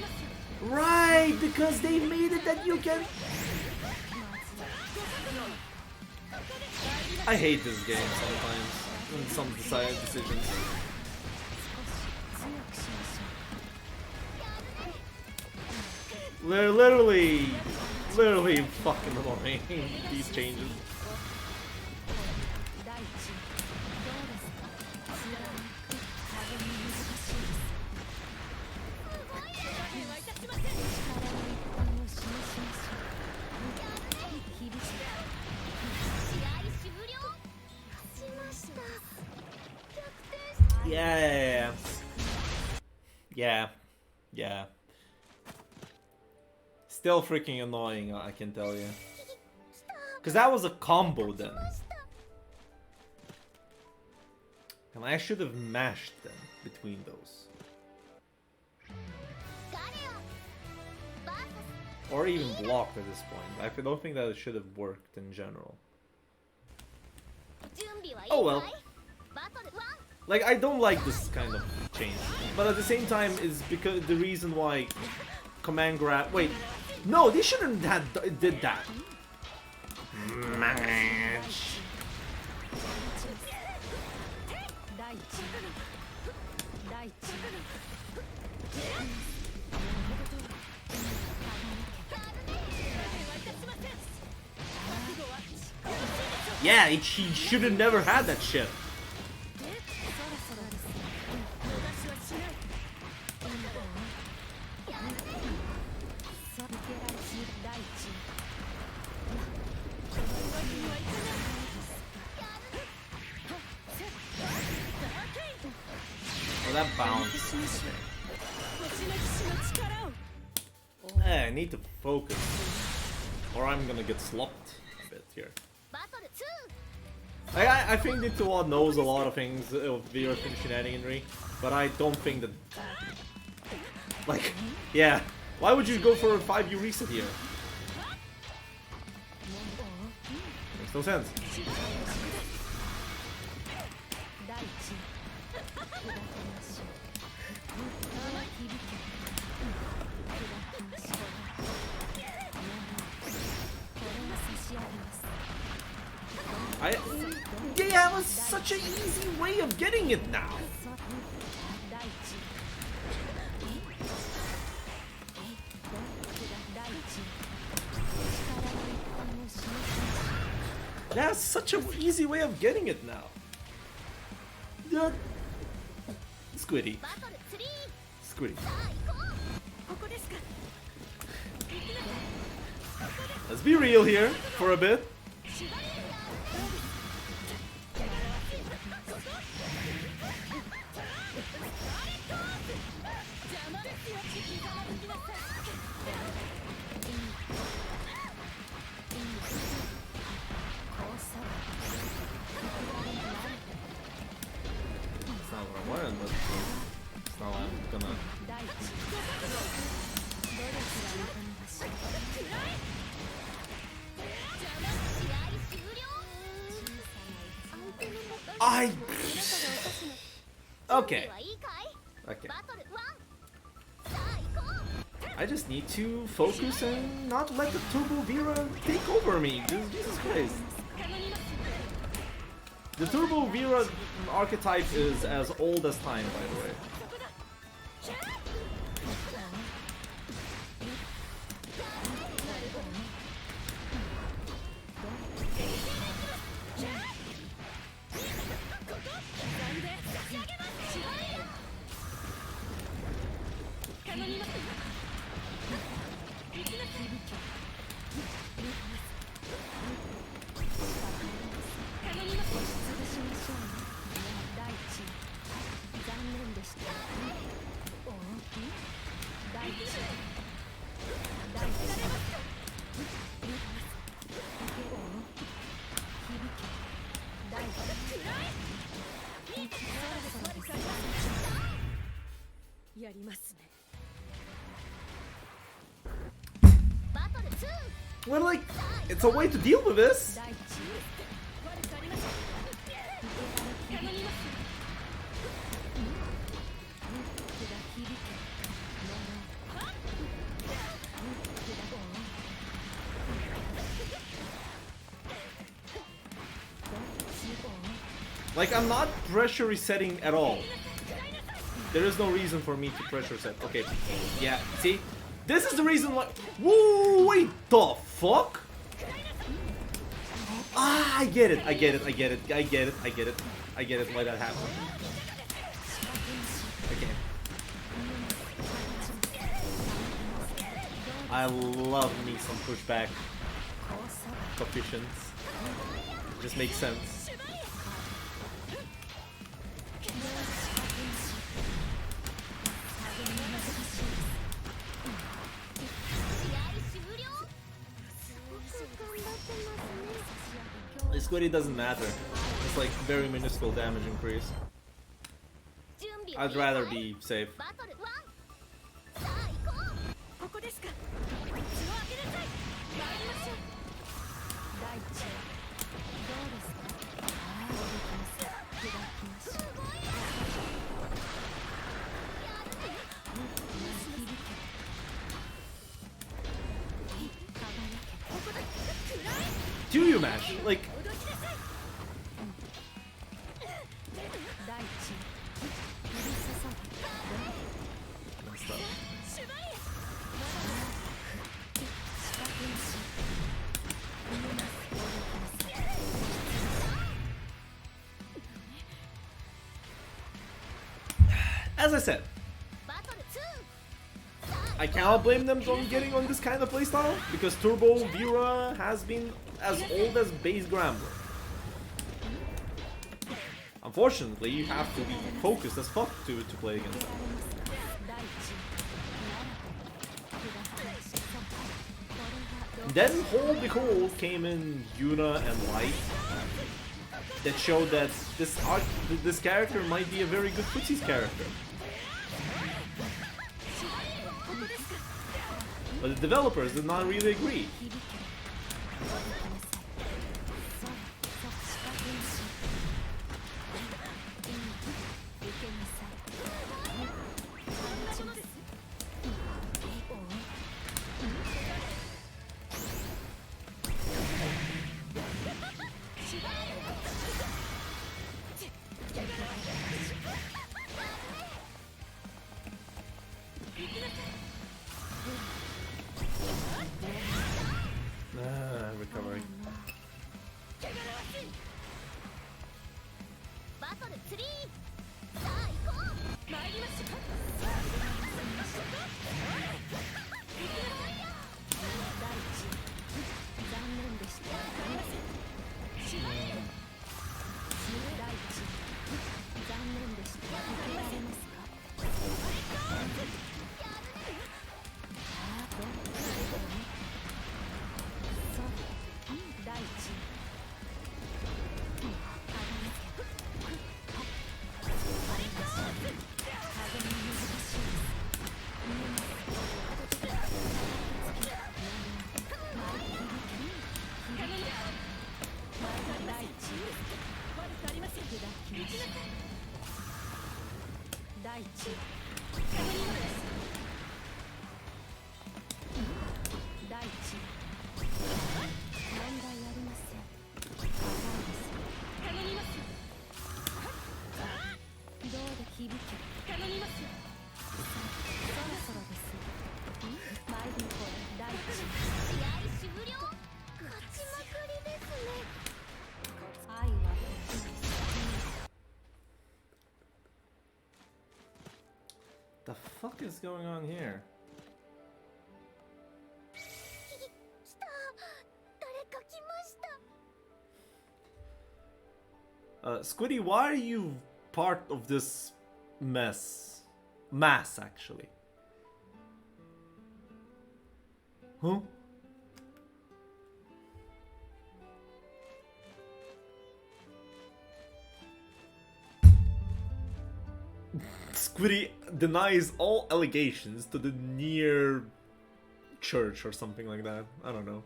Right, because they made it that you can... I hate this game sometimes, in some decisions. They're literally fucking annoying, these changes. Yeah. Still freaking annoying, I can tell you. Because that was a combo then. And I should have mashed them between those. Or even blocked at this point. I don't think that it should have worked in general. Oh well. Like, I don't like this kind of change. But at the same time, is because the reason why command grab... Wait. No, they shouldn't have did that. Match. Yeah, he should have never had that shit. Oh, that bounce. I need to focus, or I'm gonna get slopped a bit here. I think Nitsuwa knows a lot of things of VR shenaniganry, but I don't think that... Like, yeah, why would you go for a 5U reset here? Makes no sense. They have such an easy way of getting it now. That's such an easy way of getting it now. Squiddy. Squiddy. Let's be real here for a bit. Okay. Okay. I just need to focus and not let the Turbo Vera take over me. Jesus Christ. The Turbo Vera archetype is as old as time, by the way. Well, like, it's a way to deal with this. Like, I'm not pressure resetting at all. There is no reason for me to pressure set. Okay, yeah, see? This is the reason why... Whoa, wait, the fuck? Ah, I get it, I get it, I get it, I get it, I get it. I get it why that happened. Okay. I love me some pushback coefficients. Just makes sense. This squiddy doesn't matter. It's like very minuscule damage increase. I'd rather be safe. do you match? Like,
大地降り注ぐ
messed up.
四角いし見えます。
As I said, I cannot blame them on getting on this kind of playstyle because Turbo Vera has been as old as base Grambler. Unfortunately, you have to be focused as fuck to play against them. Then, whole behold, came in Yuna and Light that showed that this character might be a very good footsies character. But the developers did not really agree. Recovery.
バトル3、さあ行こう。参りましょう。
大地残念でした。大地残念でした。受けられますか。どうそう大地大地大地問題ありません。頼みます。どうで響け。頼みます。そろそろです。参りこれ大地。
試合終了。勝ちまくりですね。
愛は
The fuck is going on here?
来た。誰か来ました。
Squiddy, why are you part of this mess? Mass, actually. Huh? Squiddy denies all allegations to the near church or something like that. I don't know.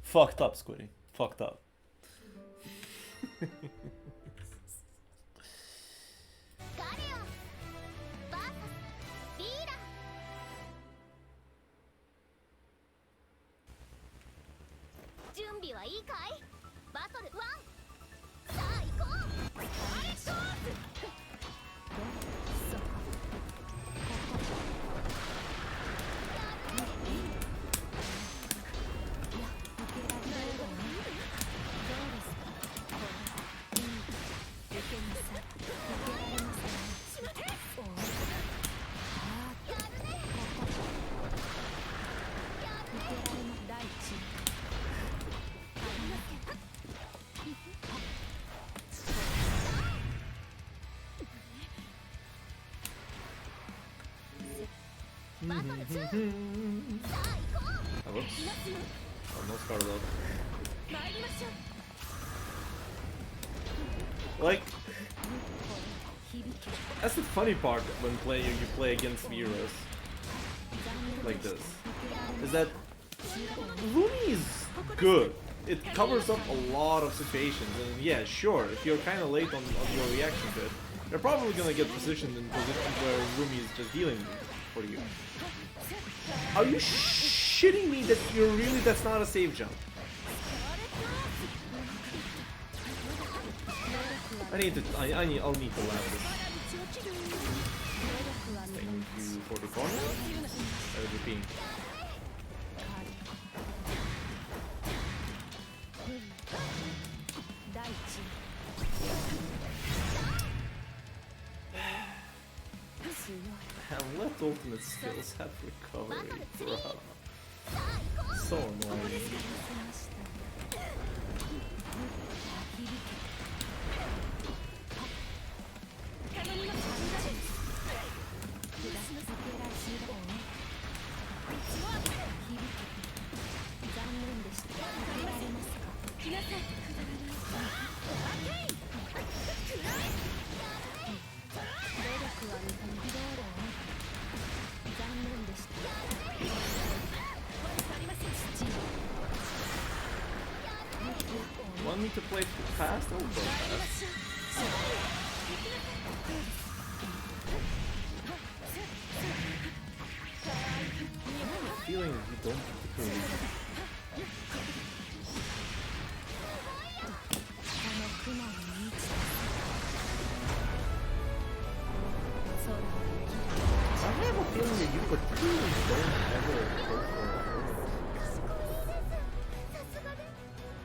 Fucked up, Squiddy. Fucked up.
ガレオン VS リーダー。準備はいいかい。バトル1、さあ行こう。アイショーズ。バトル2、さあ行こう。
Whoops. Almost started out.
参りましょう。
Like, that's the funny part when you play against Veras like this, is that Rumi is good. It covers up a lot of situations, and yeah, sure, if you're kind of late on your reaction to it, you're probably gonna get positioned in positions where Rumi is just dealing with. for you. Are you shitting me that you're really, that's not a safe jump? I'll need to land this. Thank you for the corner. That would be ping. And what ultimate skills have recovery, bro? So annoying. Want me to play fast? I'll go fast. I have a feeling you don't particularly. I have a feeling that you particularly don't ever go for a throw.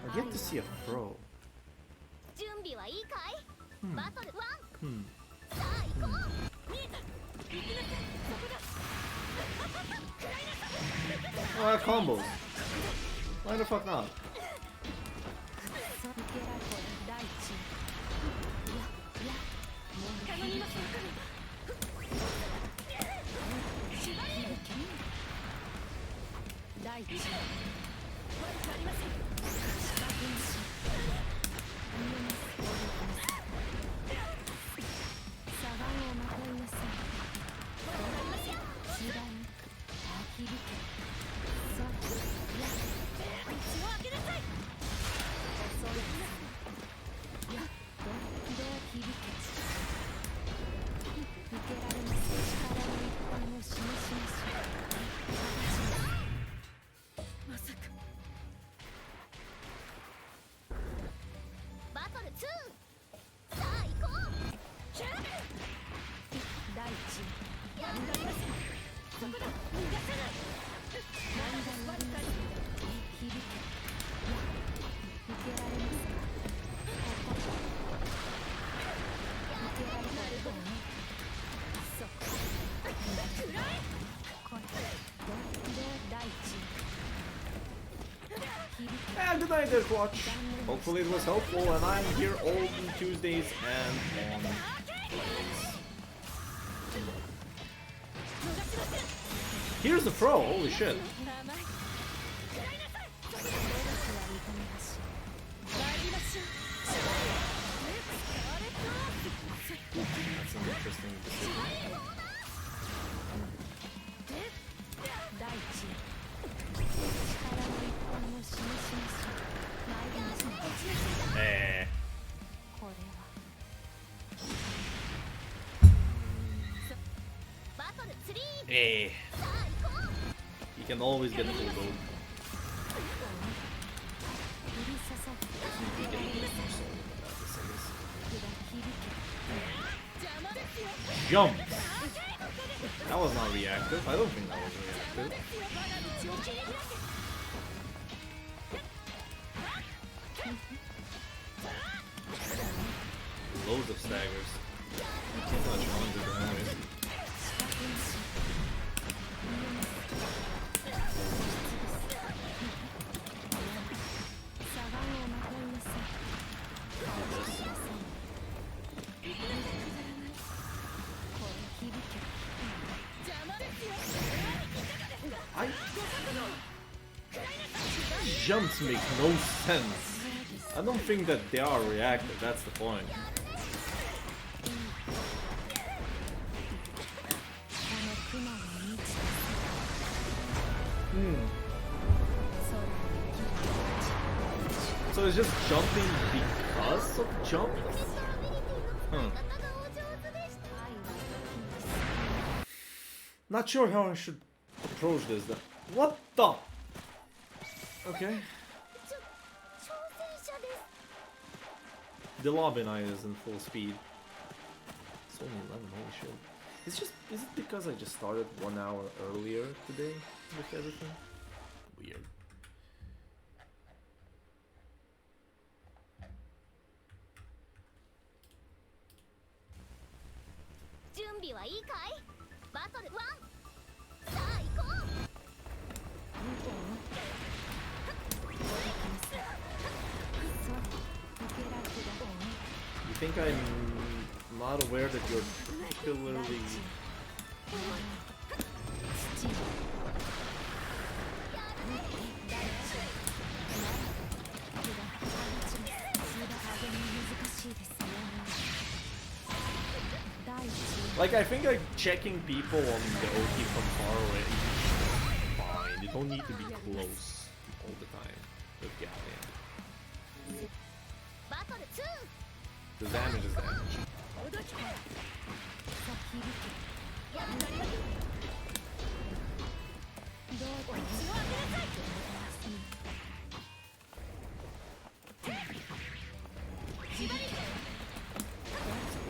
I've yet to see a throw. Oh, combos. Why the fuck not? And good night, Death Watch. Hopefully it was helpful, and I'm here all on Tuesdays and on Fridays. Here's the throw, holy shit. That's an interesting decision. You can always get full gold. Jump! That was not reactive. I don't think that was reactive. Loads of staggers. Can't touch on to the enemies. Jumps make no sense. I don't think that they are reactive, that's the point. So it's just jumping because of jumps? Not sure how I should approach this. What the? Okay.
挑戦者です
The lobby night is in full speed. It's only 11, holy shit. Is it because I just started 1 hour earlier today with everything? Weird.
準備はいいかいバトル1さあ行こう
You think I'm not aware that you're particularly... Like, I think like checking people on the OT from far away is fine. You don't need to be close all the time with Galleon.
バトル
The damage is damage. 2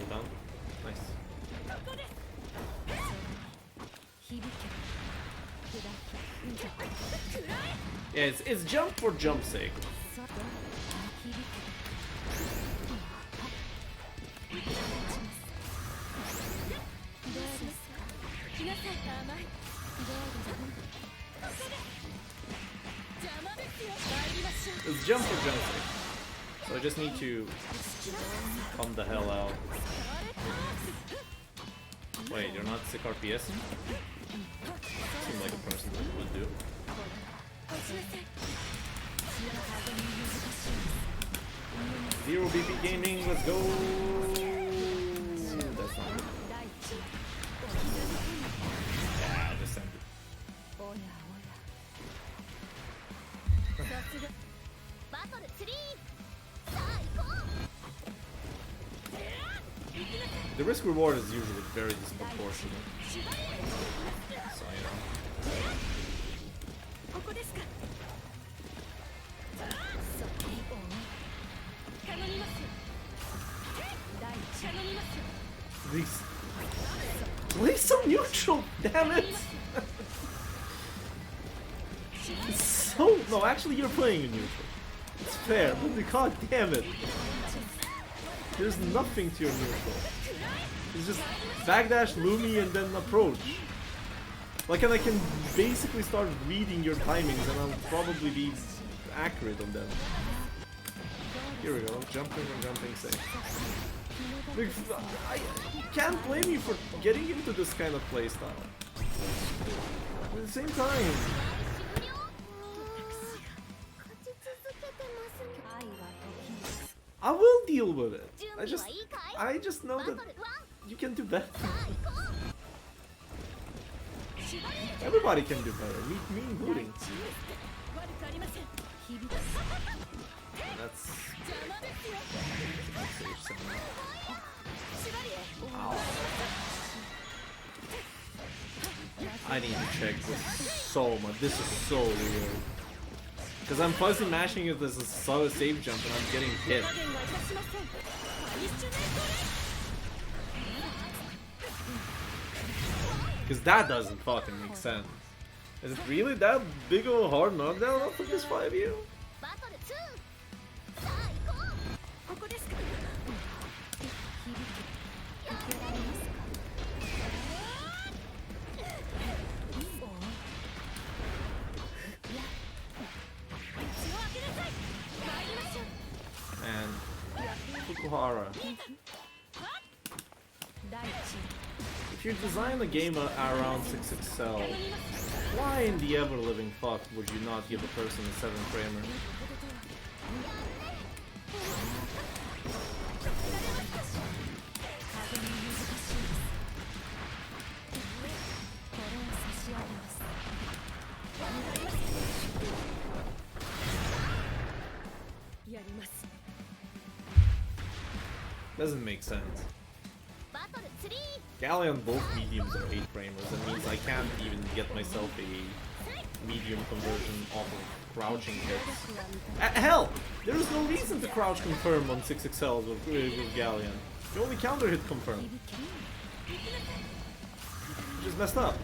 down. Nice. Yeah, it's jump for jump's sake. It's jump for jump's sake. So I just need to calm the hell out. Wait, you're not sick RPS? Seems like a person that would do. Zero BP gaming, let's go! That's not good. Yeah, descended.
バトル3さあ行こう
The risk reward is usually very disproportionate. So, you know.
ここですか頼みます頼みます
Please so neutral, damn it! It's so... No, actually you're playing in neutral. It's fair, but god damn it! There's nothing to your neutral. It's just backdash, Lumi, and then approach. Like, and I can basically start reading your timings and I'll probably be accurate on them. Here we go, jumping and jumping safe. I can't blame you for getting into this kind of playstyle. At the same time,
勝ち続けてますね
I will deal with it.
準
I
備
just
はいいかい
I just know
バ
that
トル1
you can do better.
さあ行こう縛れ
Everybody can do better, me including.
悪くありません
That's
邪魔ですよ
safe sound.
縛り
Ow. I need to check this so much. This is so weird. Because I'm fuzzy mashing it as a solid safe jump and I'm getting hit.
加減はいたしませんファニッシュメイトです
Because that doesn't fucking make sense. Is it really that big of a hard knockdown off of this 5U?
バトル2さあ行こうここですか
And Fukuhara. If you design a game around 6XL, why in the ever-living fuck would you not give a person a 7 framer? Doesn't make sense.
バトル3
Galleon, both mediums are 8 framers. That means I can't even get myself a medium conversion off of crouching hits. Hell! There is no reason to crouch confirm on 6XL with Galleon. You only counter hit confirm. You just messed up.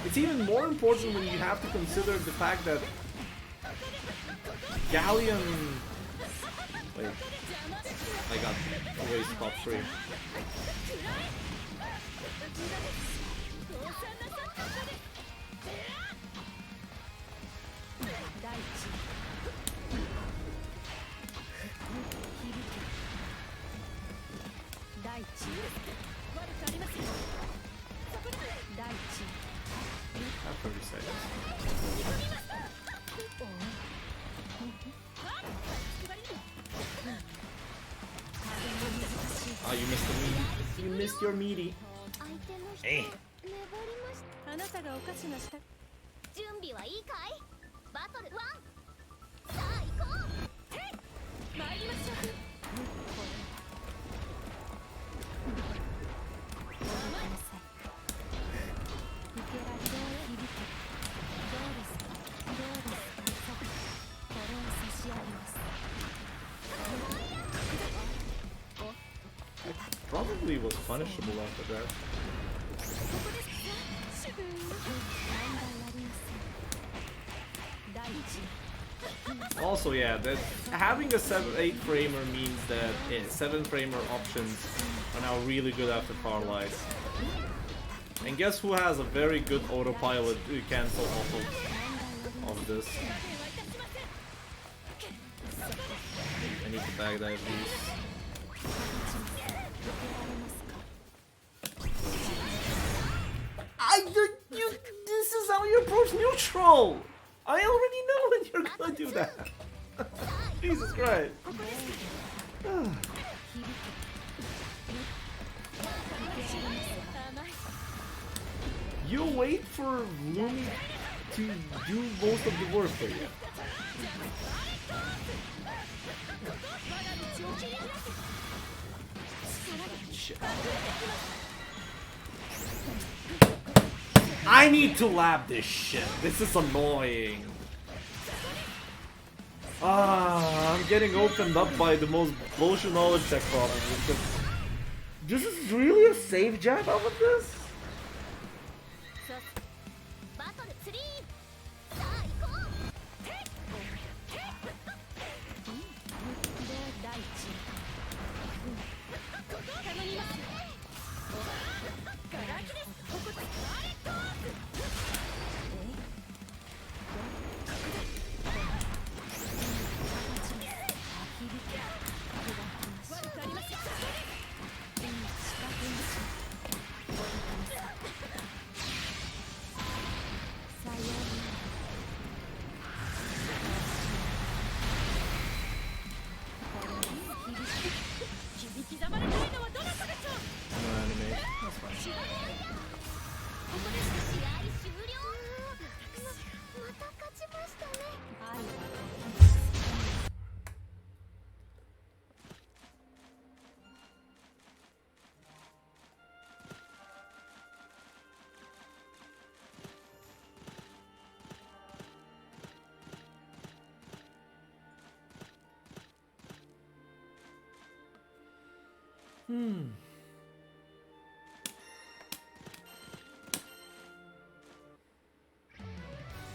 It's even more important when you have to consider the fact that Galleon... Wait. I got away spot 3. Not 30 seconds. Oh, you missed the meaty. You missed your meaty.
相手の人
Hey.
粘りました。
あなたがおかしなした
準備はいいかい？バトル1。さあ行こう。
参りましょう。ごめんなさい。受けられ響け。どうですか？どうですか？これを差し上げます。
Probably was punishable after that.
問題ありません。第一。
Also, yeah, that having a 7-8 framer means that 7 framer options are now really good after far lights. And guess who has a very good autopilot cancel off of this? I need to bag dive these. This is how you approach neutral! I already know that you're gonna do that! Jesus Christ! You wait for Lumi to do most of the work for you. Shit. I need to lab this shit. This is annoying. I'm getting opened up by the most bullshit knowledge check problem. This is really a safe jab out of this?
バトル3。さあ行こう。
第一。頼みます。ガラキです。ここで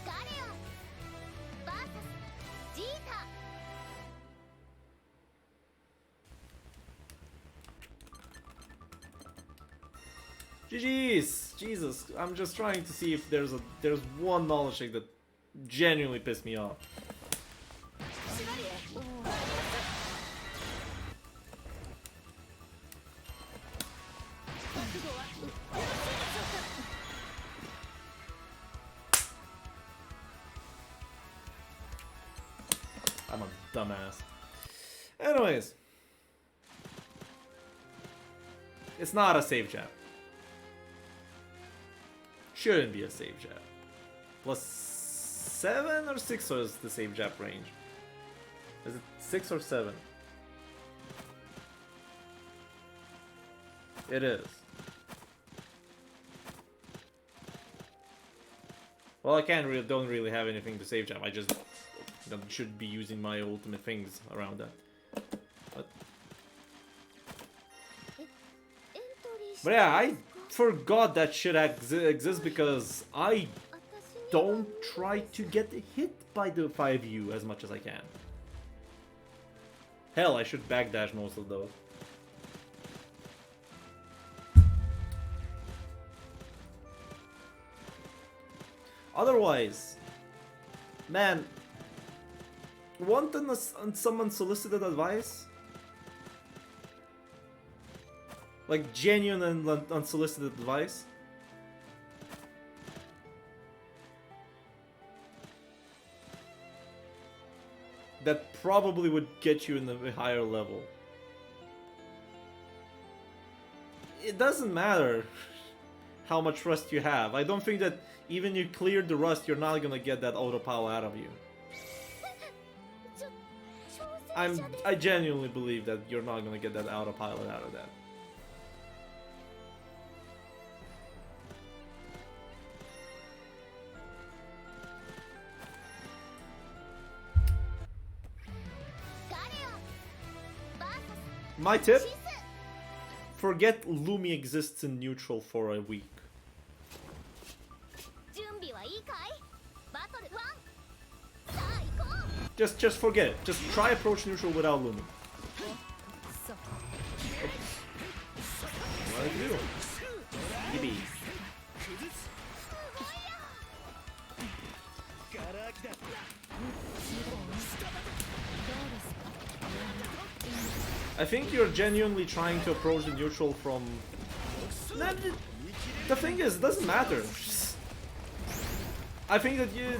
Galleon vs ジータ。
GG's! Jesus, I'm just trying to see if there's one knowledge check that genuinely pissed me off. I'm a dumbass. Anyways. It's not a save jab. shouldn't be a save jab. Plus 7 or 6 is the save jab range? Is it 6 or 7? It is. Well, I don't really have anything to save jab. I just should be using my ultimate things around that. But yeah, I forgot that shit exists because I don't try to get hit by the 5U as much as I can. Hell, I should backdash most of those. Otherwise, man, want some unsolicited advice? Like genuine and unsolicited advice? That probably would get you in a higher level. It doesn't matter how much rust you have. I don't think that even you cleared the rust, you're not gonna get that auto power out of you. I genuinely believe that you're not gonna get that autopilot out of that. My tip: forget Lumi exists in neutral for a week. Just forget it. Just try approach neutral without Lumi. What did you do? DB. I think you're genuinely trying to approach the neutral from... The thing is, it doesn't matter. I think that you...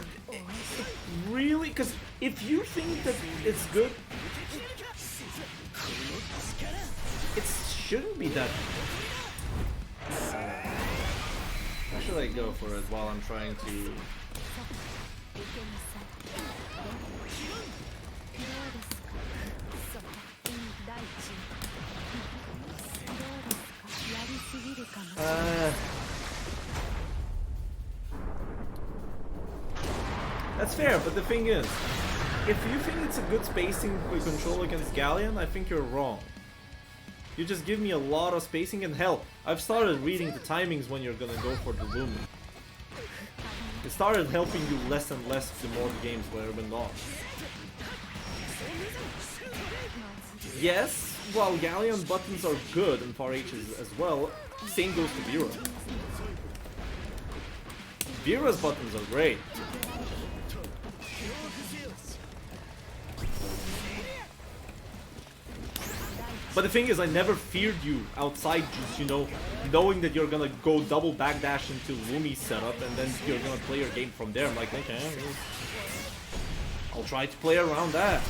Really? Because if you think that it's good... It shouldn't be that... How should I go for it while I'm trying to... That's fair, but the thing is, if you think it's a good spacing control against Galleon, I think you're wrong. You just give me a lot of spacing, and hell, I've started reading the timings when you're gonna go for the Lumi. It started helping you less and less the more the games went on. Yes, while Galleon buttons are good and far H as well, same goes to Vera. Vera's buttons are great. But the thing is, I never feared you outside just, you know, knowing that you're gonna go double backdash into Lumi setup and then you're gonna play your game from there. I'm like, okay, I'll try to play around that.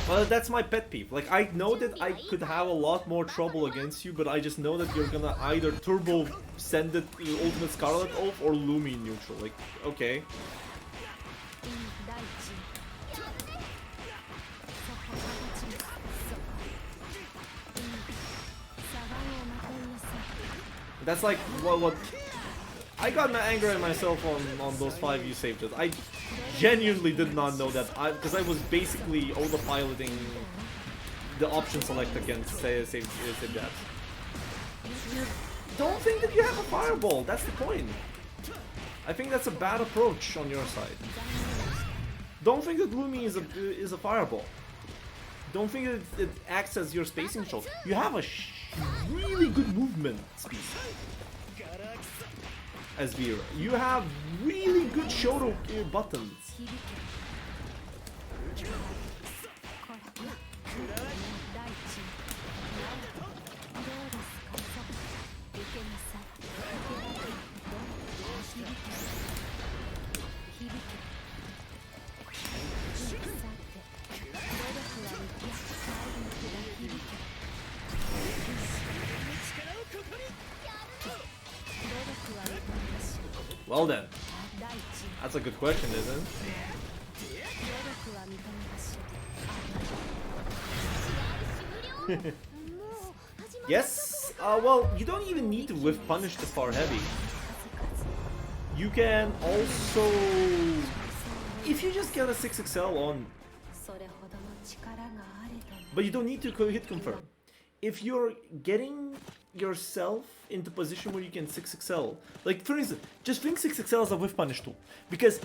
Well, that's my pet peeve. Like, I know that I could have a lot more trouble against you, but I just know that you're gonna either turbo send it Ultimate Scarlet off or Lumi neutral. Like, okay. That's like what I got my anger at myself on those 5U save jabs. I genuinely did not know that, because I was basically autopiloting the option select against save jabs. Don't think that you have a fireball. That's the point. I think that's a bad approach on your side. Don't think that Lumi is a fireball. Don't think that it acts as your spacing control. You have a really good movement speed as Vera. You have really good shoto buttons. Well then, that's a good question, isn't it? Yes. Well, you don't even need to whiff punish the far heavy. You can also, if you just get a 6XL on, but you don't need to hit confirm. If you're getting yourself into position where you can 6XL, like for instance, just think 6XL as a whiff punish tool, because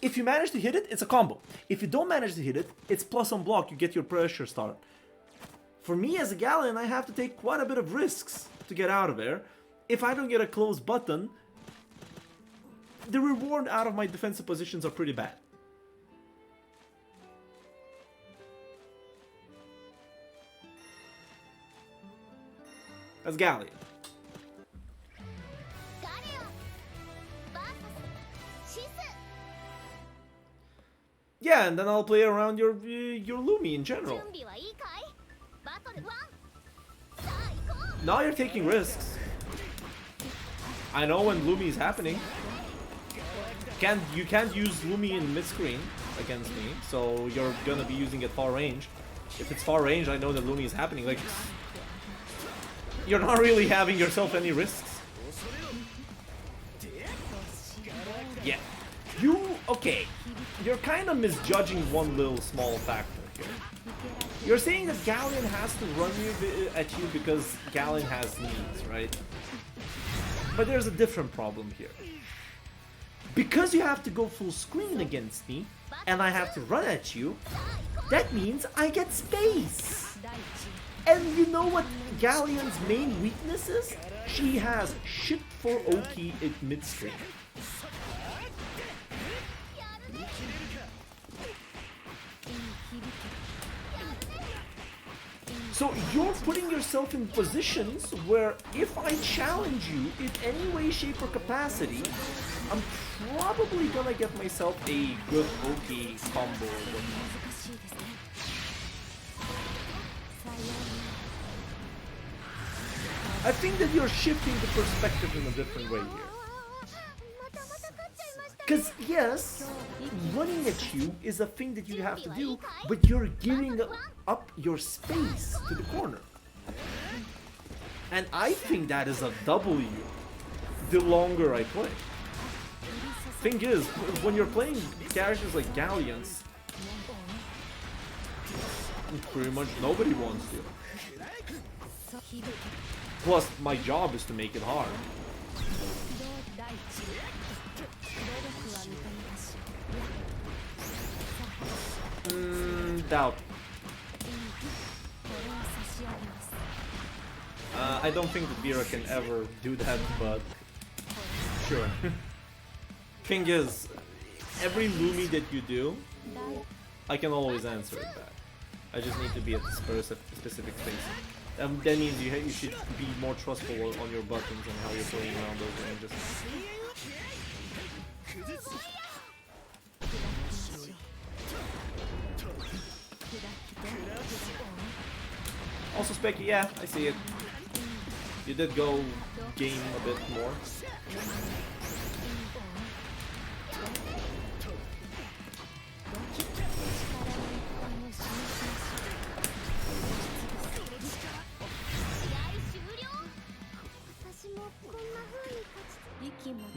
if you manage to hit it, it's a combo. If you don't manage to hit it, it's plus on block, you get your pressure start. For me as a Galleon, I have to take quite a bit of risks to get out of there. If I don't get a close button, the reward out of my defensive positions are pretty bad. As Galleon. Yeah, and then I'll play around your Lumi in general. Now you're taking risks. I know when Lumi is happening. You can't use Lumi in mid-screen against me, so you're gonna be using it far range. If it's far range, I know that Lumi is happening. Like, you're not really having yourself any risks. Yeah. Okay. You're kind of misjudging one little small factor here. You're saying that Galleon has to run at you because Galleon has needs, right? But there's a different problem here. Because you have to go full screen against me, and I have to run at you, that means I get space. And you know what Galleon's main weakness is? She has shit for Oki at mid-screen. So you're putting yourself in positions where if I challenge you in any way, shape, or capacity, I'm probably gonna get myself a good Oki combo. I think that you're shifting the perspective in a different way here. Because yes, running at you is a thing that you have to do, but you're giving up your space to the corner. And I think that is a W the longer I play. Thing is, when you're playing characters like Galleons, pretty much nobody wants to. Plus, my job is to make it hard. Doubt. I don't think that Vera can ever do that, but sure. Thing is, every Lumi that you do, I can always answer it back. I just need to be at the specific space. That means you should be more trustful on your buttons and how you're playing around those ranges. Also, Specky, yeah, I see it. You did go game a bit more.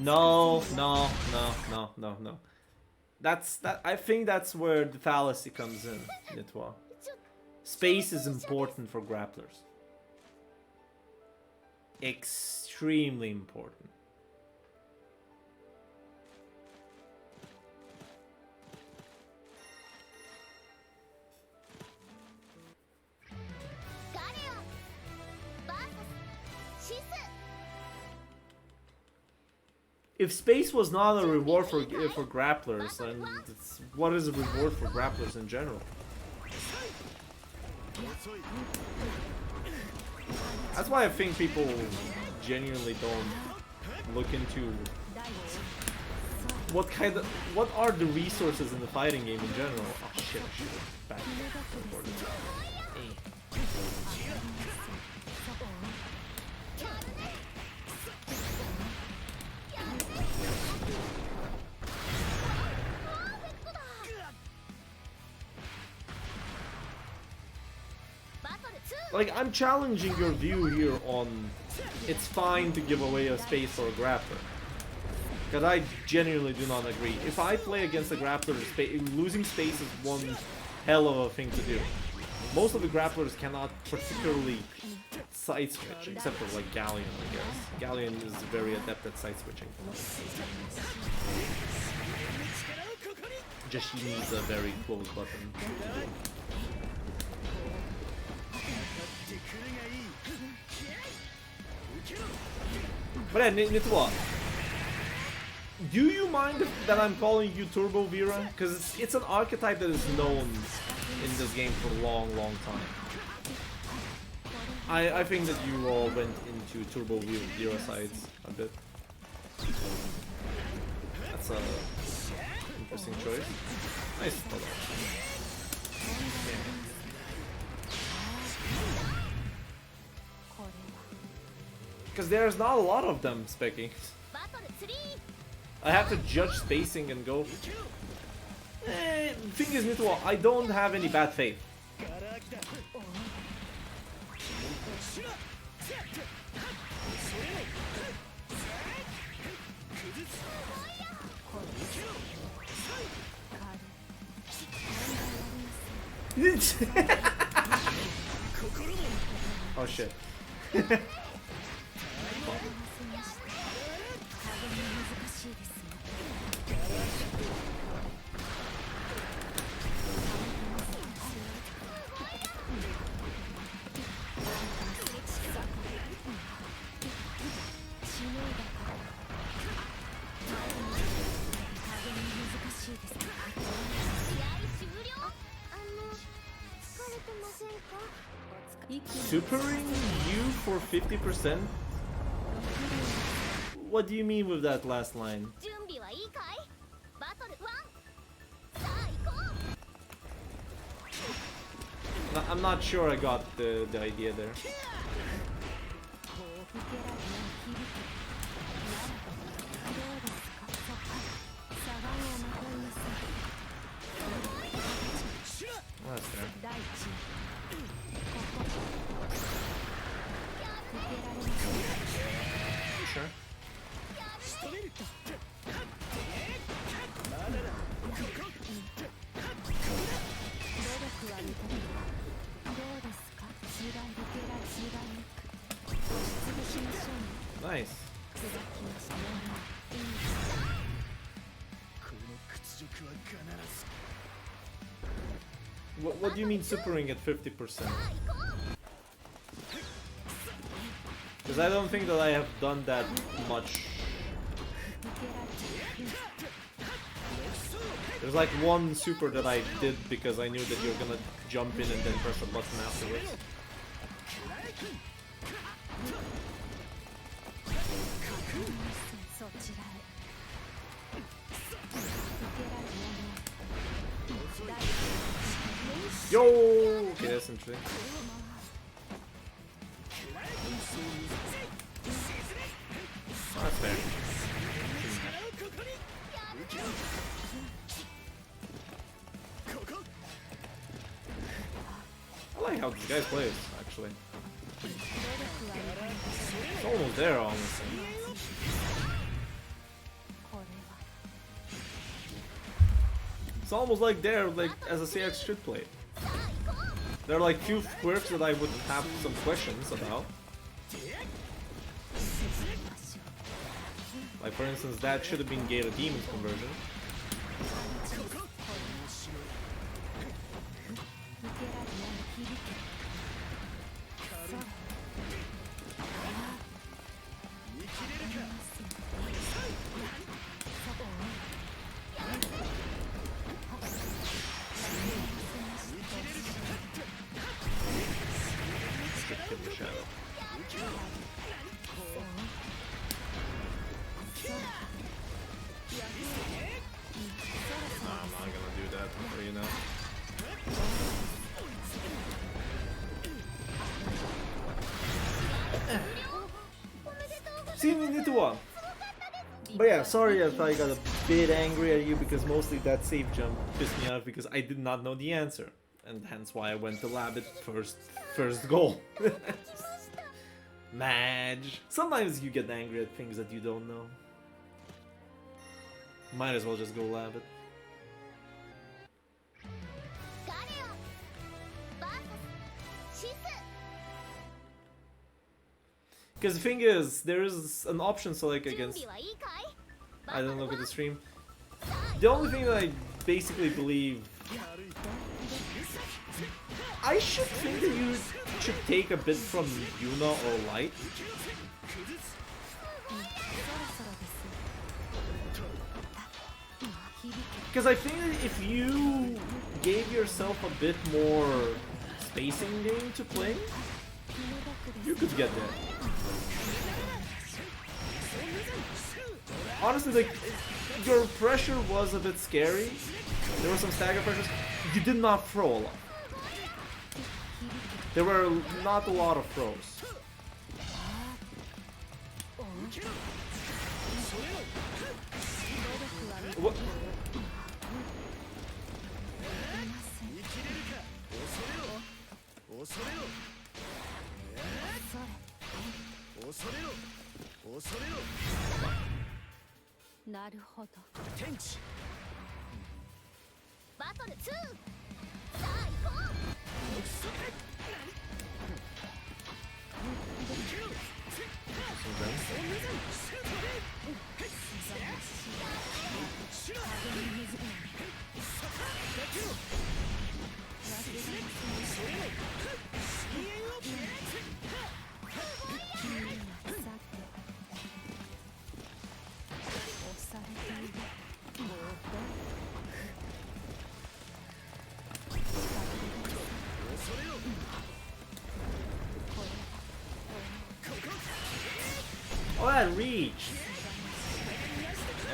No. I think that's where the fallacy comes in, Nitwa. Space is important for grapplers. Extremely important. if space was not a reward for grapplers, then what is a reward for grapplers in general? That's why I think people genuinely don't look into what are the resources in the fighting game in general. Oh shit! I should have back recorded. Like, I'm challenging your view here on it's fine to give away a space for a grappler. Because I genuinely do not agree. If I play against a grappler, losing space is one hell of a thing to do. Most of the grapplers cannot particularly side switch, except for like Galleon, I guess. Galleon is very adept at side switching. Just she needs a very close button. But yeah, Nitwa, do you mind that I'm calling you Turbo Vera? Because it's an archetype that is known in this game for a long, long time. I think that you all went into Turbo Vera sides a bit. That's a interesting choice. Nice follow. Because there's not a lot of them specking. I have to judge spacing and go. Thing is, Nitwa, I don't have any bad faith. Oh shit. Supering you for 50%? What do you mean with that last line? I'm not sure I got the idea there. Oh, that's fair. Sure. Nice. What do you mean supering at 50%? Because I don't think that I have done that much. There's like one super that I did because I knew that you're gonna jump in and then press a button afterwards. Yo! Okay, that's interesting. Oh, that's fair. I like how these guys play it, actually. It's almost there, honestly. It's almost like they're like as a CX should play. There are like few quirks that I would have some questions about. Like for instance, that should have been Gate of Demons conversion. See me into one. But yeah, sorry if I got a bit angry at you because mostly that save jump pissed me off because I did not know the answer. And hence why I went to lab it first goal. Madge. Sometimes you get angry at things that you don't know. Might as well just go lab it.
Galleon versus Shizu.
Because the thing is, there is an option select against...
準備はいいかい?
I didn't look at the stream. The only thing that I basically believe... I should think that you should take a bit from Yuna or Light. Because I think that if you gave yourself a bit more spacing game to play, you could get there. Honestly, like, your pressure was a bit scary. There were some stagger pressures. You did not throw a lot. There were not a lot of throws. What?
Battle 2. さあ行こう.
Oh, that reach!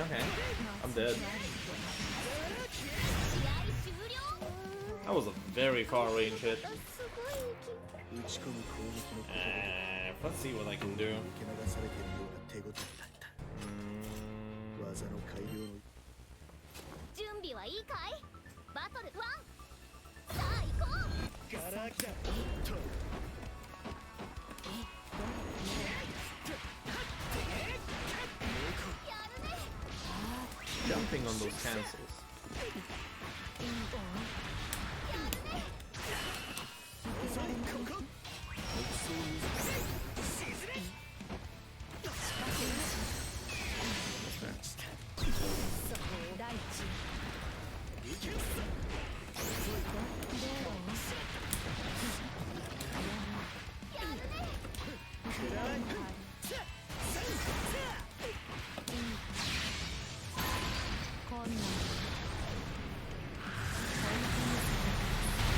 Okay, I'm dead. That was a very far range hit. Let's see what I can do.
準備はいいかい? Battle 1. さあ行こう.
Jumping on those cancels.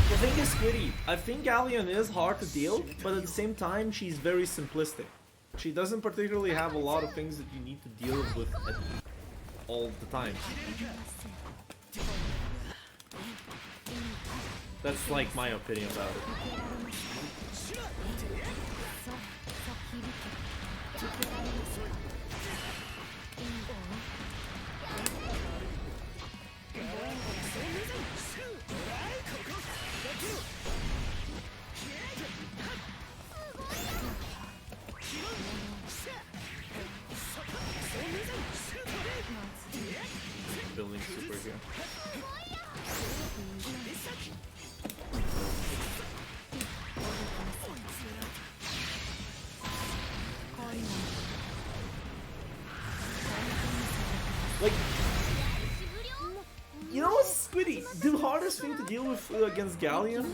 The thing is, Squiddy, I think Galleon is hard to deal, but at the same time, she's very simplistic. She doesn't particularly have a lot of things that you need to deal with at all the time. That's like my opinion about it. Building super here. Like, you know, Squiddy, the hardest thing to deal with against Galleon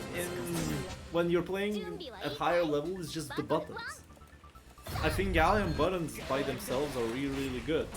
when you're playing at higher level is just the buttons. I think Galleon buttons by themselves are really, really good.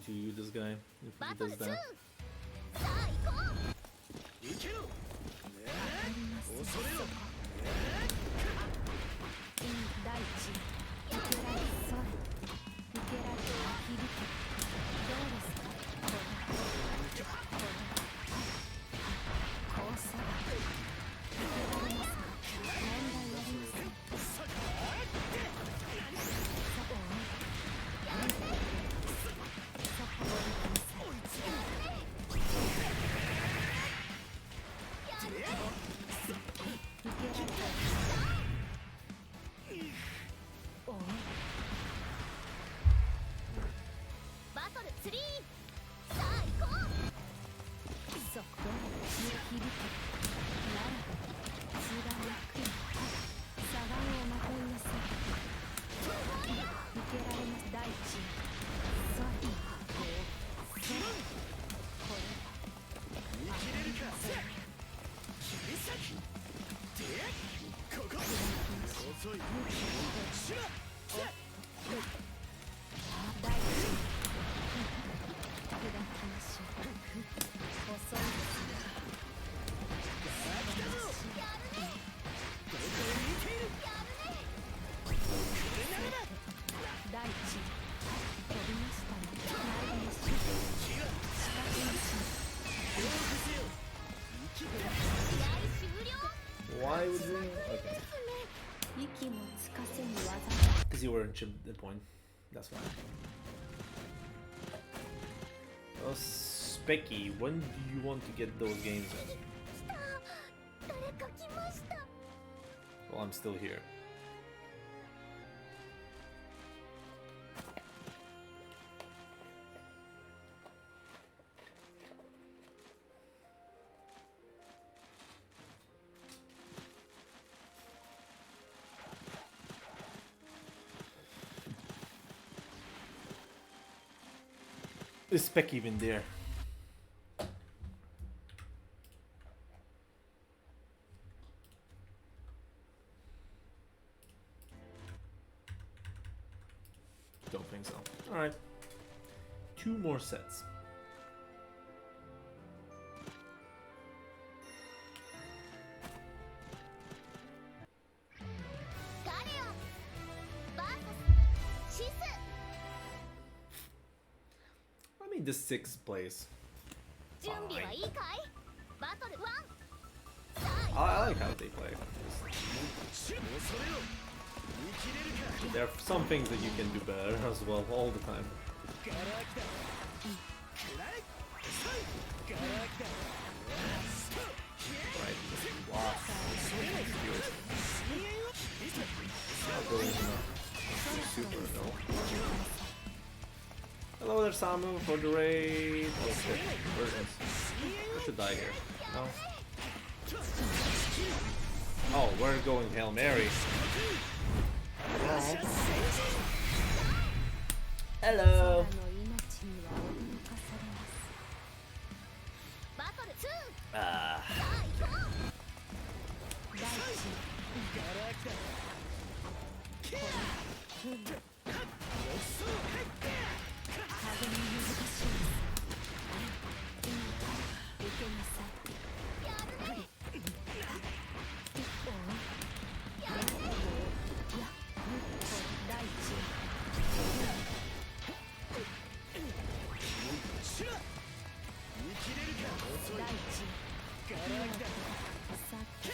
to this guy if he
バトル
does
2
that.
さあ行こう
行けろ恐れろ
第一受けられそう受けられ響けどうですかこれこうさ受けられますか問題ありませんそこバトル3さあ行こうそこ響けなら貫く差がをまといなさい受けられます第一そうこれ
見切れるか切り裂きでここ遅いしろ
第一砕きましょう遅いです
どこを見ているこれならば
第一飛びましたね参りましょう
火は
仕掛けましょ
手を伏せよ生きて
試合終了
Why would we? Okay.
う息もつかせぬ技
Because you were in chip the point. That's why. Oh, Specky, when do you want to get those games in?
来た誰か来ました
Well, I'm still here. Is Spec even there? Don't think so. Alright. 2 more sets.
Galleon vs シス
I mean, the 6th place.
準備はいいかいバトル1
I like how they play.
恐れろ見切れるか
There are some things that you can do better as well all the time.
ガラ空きだくらえガラ空きだ
Right? Just blocks. Not going super though. Hello there, Samu, for the raid. Oh shit, versions. I should die here. No? Oh, we're going Hail Mary. Alright. Hello.
空の命には脅かされます
バトル2
Ah.
さあ行こう
第一
ガラ空きだ
風に難しいです受けなさい第一
しろ見切れるか遅い
第一
ガラ空きだ
さっき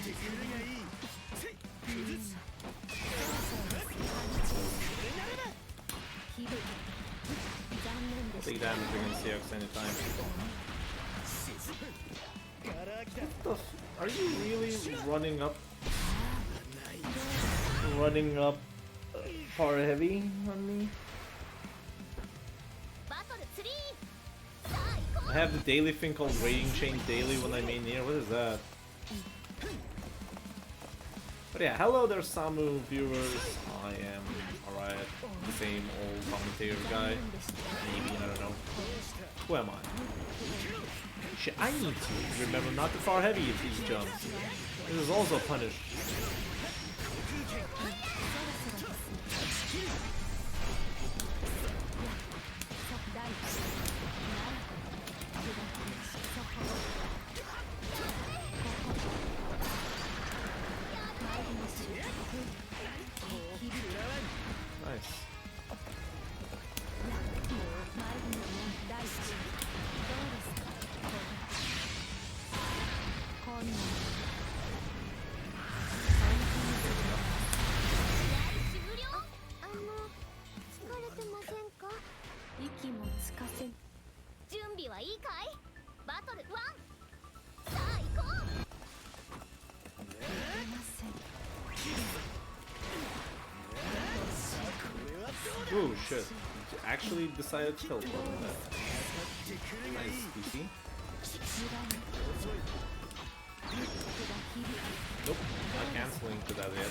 手くるがいい崩す
ひどい残念で
Take
した
damage against CX anytime.
ガラ空きだ
What the are you really running up? Running up far heavy on me?
バトル3さあ行こ
I have the daily thing called Raiding Chain Daily when I'm in here. What is that? But yeah, hello there, Samu viewers. I am alright. The same old commentator guy. Maybe, I don't know. Who am I? Shit, I need to remember not to far heavy at these jumps. This is also punished.
バトル1、さあ行こう。
Oh shit. Actually decided to teleport on that. Nice, PC. Nope, not canceling to that yet.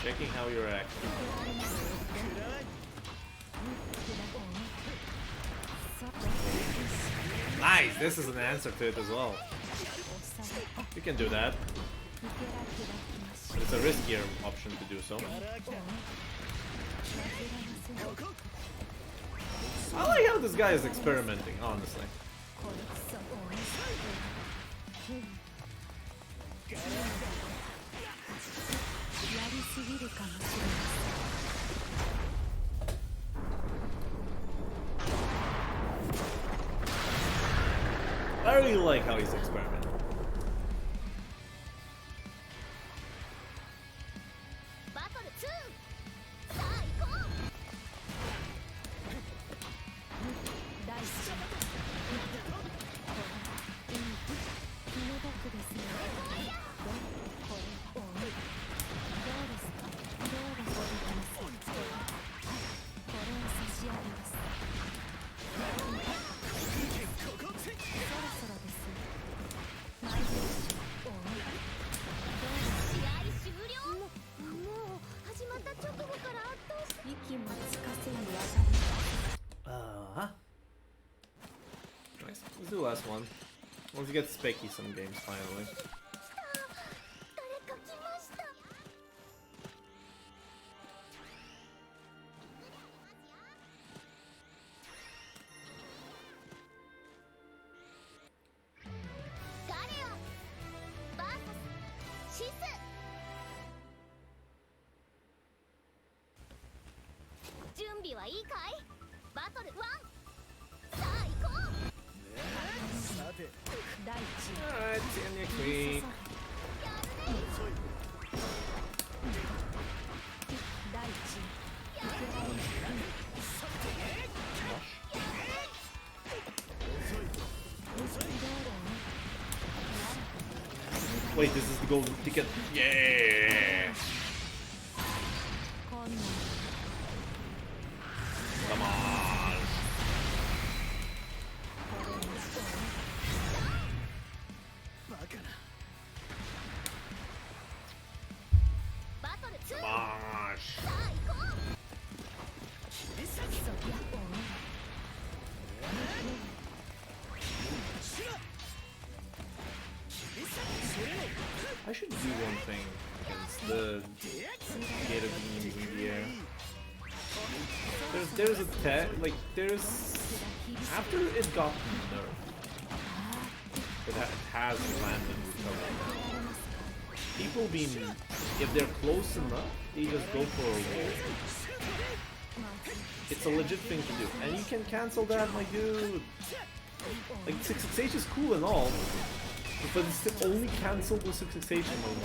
Checking how you're acting. Nice! This is an answer to it as well. You can do that. But it's a riskier option to do so. I like how this guy is experimenting, honestly. I really like how he's experimenting. Nice. Let's do the last one. Once you get Specky some games finally.
誰か来ました。ガレオン VS シス。準備はいいかい？バトル1、さあ行こう。
Alright, see you next week. Wait, this is the golden ticket. Yeah! Come on! Smash! I should do one thing against the gator beams in the air. There's a like there's after it got nerfed, it has landing recovery. People being, if they're close enough, they just go for a wall. It's a legit thing to do, and you can cancel that, my dude. Like 668 is cool and all, but it's still only cancelled with 668 and all.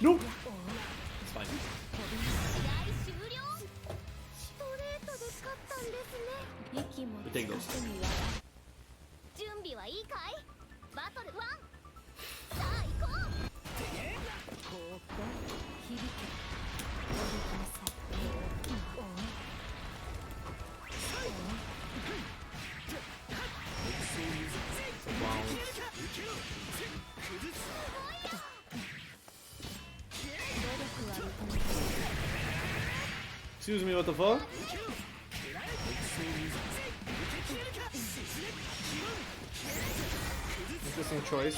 Nope. It's fine. We take those.
準備はいいかい？バトル1、さあ行こう。
Excuse me, what the fuck? Interesting choice.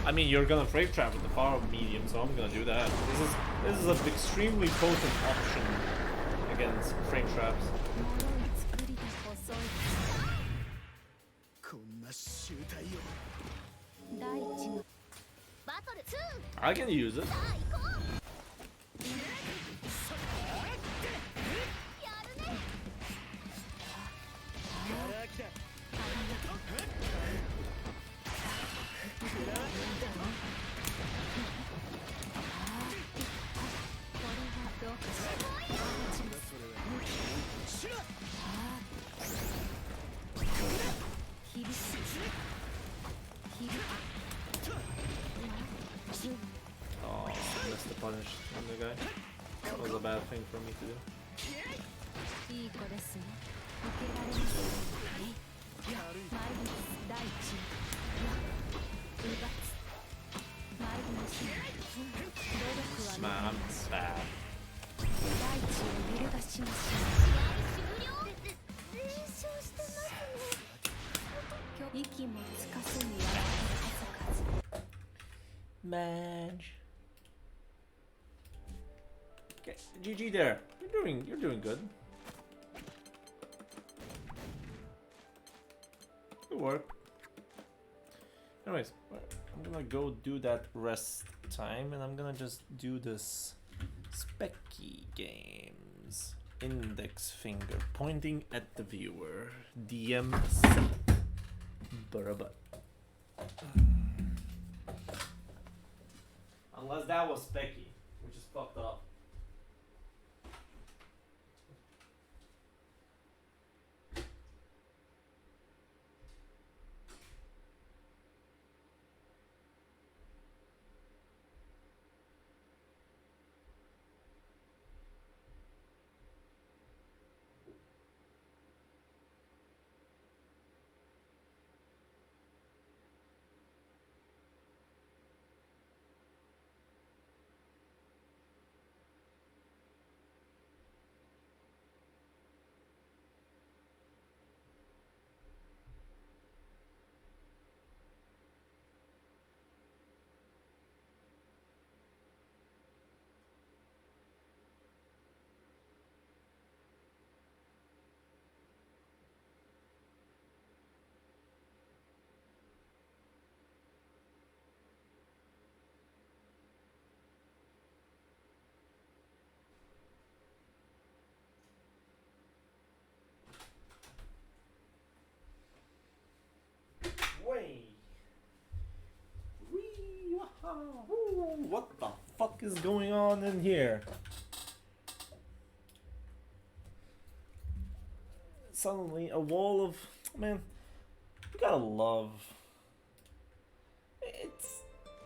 I mean, you're gonna frame trap with the power of medium, so I'm gonna do that. This is an extremely potent option against frame traps. I can use it. a bad thing for me to do.
いい子ですね。受けられます。いや、参ります。第一。いや、うばつ。参りましょう。努力は
Man, I'm bad.
第一を揺るがしましょ
連勝してますね。
う。息もつかせぬやら数々。
Madge. Okay, GG there. You're doing good. Good work. Anyways, I'm gonna go do that rest time, and I'm gonna just do this specky games. Index finger pointing at the viewer. DM set. Barabat. Unless that was specky, which is fucked up. What the fuck is going on in here? Suddenly a wall of... Man, you gotta love... It's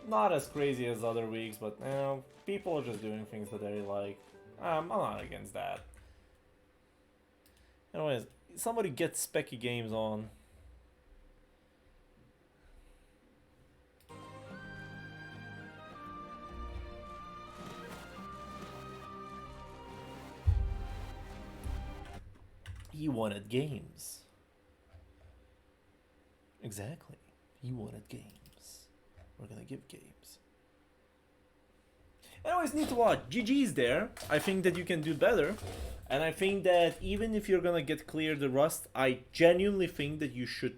not as crazy as other weeks, but you know, people are just doing things that they like. I'm not against that. Anyways, somebody get Specky Games on. He wanted games. Exactly. He wanted games. We're gonna give games. Anyways, need to watch. GG's there. I think that you can do better. And I think that even if you're gonna get clear the rust, I genuinely think that you should...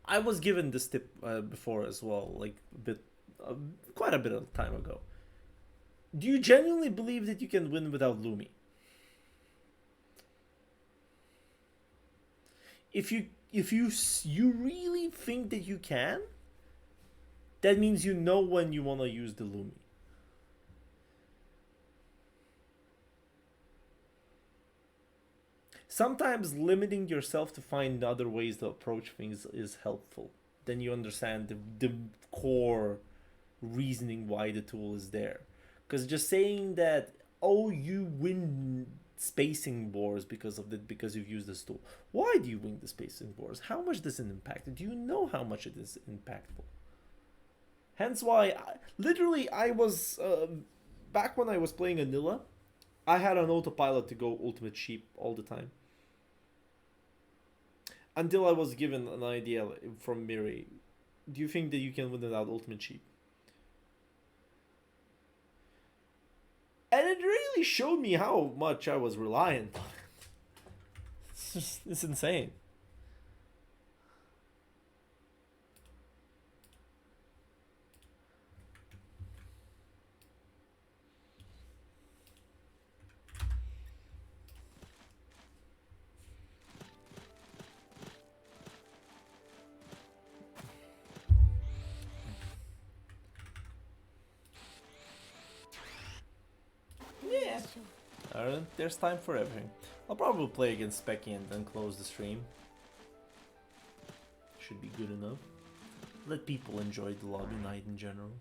I was given this tip before as well, like quite a bit of time ago. Do you genuinely believe that you can win without Lumi? If you really think that you can, that means you know when you want to use the Lumi. Sometimes limiting yourself to find other ways to approach things is helpful. Then you understand the core reasoning why the tool is there. Because just saying that, oh, you win spacing wars because you've used this tool. Why do you win the spacing wars? How much does it impact? Do you know how much it is impactful? Hence why, I was, back when I was playing Anilla, I had an autopilot to go ultimate sheep all the time. Until I was given an idea from Miri. Do you think that you can win without ultimate sheep? And it really showed me how much I was reliant on it. It's insane. There's time for everything. I'll probably play against Specky and then close the stream. Should be good enough. Let people enjoy the lobby night in general.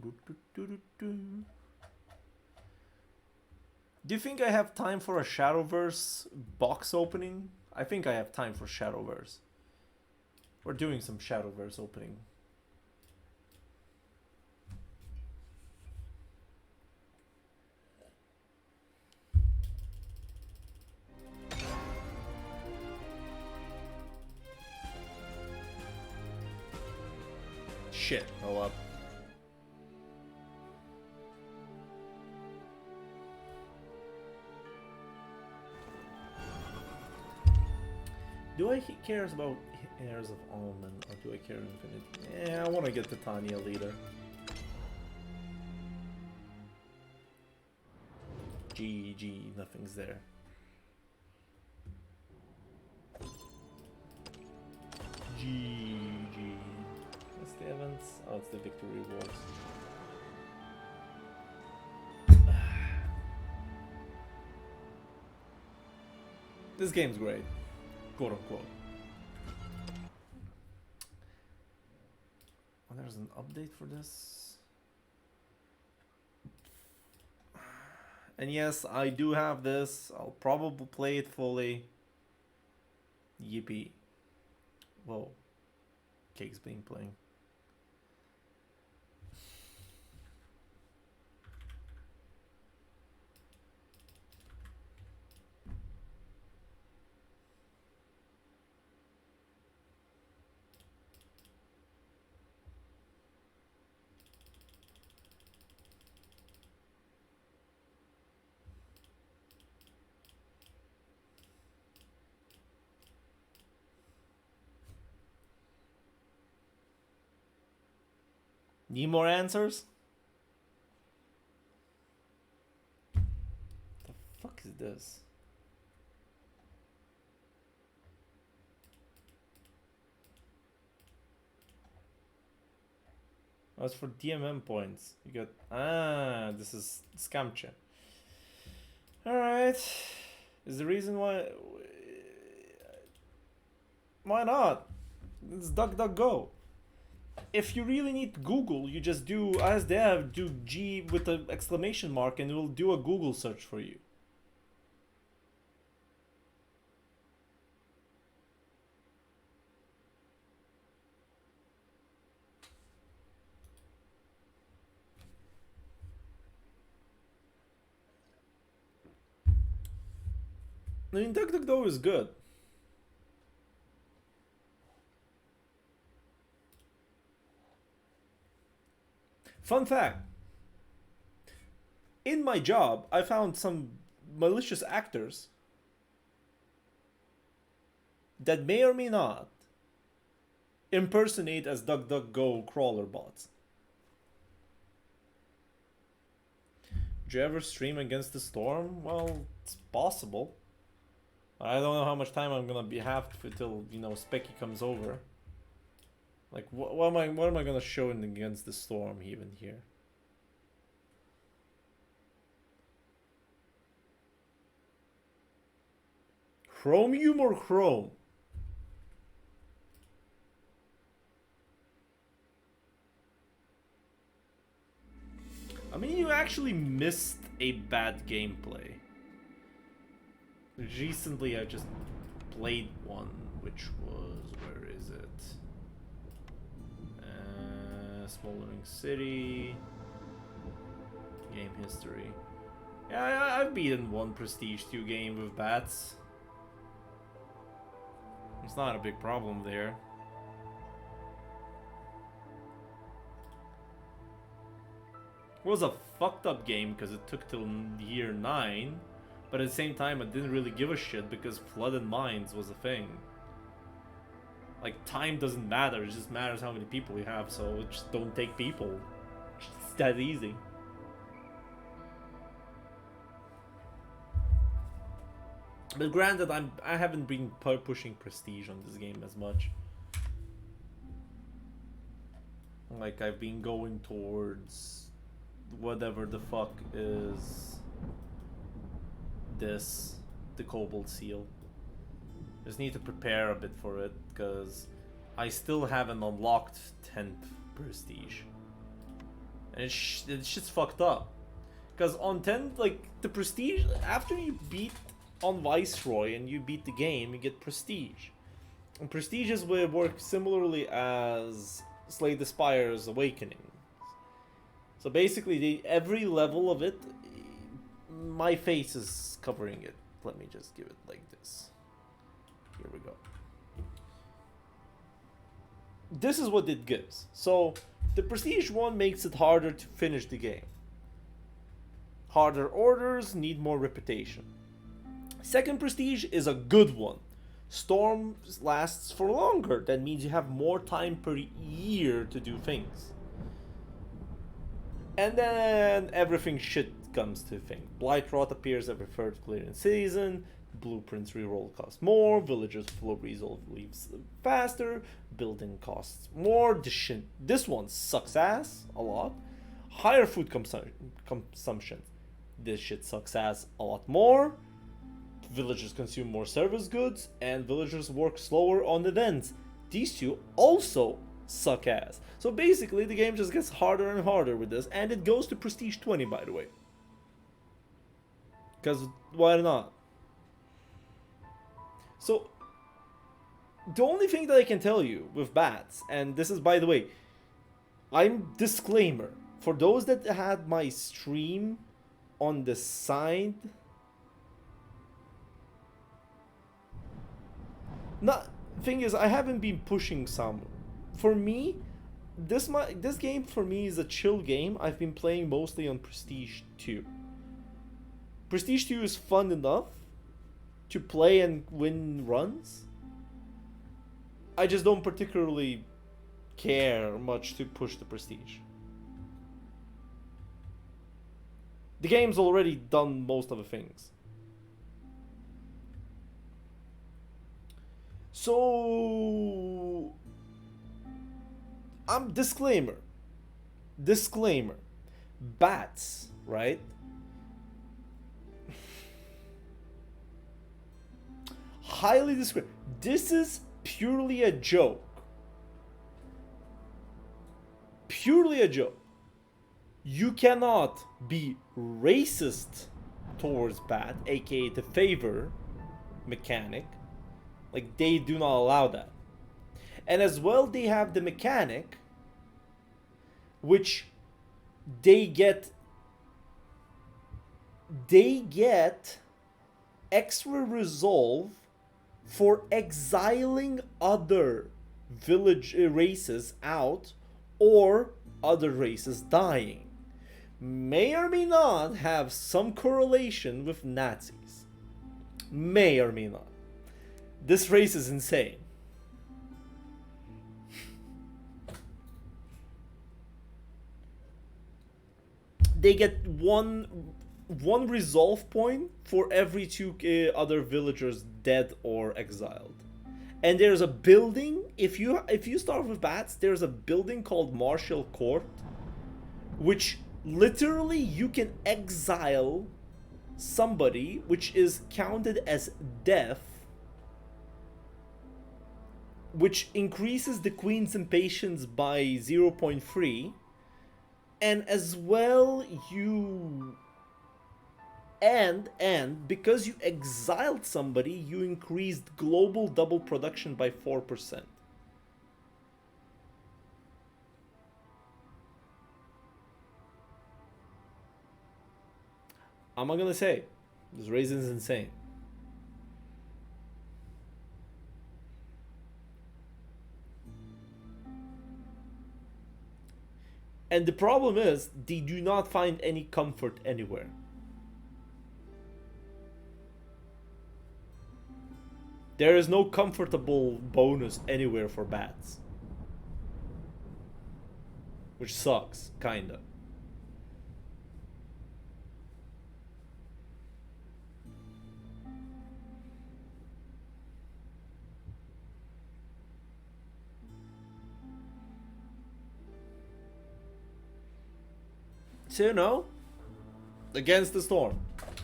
Do you think I have time for a Shadowverse box opening? I think I have time for Shadowverse. We're doing some Shadowverse opening. Shit, hold up. Do I care about Heirs of Almond or do I care Infinite? Yeah, I want to get the Tanya leader. GG, nothing's there. GG. What's the events? Oh, it's the victory rewards. This game's great. Quote unquote. Oh, there's an update for this. And yes, I do have this. I'll probably play it fully. Yippee. Whoa. Cake's being playing. Need more answers? The fuck is this? Oh, it's for DMM points. You got this is Scamcha. Alright. Is the reason why not? It's DuckDuckGo. If you really need Google, you just do as they have, do G with the exclamation mark and it will do a Google search for you. I mean, DuckDuckGo is good. Fun fact. In my job, I found some malicious actors that may or may not impersonate as DuckDuckGo crawler bots. Did you ever stream Against the Storm? Well, it's possible. I don't know how much time I'm gonna have until, you know, Specky comes over. Like, what am I gonna show in Against the Storm even here? Chromium or Chrome? I mean, you actually missed a bad gameplay. Recently, I just played one, which was, where is it? Smoldering City. Game history. Yeah, I've beaten one Prestige 2 game with bats. It's not a big problem there. It was a fucked up game because it took till year 9. But at the same time, I didn't really give a shit because Flooded Mines was a thing. Like, time doesn't matter, it just matters how many people you have, so just don't take people. It's that easy. But granted, I haven't been pushing prestige on this game as much. Like, I've been going towards whatever the fuck is this, the Cobalt Seal. Just need to prepare a bit for it, because I still haven't unlocked 10th Prestige. And it's shit's fucked up. Because on 10, like, the prestige, after you beat on Viceroy and you beat the game, you get prestige. And prestiges will work similarly as Slay the Spire's Awakening. So basically, every level of it, my face is covering it. Let me just give it like this. Here we go. This is what it gives. So, the prestige one makes it harder to finish the game. Harder orders need more reputation. Second prestige is a good one. Storm lasts for longer. That means you have more time per year to do things. And then everything shit comes to thing. Blightrot appears every third clearance season. Blueprints reroll cost more. Villagers flow resolve leaves faster. Building costs more. This one sucks ass a lot. Higher food consumption. This shit sucks ass a lot more. Villagers consume more service goods, and villagers work slower on events. These two also suck ass. So basically, the game just gets harder and harder with this, and it goes to Prestige 20, by the way. Because why not? So, the only thing that I can tell you with bats, and this is, by the way, I'm disclaimer. For those that had my stream on the side, thing is, I haven't been pushing some. For me, this game for me is a chill game. I've been playing mostly on Prestige 2. Prestige 2 is fun enough to play and win runs. I just don't particularly care much to push the Prestige. The game's already done most of the things. So, disclaimer. Bats, right? Highly discreet. This is purely a joke. Purely a joke. You cannot be racist towards bat, aka the favor mechanic. Like, they do not allow that. And as well, they have the mechanic, which they get extra resolve for exiling other village races out, or other races dying. May or may not have some correlation with Nazis. May or may not. This race is insane. They get one resolve point for every 2 other villagers dead or exiled. And there's a building, if you start with bats, there's a building called Martial Court, which literally you can exile somebody, which is counted as death, which increases the queen's impatience by 0.3, and as well you and because you exiled somebody, you increased global double production by 4%. I'm not gonna say this raisin is insane. And the problem is, they do not find any comfort anywhere. There is no comfortable bonus anywhere for bats. Which sucks, kinda. So, you know, Against the Storm.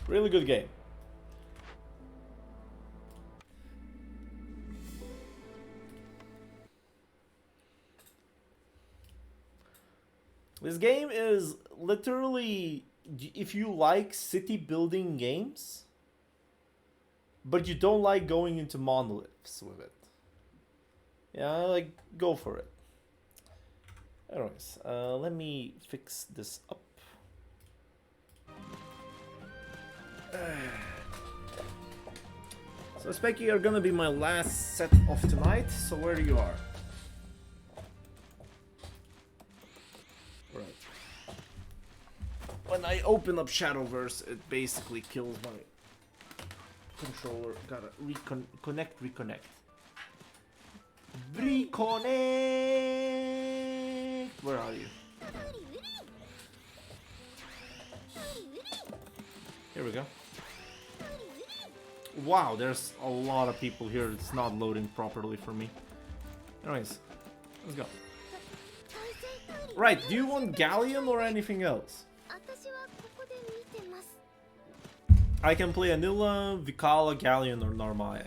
Really good game. This game is literally, if you like city building games, but you don't like going into monoliths with it, yeah, like, go for it. Anyways, let me fix this up. So Specky are gonna be my last set of tonight, so where you are. Right. When I open up Shadowverse, it basically kills my controller. Gotta reconnect. Reconnect! Where are you? Here we go. Wow, there's a lot of people here. It's not loading properly for me. Anyways, let's go. Right, do you want Galleon or anything else? I can play Anila, Vikala, Galleon, or Narm.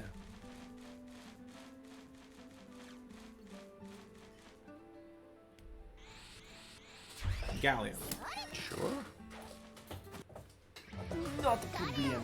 Galleon. Sure. Not a problem.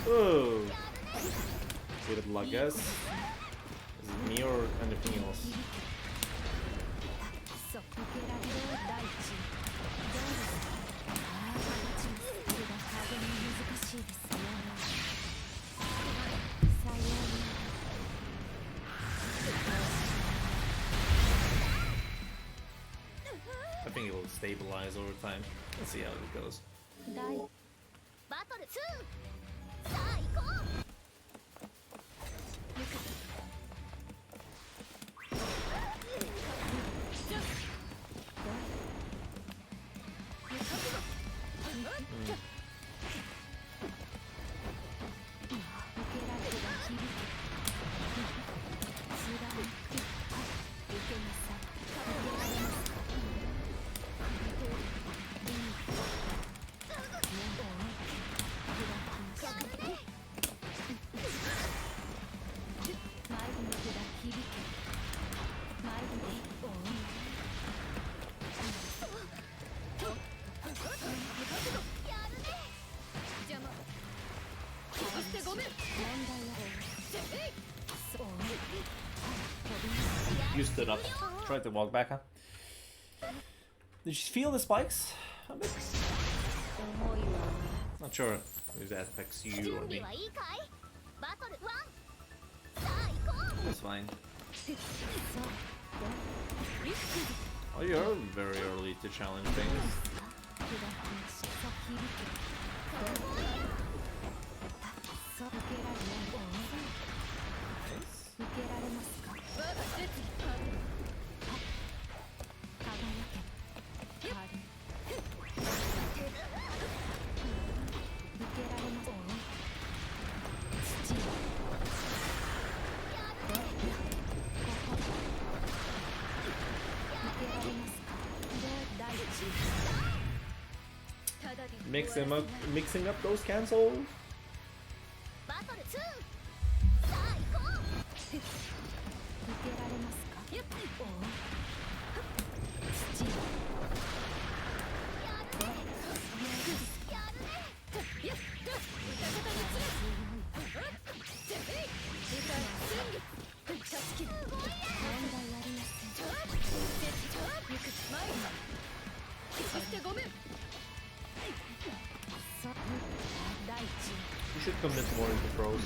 Oh, bit of luck, guys. Is it me or anything else? I think it will stabilize over time. Let's see how it goes. You stood up. Tried to walk back, huh? Did you feel the spikes a bit? Not sure if that affects you or me. It's fine. Oh, you're very early to challenge things. Mixing up those cancels. You should commit more into pros.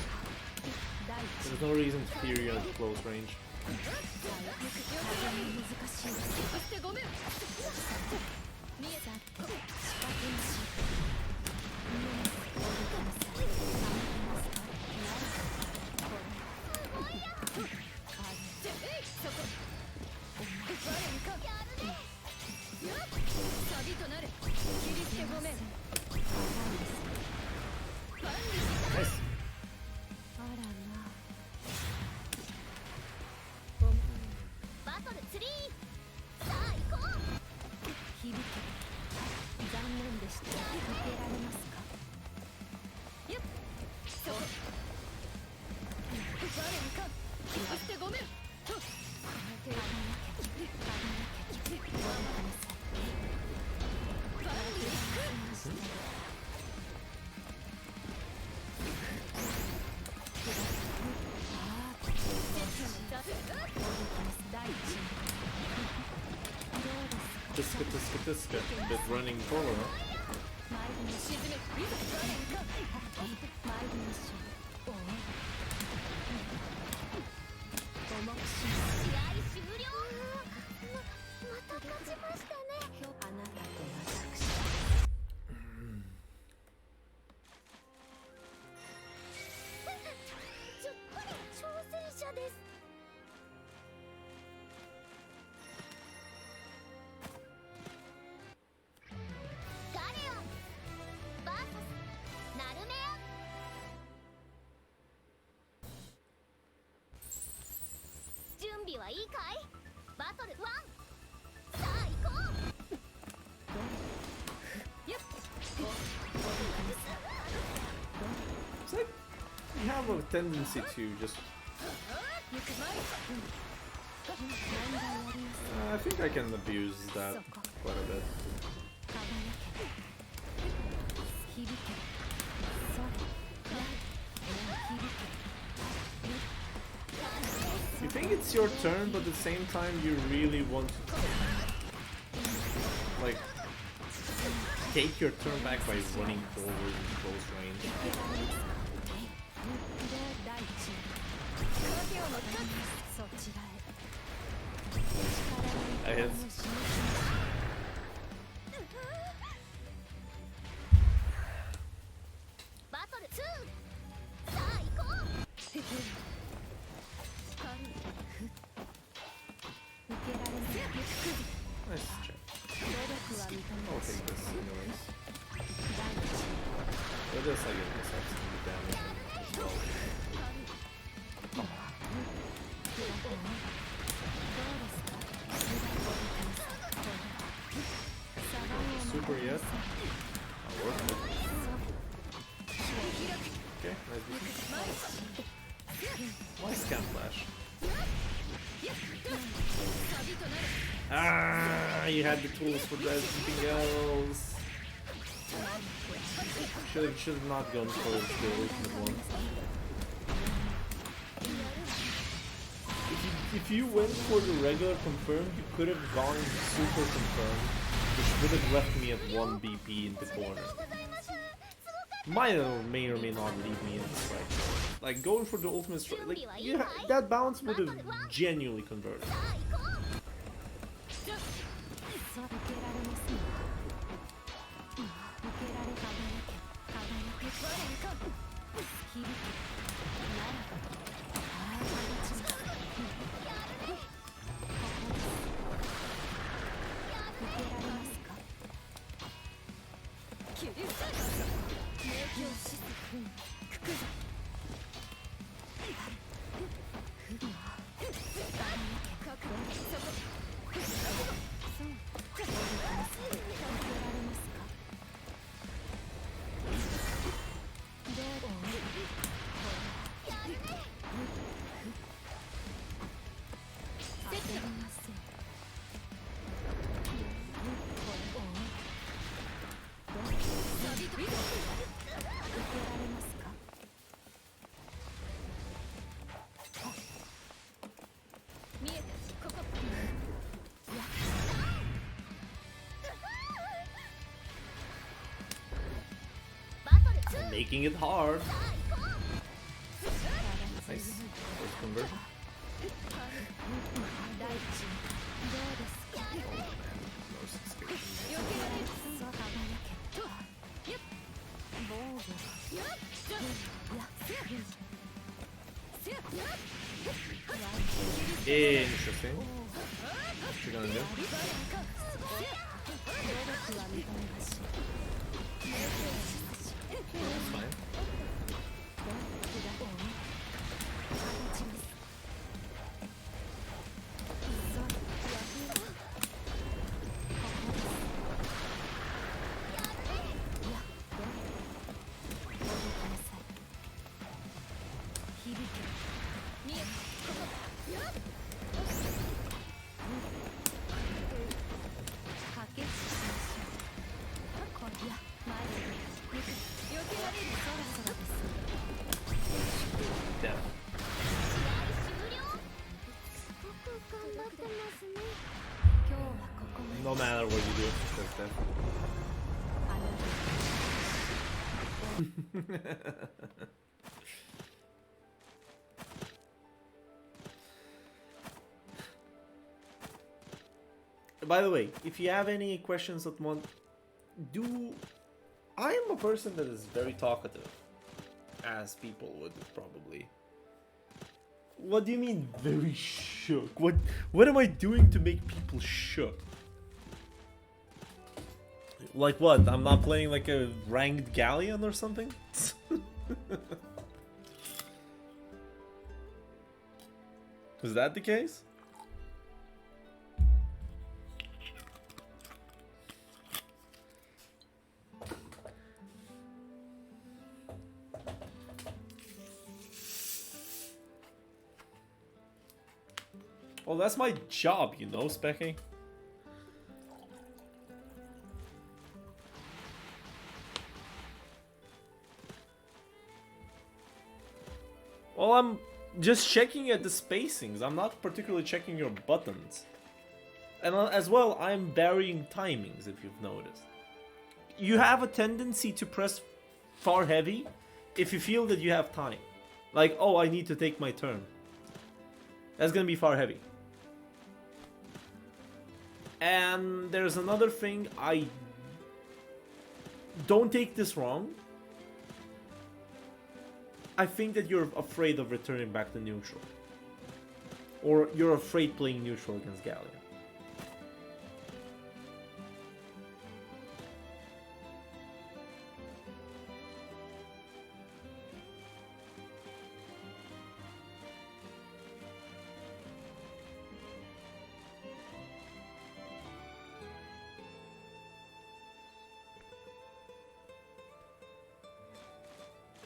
There's no reason to fear you at close range.
バトルツリー、さあ行こう。
響け。残念でした。受けられますか。
よっ、そう。我にか気をしてごめん。
Tuska. Bit running forward, huh?
また勝ちましたね。
あなたと私。
ちょっぱり挑戦者です。ガレオン VS ナルメア。準備はいいかい？バトル1、さあ行こう。よっ。
It's like you have a tendency to just. I think I can abuse that quite a bit. You think it's your turn, but at the same time you really want to like take your turn back by running forward in close range. I hit.
Battle 2、さあ行こう。
Nice check. I'll take this anyways. But this I get myself some damage as well. Super yet? I'll work with it. Okay, nice. Why scan flash? Ah, you had the tools for that, something else. Should have not gone for the ultimate one. If you went for the regular confirmed, you could have gone super confirmed, which would have left me at 1 BP in the corner. Might or may not leave me in the strike. Like going for the ultimate strike, like that bounce would have genuinely converted. Making it hard. Nice. First conversion. most skills.
防
Interesting. What you gonna do? That's fine. Death.
すごく頑張ってますね。
No matter what you do, that's death. By the way, if you have any questions that want, I am a person that is very talkative, as people would probably. What do you mean very shook? What am I doing to make people shook? Like what? I'm not playing like a ranked Galleon or something? Is that the case? Well, that's my job, you know, Specky. Well, I'm just checking at the spacings. I'm not particularly checking your buttons. And as well, I'm varying timings, if you've noticed. You have a tendency to press far heavy if you feel that you have time. Like, oh, I need to take my turn. That's gonna be far heavy. And there's another thing, don't take this wrong. I think that you're afraid of returning back to neutral. Or you're afraid playing neutral against Galleon.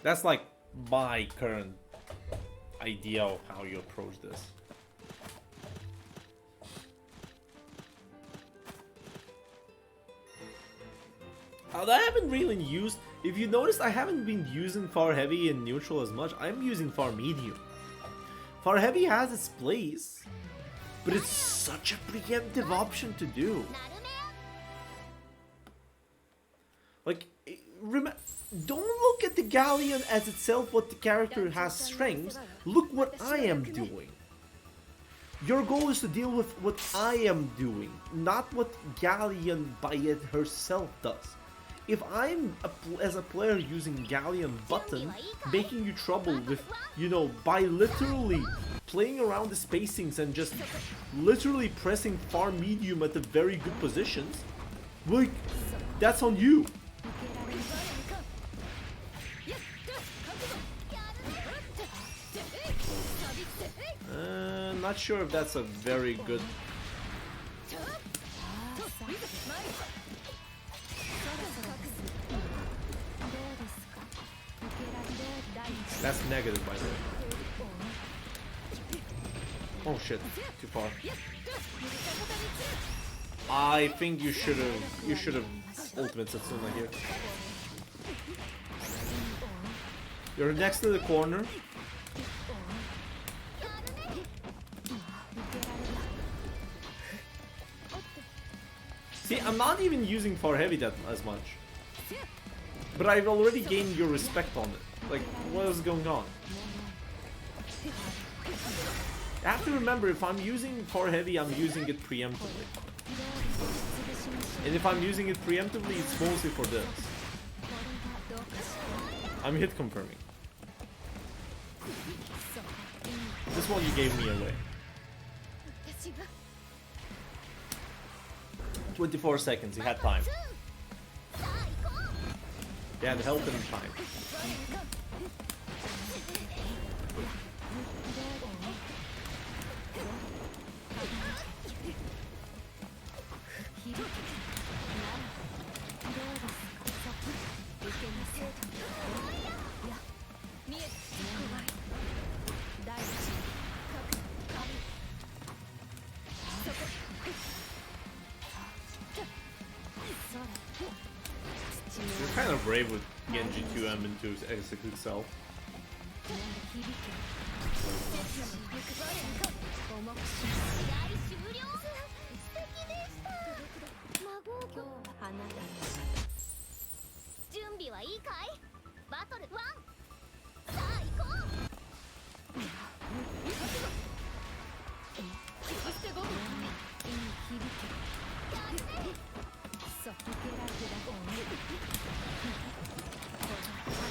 That's like my current idea of how you approach this. I haven't really used, if you noticed, I haven't been using far heavy and neutral as much. I'm using far medium. Far heavy has its place, but it's such a preemptive option to do. Like, don't look at the Galleon as itself what the character has strengths. Look what I am doing. Your goal is to deal with what I am doing, not what Galleon by it herself does. If I'm, as a player, using Galleon button, making you trouble with, you know, by literally playing around the spacings and just literally pressing far medium at the very good positions, like, that's on you. Not sure if that's a very good. That's negative, by the way. Oh shit, too far. I think you should have ultimate Satsuma here. You're next to the corner. See, I'm not even using far heavy that as much. But I've already gained your respect on it. Like, what is going on? I have to remember, if I'm using far heavy, I'm using it preemptively. And if I'm using it preemptively, it's mostly for this. I'm hit confirming. This one you gave me away. 24 seconds, you had time. You had health and time. You're kind of brave with Genji QM into execute self.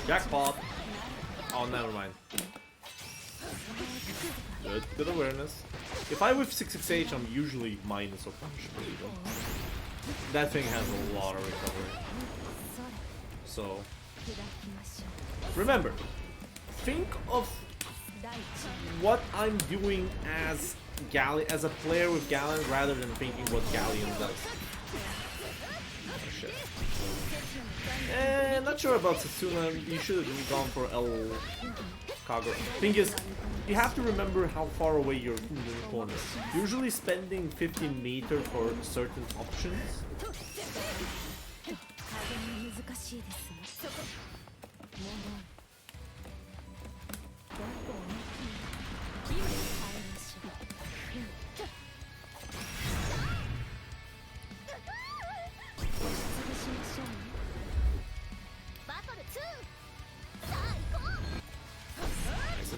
Jackpot! Oh, never mind. Good awareness. If I whiff 668, I'm usually minus or punishable even. That thing has a lot of recovery. So, remember, think of what I'm doing as as a player with Galleon rather than thinking what Galleon does. Oh, shit. Not sure about Setsuna. You should have gone for El Kagura. Thing is, you have to remember how far away you're in the corner. Usually spending 15 meters for certain options.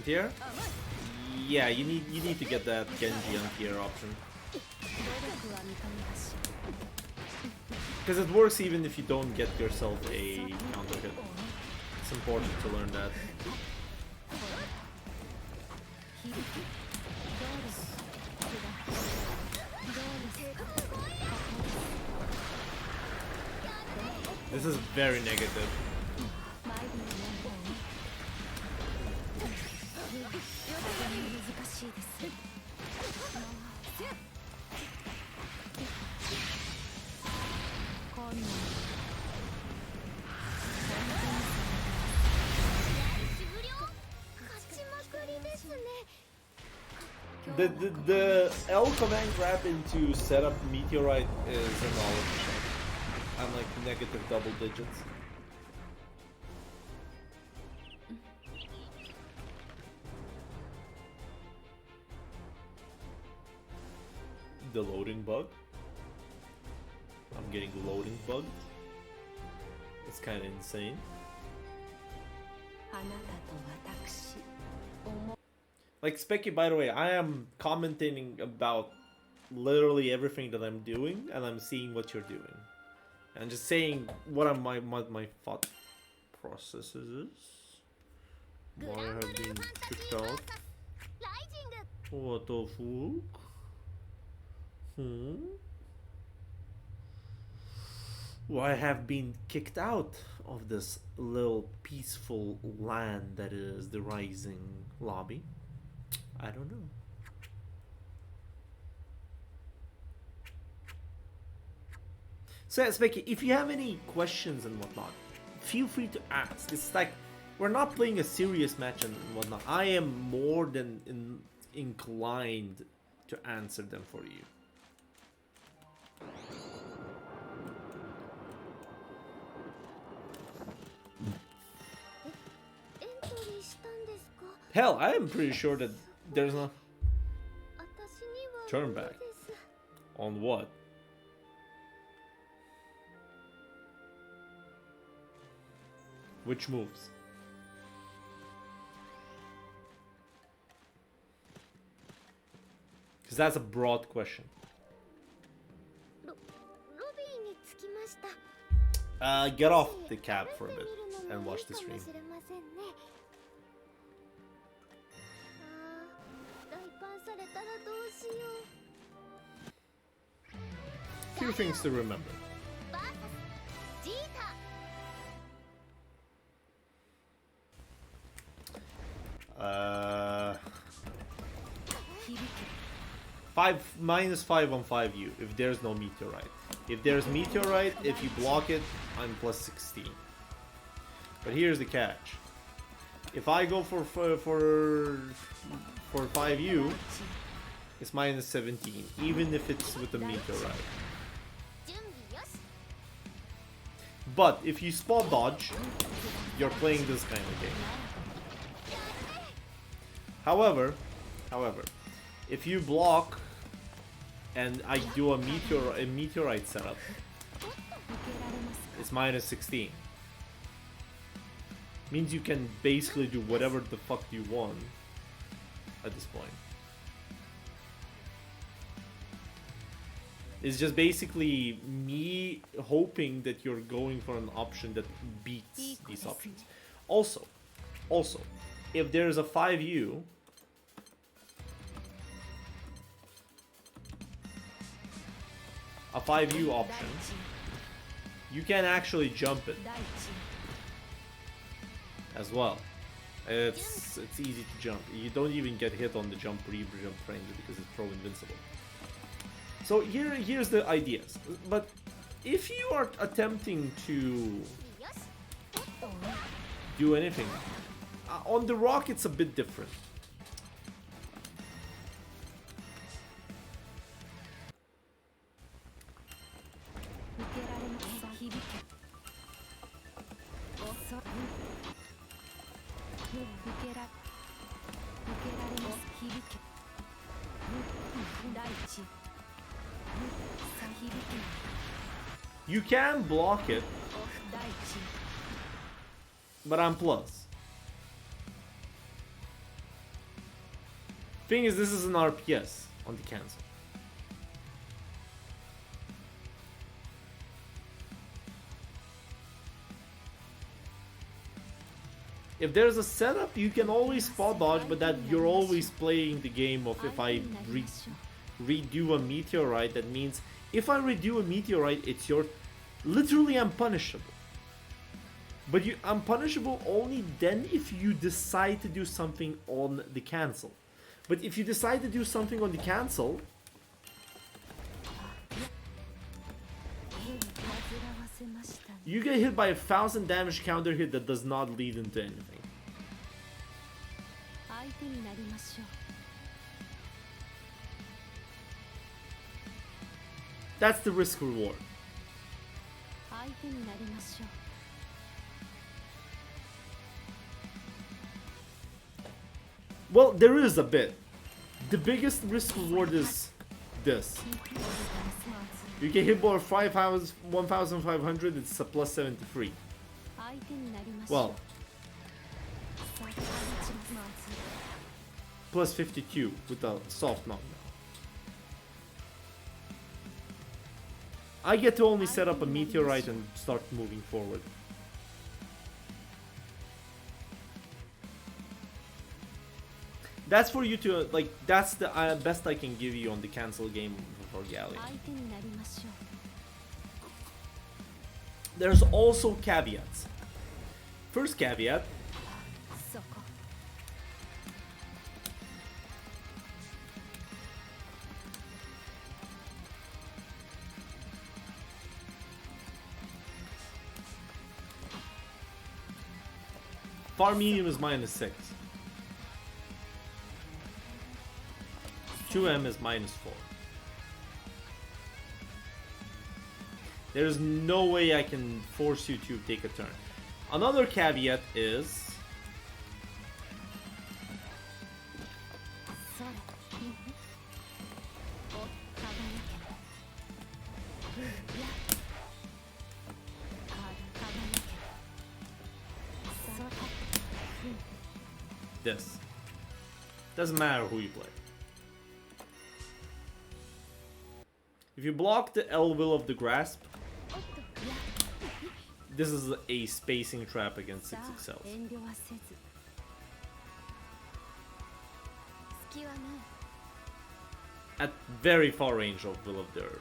Here? Yeah, you need to get that Genji anti-air option. Because it works even if you don't get yourself a counter hit. It's important to learn that. This is very negative. The L command grab into setup meteorite is a knowledge check. I'm like negative double digits. The loading bug. I'm getting loading bugged. It's kind of insane. Like Specky, by the way, I am commenting about literally everything that I'm doing, and I'm seeing what you're doing, and just saying what my thought processes is. Why I have been kicked out? What the fuck? Why I have been kicked out of this little peaceful land that is the Rising lobby? I don't know. So, Specky, if you have any questions and whatnot, feel free to ask. It's like, we're not playing a serious match and whatnot. I am more than inclined to answer them for you. Hell, I am pretty sure that there's no turn back. On what? Which moves? Because that's a broad question. Get off the cab for a bit and watch the stream.
大パンされたらどうしよう。
Few things to remember.
バーサスジータ。
Five -5 on 5U if there's no meteorite. If there's meteorite, if you block it, I'm plus 16. But here's the catch. If I go for 5U, it's minus 17, even if it's with a meteorite.
準備よし。
But if you spot dodge, you're playing this kind of game. However, if you block and I do a meteorite setup, it's minus 16. Means you can basically do whatever the fuck you want at this point. It's just basically me hoping that you're going for an option that beats these options. Also, if there's a 5U, a 5U option, you can actually jump it as well. It's easy to jump. You don't even get hit on the jump range because it's pro invincible. So here's the ideas. But if you are attempting to do anything on the rock, it's a bit different. You can block it, but I'm plus. Thing is, this is an RPS on the cancel. If there's a setup, you can always spot dodge, but that you're always playing the game of if I redo a meteorite, that means if I redo a meteorite, it's your... Literally, I'm punishable. But I'm punishable only then if you decide to do something on the cancel. But if you decide to do something on the cancel... You get hit by a 1000 damage counter hit that does not lead into anything. That's the risk reward. Well, there is a bit. The biggest risk reward is this. You get hit by 1500, it's a plus 73. Well, plus 52 with a soft knockdown. I get to only set up a meteorite and start moving forward. That's for you to, like, that's the best I can give you on the cancel game for Galleon. There's also caveats. First caveat. Far medium is minus 6. 2M is minus 4. There's no way I can force you to take a turn. Another caveat is... this. Doesn't matter who you play. If you block the L Will of the Grasp, This is a spacing trap against 6
さあ
excels.
遠慮はせず
隙はない
At very far range of Will of the Earth.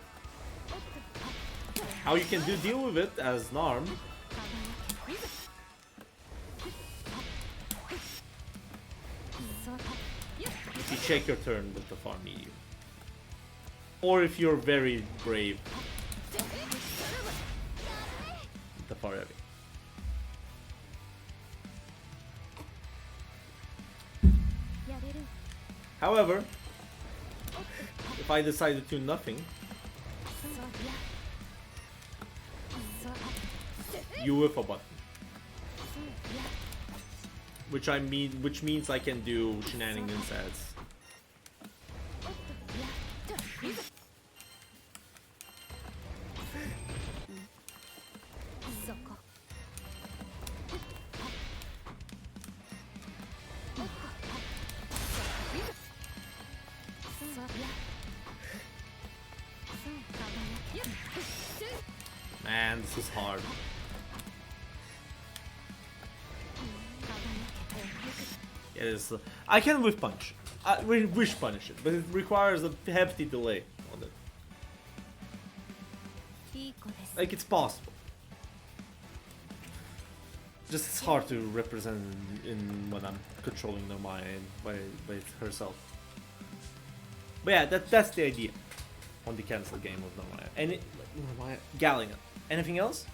How you can deal with it as Narm,
そう
if you check your turn with the far medium. Or if you're very brave, with the far heavy.
やれる
However, if I decide to do nothing,
そういやそう
you whiff a button.
そういや
Which means I can do shenanigans as
そこ
man, this is hard. It is. I can whiff punch. I wish punish it, but it requires a hefty delay on it.
いい子です
Like it's possible. Just it's hard to represent in when I'm controlling the mind by herself. But yeah, that's the idea on the cancel game of Normaya. And it, Normaya, Galleon. Anything else?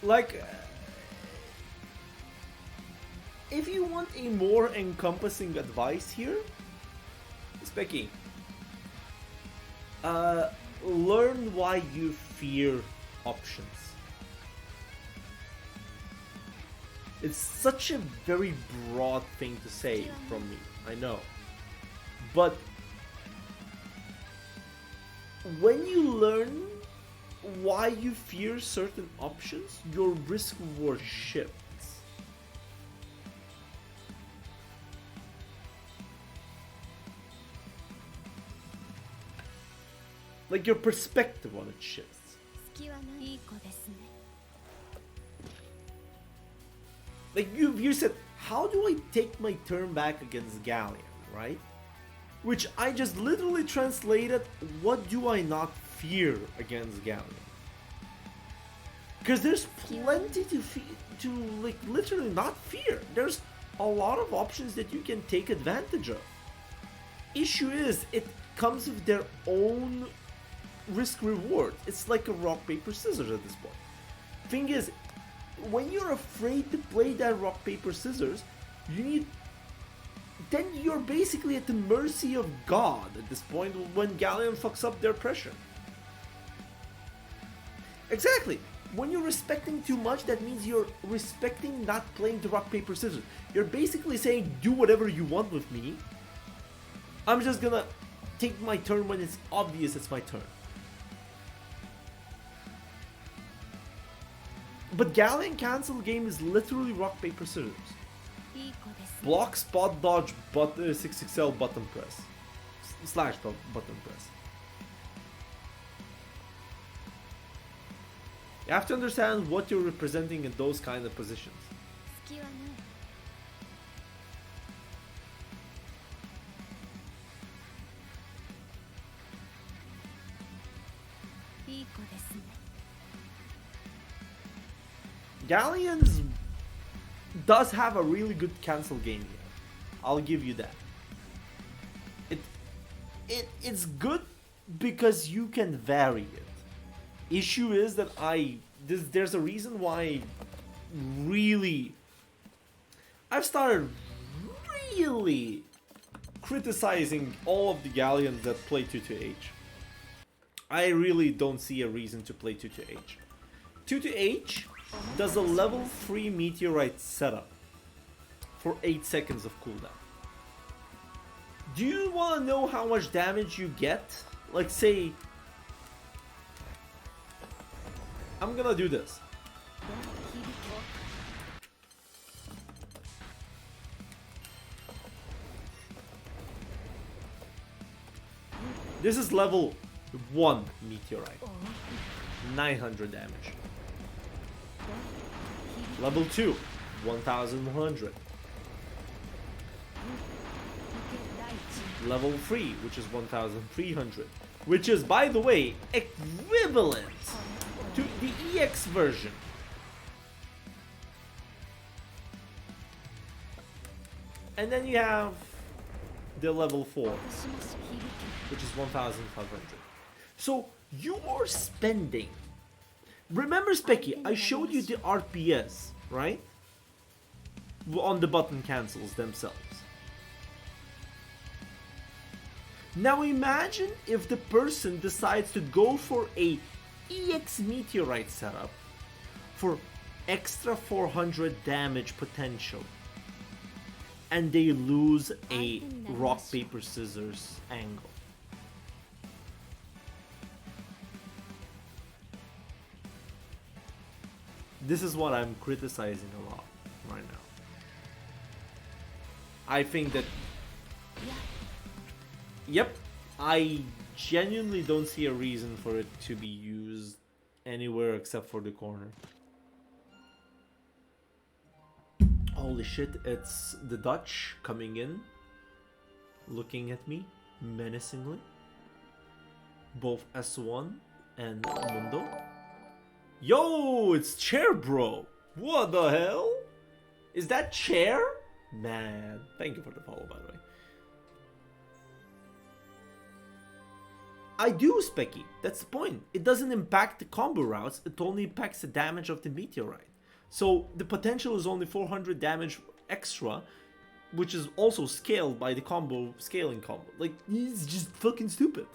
Like, if you want a more encompassing advice here, Specky, learn why you fear options. It's such a very broad thing to say from me, I know. But when you learn why you fear certain options, your risk reward shifts. Like your perspective on it shifts.
隙はない
いい子ですね
Like you said, how do I take my turn back against Galleon, right? Which I just literally translated, what do I not fear against Galleon? Because there's plenty to like literally not fear. There's a lot of options that you can take advantage of. Issue is, it comes with their own risk reward. It's like a rock paper scissors at this point. Thing is, when you're afraid to play that rock paper scissors, then you're basically at the mercy of God at this point when Galleon fucks up their pressure. Exactly. When you're respecting too much, that means you're respecting not playing the rock paper scissors. You're basically saying, do whatever you want with me. I'm just gonna take my turn when it's obvious it's my turn. But Galleon cancel game is literally rock paper scissors.
いい子ですね
Block, spot, dodge, 6XL button press. Slash button press. You have to understand what you're representing in those kind of positions.
隙はない
いい子ですね
Galleons does have a really good cancel game here. I'll give you that. It's good because you can vary it. Issue is that there's a reason why I've started really criticizing all of the Galleons that play 2-2H. I really don't see a reason to play 2-2H. 2-2H does a level 3 meteorite setup for 8 seconds of cooldown. Do you want to know how much damage you get? Like, say, I'm gonna do this. This is level 1 meteorite. 900 damage. Level 2, 1100. Level 3, which is 1300. Which is, by the way, equivalent to the EX version. And then you have the level 4, which is 1500. So you are spending. Remember, Specky, I showed you the RPS, right? On the button cancels themselves. Now imagine if the person decides to go for a EX meteorite setup for extra 400 damage potential, and they lose a rock paper scissors angle. This is what I'm criticizing a lot right now. I think that, yep, I genuinely don't see a reason for it to be used anywhere except for the corner. Holy shit, it's the Dutch coming in, looking at me menacingly. Both S1 and Mundo. Yo, it's Chair Bro! What the hell? Is that Chair? Man, thank you for the follow, by the way. I do, Specky. That's the point. It doesn't impact the combo routes, it only impacts the damage of the meteorite. So the potential is only 400 damage extra, which is also scaled by the combo scaling combo. Like, it's just fucking stupid.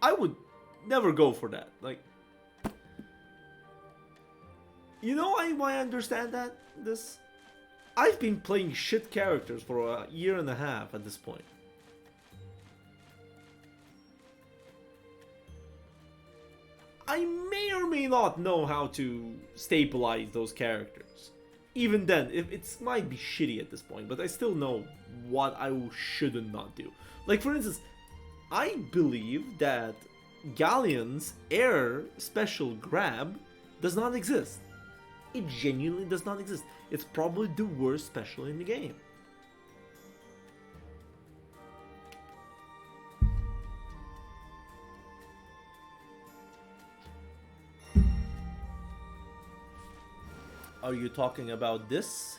I would never go for that. Like, you know why I understand that? This, I've been playing shit characters for a year and a half at this point. I may or may not know how to stabilize those characters. Even then, it might be shitty at this point, but I still know what I should and not do. Like, for instance, I believe that Galleon's air special grab does not exist. It genuinely does not exist. It's probably the worst special in the game. Are you talking about this?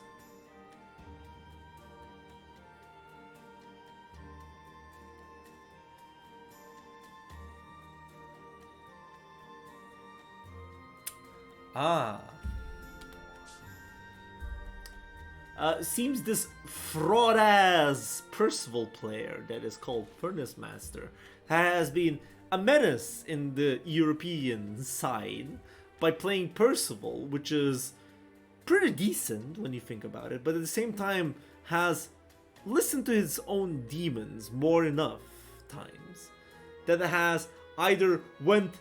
Ah. Seems this fraud-ass Percival player that is called Furnace Master has been a menace in the European side by playing Percival, which is pretty decent when you think about it, but at the same time has listened to his own demons more enough times that it has either went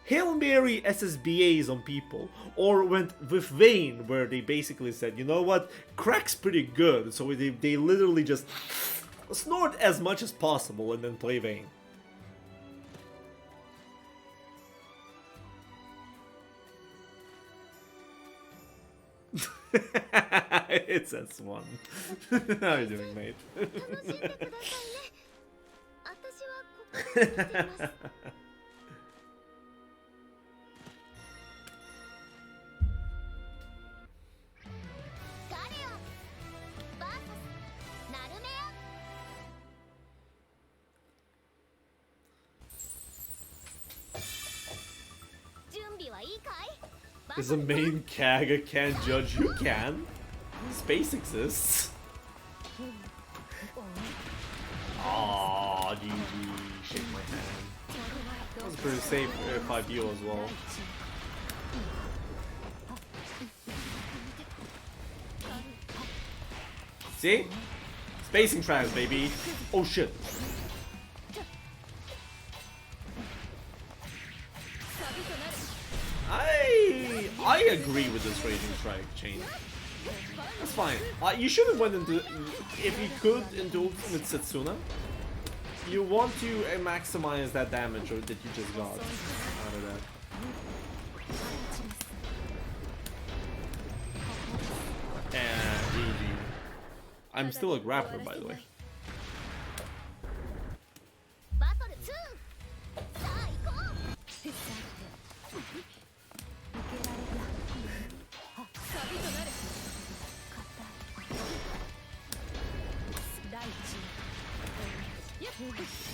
Hail Mary SSBAs on people, or went with Vayne, where they basically said, you know what, Crack's pretty good, so they literally just snort as much as possible and then play Vayne. It's S1. How are you doing, mate? Is the main Kaga can't judge? You can. Space exists. Aww, That's pretty safe 5U as well. See? Spacing tracks, baby. Oh shit. I agree with this Raging Strike chain. That's fine. You should have went into, if you could, into Ultimate Setsuna. You want to maximize that damage that you just got out of that. And GG. I'm still a grappler, by the way.
バトル2さあ行こう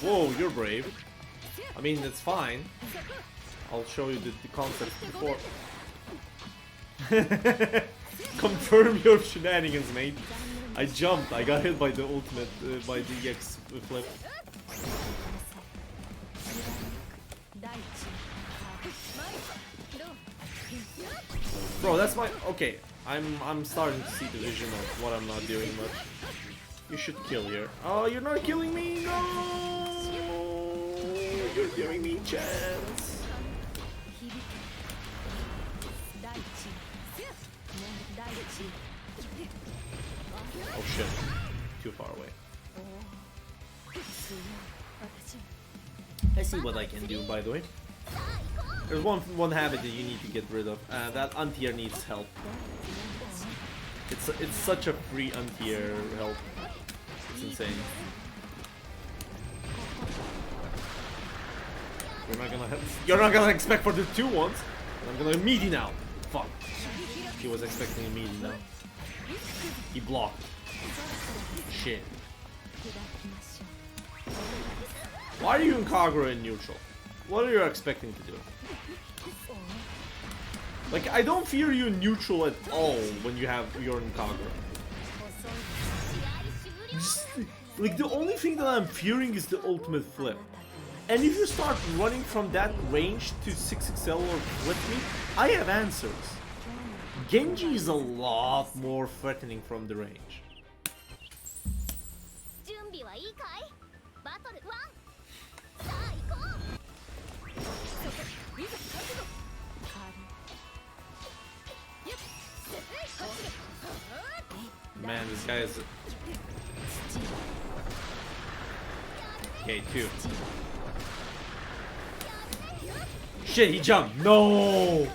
Whoa, you're brave. I mean, it's fine. I'll show you the concept before. Confirm your shenanigans, mate. I jumped. I got hit by the ultimate, by the EX flip. Bro, that's my... Okay, I'm starting to see the vision of what I'm not doing much. You should kill here. Oh, you're not killing me! No! You're giving me chance. Oh shit. Too far away. I see what I can do, by the way. There's one habit that you need to get rid of. That anti-air needs help. It's such a free anti-air help. It's insane. You're not gonna expect for the 2 ones. I'm gonna meaty now. Fuck. He was expecting a meaty now. He blocked. Shit. Why are you in Kagura in neutral? What are you expecting to do? Like, I don't fear you in neutral at all when you're in Kagura. Just, like, the only thing that I'm fearing is the ultimate flip. And if you start running from that range to 6XL or flip me, I have answers. Genji is a lot more threatening from the range.
準備はいいかいバトル1さあ行こう
Man, this guy is... Okay, 2. Shit, he jumped! No!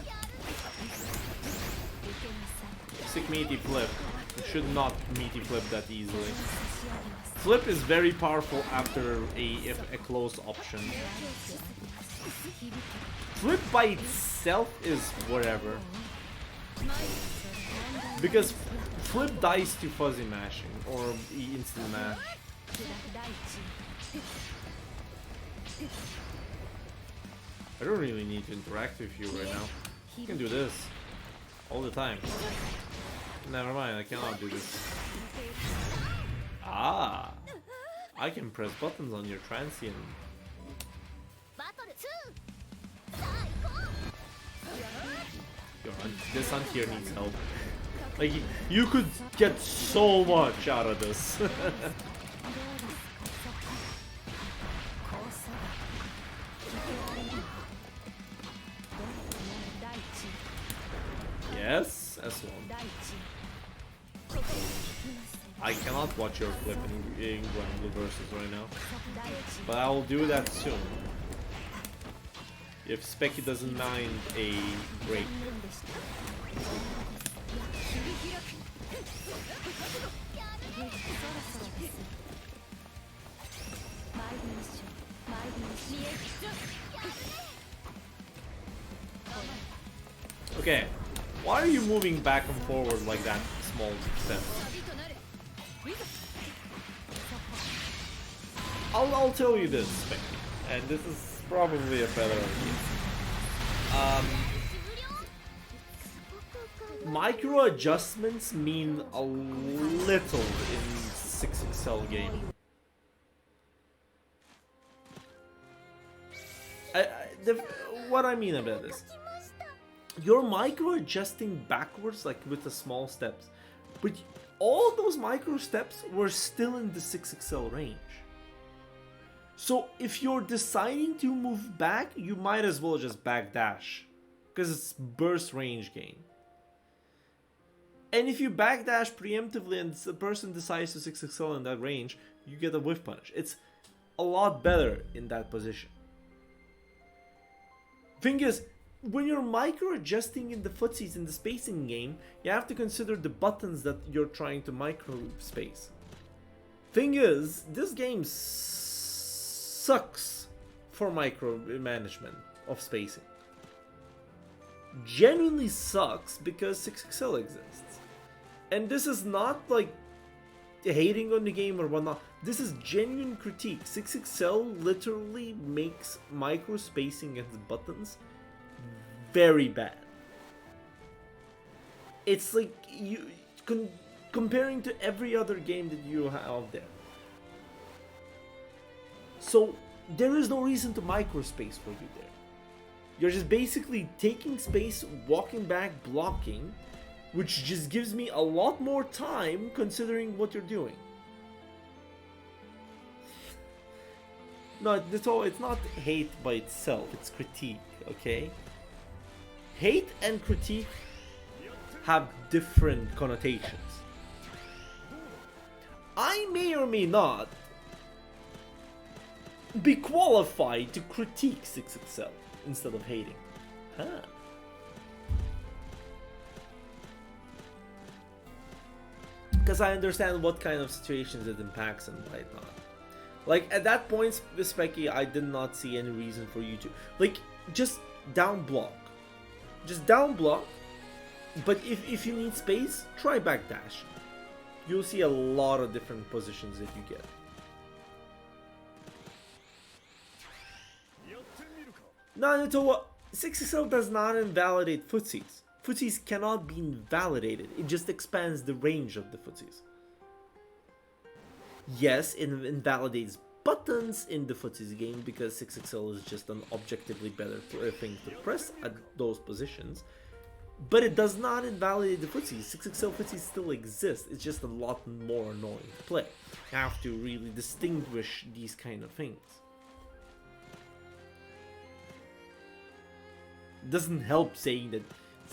Sick meaty flip. You should not meaty flip that easily. Flip is very powerful after a close option. Flip by itself is whatever. Because flip dies to fuzzy mashing or instant mash. I don't really need to interact with you right now. You can do this all the time. Never mind, I cannot do this. Ah, I can press buttons on your transient.
バトル2さあ行こう
This anti-air needs help. Like, you could get so much out of this. Yes, S1. I cannot watch your flip in Global versus right now, but I will do that soon. If Specky doesn't mind a break. Okay, why are you moving back and forward like that small step? I'll tell you this, Specky, and this is probably a better idea. Micro adjustments mean a little in 6XL game. the, what I mean about this, you're micro adjusting backwards like with the small steps, but all those micro steps were still in the 6XL range. So if you're deciding to move back, you might as well just backdash, because it's burst range gain. And if you backdash preemptively and the person decides to 6XL in that range, you get a whiff punish. It's a lot better in that position. Thing is, when you're micro adjusting in the footsies in the spacing game, you have to consider the buttons that you're trying to micro space. Thing is, this game sucks for micro management of spacing. Genuinely sucks because 6XL exists. And this is not like hating on the game or whatnot. This is genuine critique. 6XL literally makes micro spacing against buttons very bad. It's like you comparing to every other game that you have out there. So there is no reason to micro space for you there. You're just basically taking space, walking back, blocking, which just gives me a lot more time considering what you're doing. No, it's not hate by itself, it's critique, okay? Hate and critique have different connotations. I may or may not be qualified to critique 6XL instead of hating. Huh. Because I understand what kind of situations it impacts and why not. Like, at that point, Specky, I did not see any reason for you to... Like, just down block. Just down block. But if you need space, try backdash. You'll see a lot of different positions that you get. No, so what? 6XL does not invalidate footsies. Footsies cannot be invalidated. It just expands the range of the footsies. Yes, it invalidates buttons in the footsies game because 6XL is just an objectively better thing to press at those positions. But it does not invalidate the footsies. 6XL footsies still exist. It's just a lot more annoying to play. You have to really distinguish these kind of things. Doesn't help saying that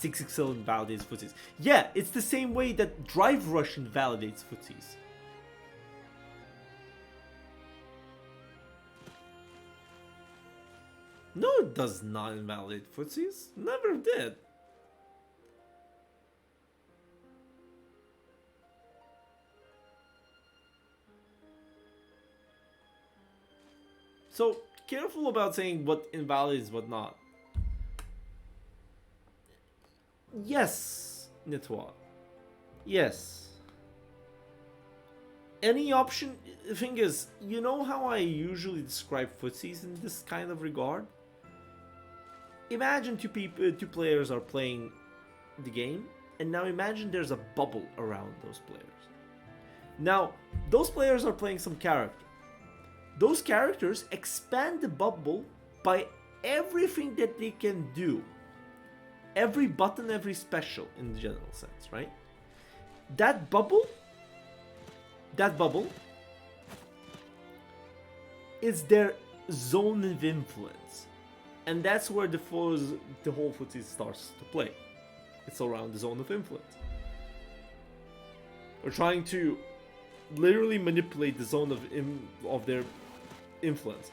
6XL invalidates footsies. Yeah, it's the same way that Drive Rush invalidates footsies. No, it does not invalidate footsies. Never did. So, careful about saying what invalidates, what not. Yes, Nitwa. Yes. Any option... The thing is, you know how I usually describe footsies in this kind of regard? Imagine two players are playing the game, and now imagine there's a bubble around those players. Now, those players are playing some character. Those characters expand the bubble by everything that they can do. Every button, every special in the general sense, right? That bubble is their zone of influence. And that's where the whole footsie starts to play. It's around the zone of influence. We're trying to literally manipulate the zone of their influence.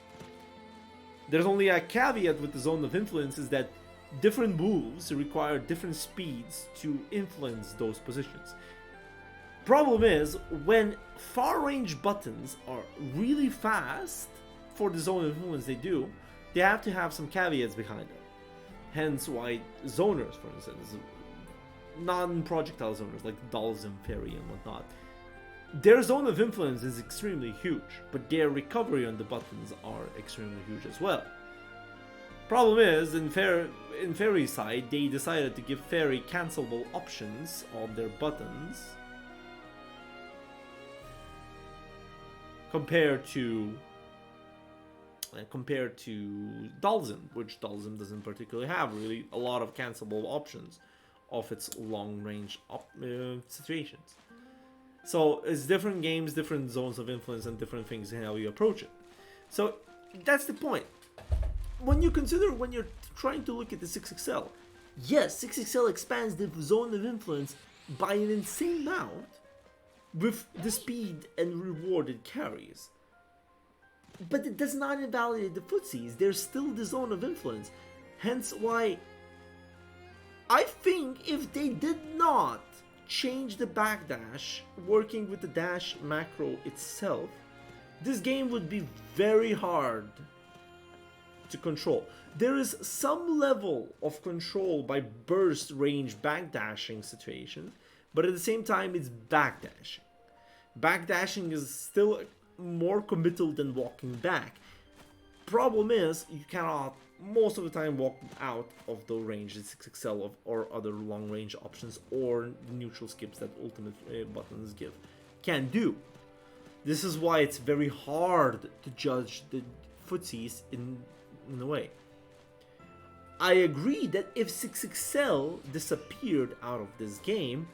There's only a caveat with the zone of influence is that different moves require different speeds to influence those positions. Problem is, when far range buttons are really fast for the zone of influence they have to have some caveats behind them. Hence why zoners, for instance, non-projectile zoners like Dolls and Fairy and whatnot, their zone of influence is extremely huge, but their recovery on the buttons are extremely huge as well. Problem is, in Fairy's side, they decided to give Fairy cancelable options on their buttons compared to compared to Dalsim, which Dalsim doesn't particularly have really a lot of cancelable options of its long-range situations. So it's different games, different zones of influence, and different things in how you approach it. So that's the point. When you consider, when you're trying to look at the 6XL, yes, 6XL expands the zone of influence by an insane amount with the speed and reward it carries. But it does not invalidate the footsies. There's still the zone of influence. Hence why I think if they did not change the backdash, working with the dash macro itself, this game would be very hard to control. There is some level of control by burst range backdashing situation, but at the same time it's backdashing. Backdashing is still more committal than walking back. Problem is, you cannot most of the time walk out of the range that 6XL or other long range options or neutral skips that ultimate buttons give can do. This is why it's very hard to judge the footsies in a way. I agree that if 6XL disappeared out of this game,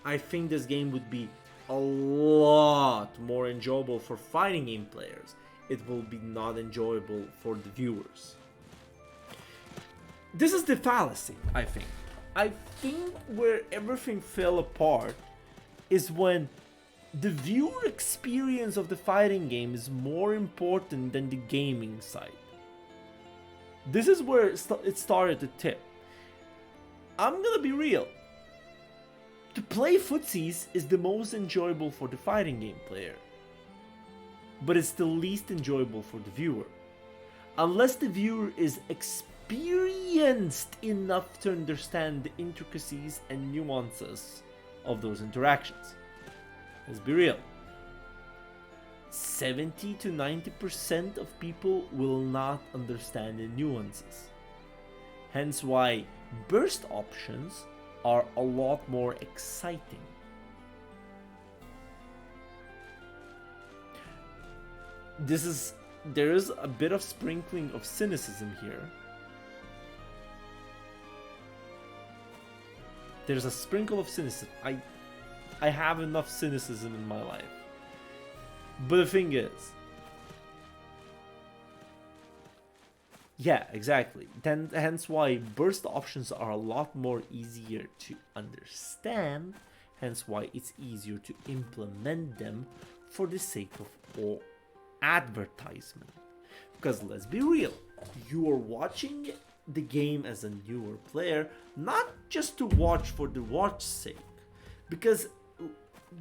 I think this game would be a lot more enjoyable for fighting game players. It will be not enjoyable for the viewers. This is the fallacy, I think. I think where everything fell apart is when the viewer experience of the fighting game is more important than the gaming side. This is where it started to tip. I'm gonna be real. To play footsies is the most enjoyable for the fighting game player, but it's the least enjoyable for the viewer. Unless the viewer is experienced enough to understand the intricacies and nuances of those interactions. Let's be real. 70 to 90% of people will not understand the nuances. Hence why burst options are a lot more exciting. There is a bit of sprinkling of cynicism here. There's a sprinkle of cynicism. I have enough cynicism in my life. But the thing is, yeah, exactly. Hence why burst options are a lot more easier to understand. Hence why it's easier to implement them for the sake of advertisement. Because let's be real, you are watching the game as a newer player, not just to watch for the watch's sake. Because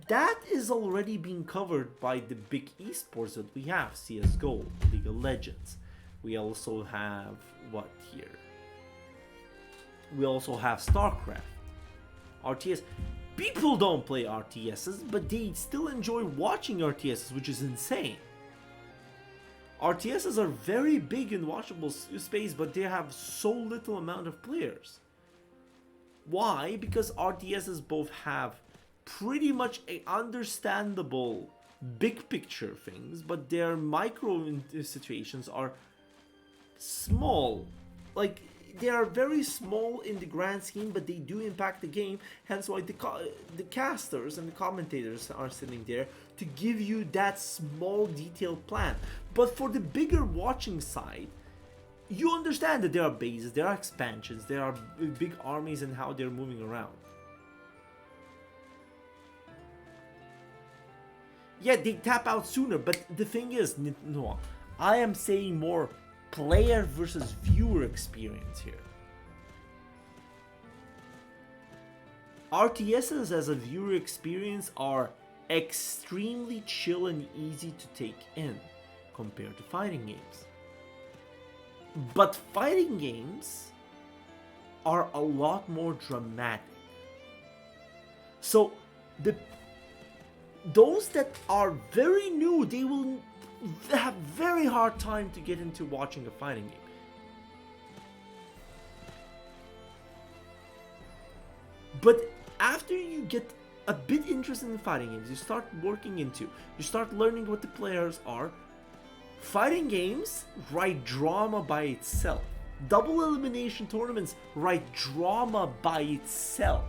that is already being covered by the big esports that we have. CSGO, League of Legends. We also have, what here? We also have StarCraft. RTS. People don't play RTSs, but they still enjoy watching RTSs, which is insane. RTSs are very big in watchable space, but they have so little amount of players. Why? Because RTSs both have pretty much a understandable big picture things, but their micro situations are small. Like, they are very small in the grand scheme, but they do impact the game. Hence why the casters and the commentators are sitting there to give you that small detailed plan. But for the bigger watching side, you understand that there are bases, there are expansions, there are big armies and how they're moving around. Yeah, they tap out sooner, but the thing is, no, I am saying more player versus viewer experience here. RTSs as a viewer experience are extremely chill and easy to take in compared to fighting games. But fighting games are a lot more dramatic. So those that are very new, they will have very hard time to get into watching a fighting game. But after you get a bit interested in fighting games, you start working into, you start learning what the players are. Fighting games write drama by itself. Double elimination tournaments write drama by itself.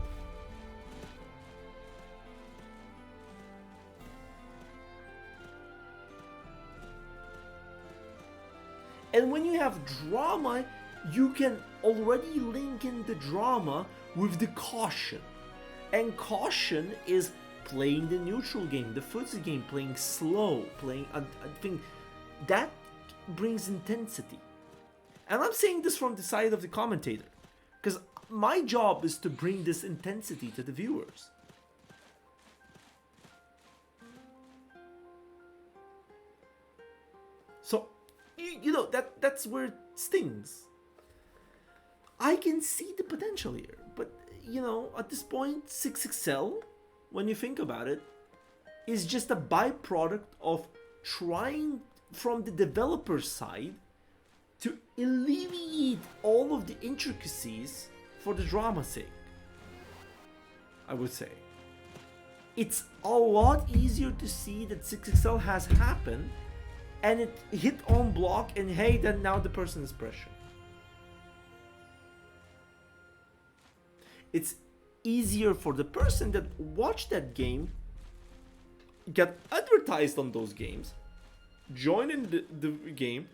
And when you have drama, you can already link in the drama with the caution. And caution is playing the neutral game, the footsie game, playing slow, playing... I think that brings intensity. And I'm saying this from the side of the commentator, because my job is to bring this intensity to the viewers. So, you know, that's where it stings. I can see the potential here, but, you know, at this point, 6XL, when you think about it, is just a byproduct of trying from the developer side to alleviate all of the intricacies for the drama's sake, I would say. It's a lot easier to see that 6XL has happened and it hit on block and hey, then now the person is pressured. It's easier for the person that watched that game, get advertised on those games, join in the game,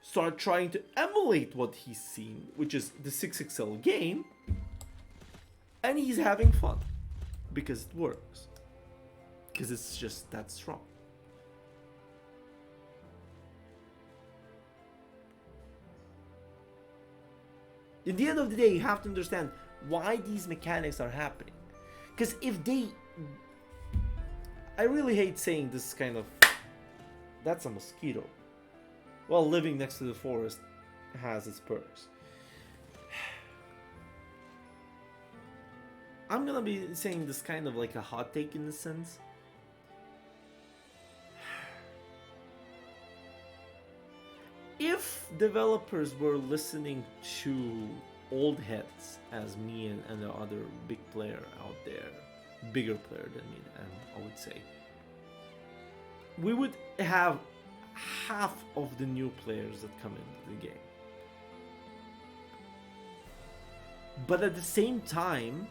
start trying to emulate what he's seen, which is the 6XL game, and he's having fun because it works, because it's just that strong. At the end of the day, you have to understand why these mechanics are happening. Because if they... I really hate saying this kind of... That's a mosquito. Well, living next to the forest has its perks. I'm gonna be saying this kind of like a hot take in a sense. If developers were listening to old heads as me and the other big player out there, bigger player than me, I would say, we would have half of the new players that come into the game. But at the same time,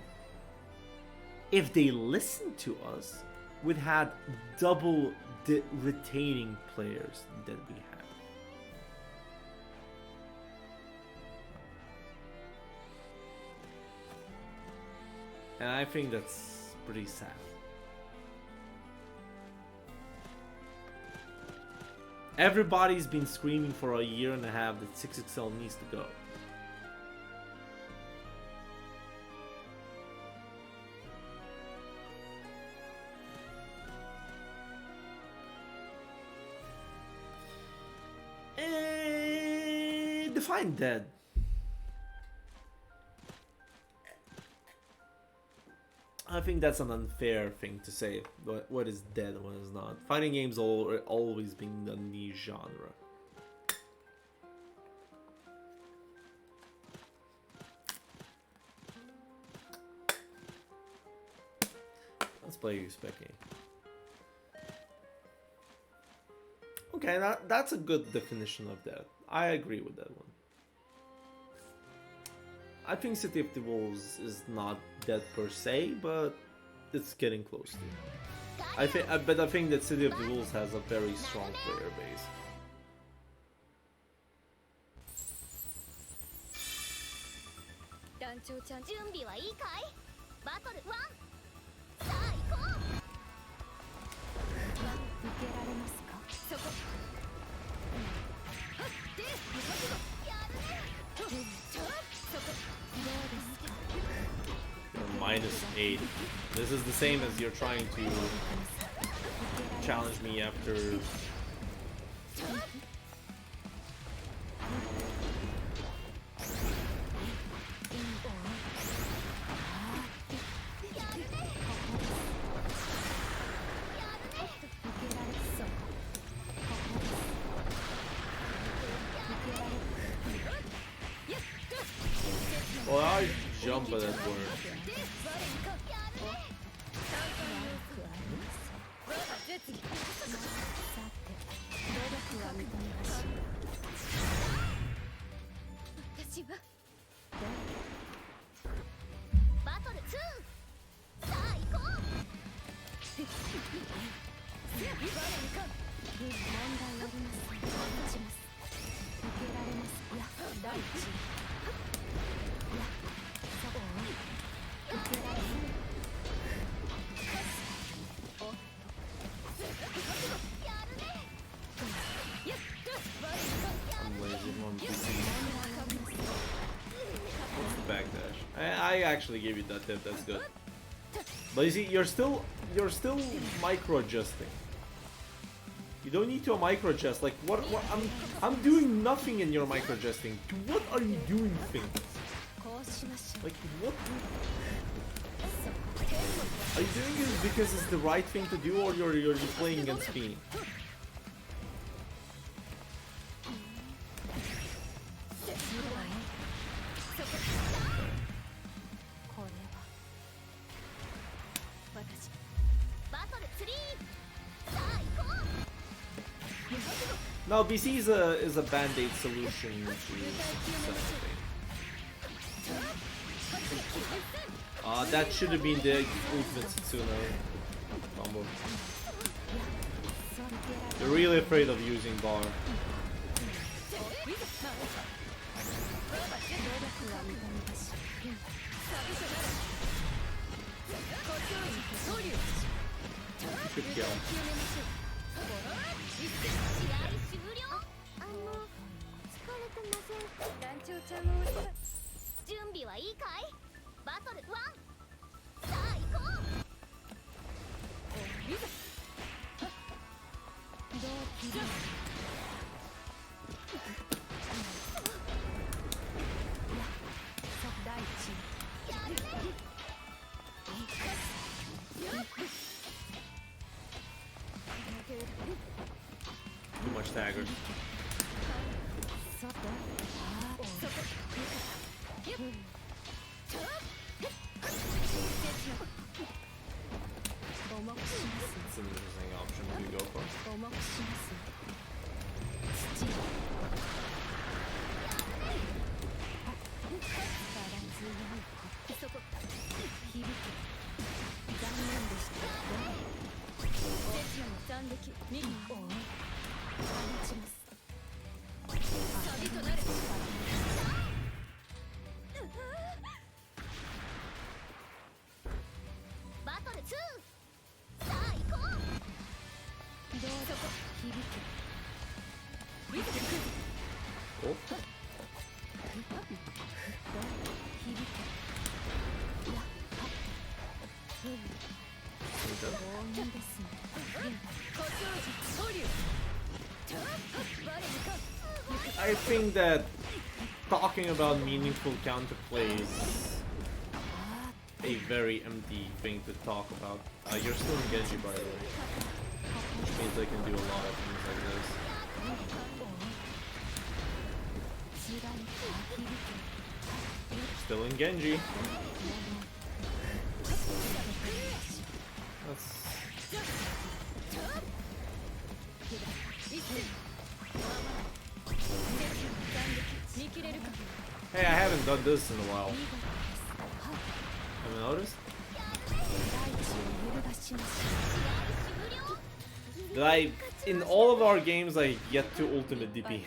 if they listened to us, we'd have double the retaining players that we have. And I think that's pretty sad. Everybody's been screaming for a year and a half that 6XL needs to go. Define dead. I think that's an unfair thing to say. What is dead and what is not. Fighting games always been a niche genre. Let's play spec game. Okay, that's a good definition of that. I agree with that one. I think City of the Wolves is not dead per se, but it's getting close to it. But I think that City of the Wolves has a very strong player base. -8. This is the same as you're trying to challenge me after. Well, I jump at that word.
力は認めましょう。
私はバトル2、さあ行こう。
問題ありません。落ちます。受けられます。いや、第一。いや、そこを受けられます。おっと。
やるね。
I'm lazy on PC. What's the backdash? I actually gave you that tip. That's good. But you see, you're still micro adjusting. You don't need to micro adjust. Like what? I'm doing nothing in your micro adjusting. What are you doing things? Like what? Are you doing it because it's the right thing to do, or you're playing against me? No, BC is a band-aid solution to something. That should have been the ultimate Setsuna combo. You're really afraid of using bar. Good kill.
疲れてません。団長ちゃんも準備はいいかい？バトル1、さあ行こう。
どう切る？第一。
やるね。
Too much staggered. It's an interesting option to go for. Cool. I think that talking about meaningful counterplay is a very empty thing to talk about. You're still in Genji, by the way, which means I can do a lot of things like this. Still in Genji. Hey, I haven't done this in a while. Have you noticed? That in all of our games, I get to ultimate DP.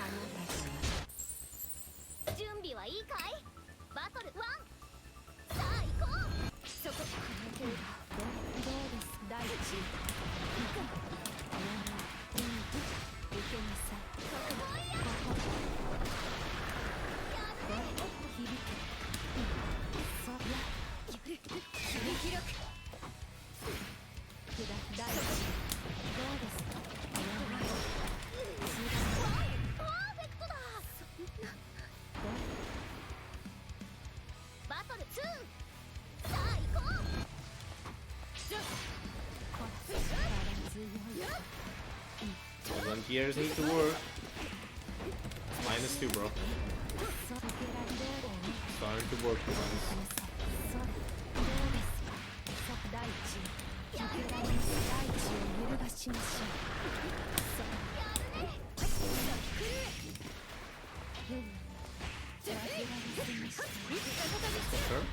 Volunteers need to work. -2, bro. Starting to work with us. Sure.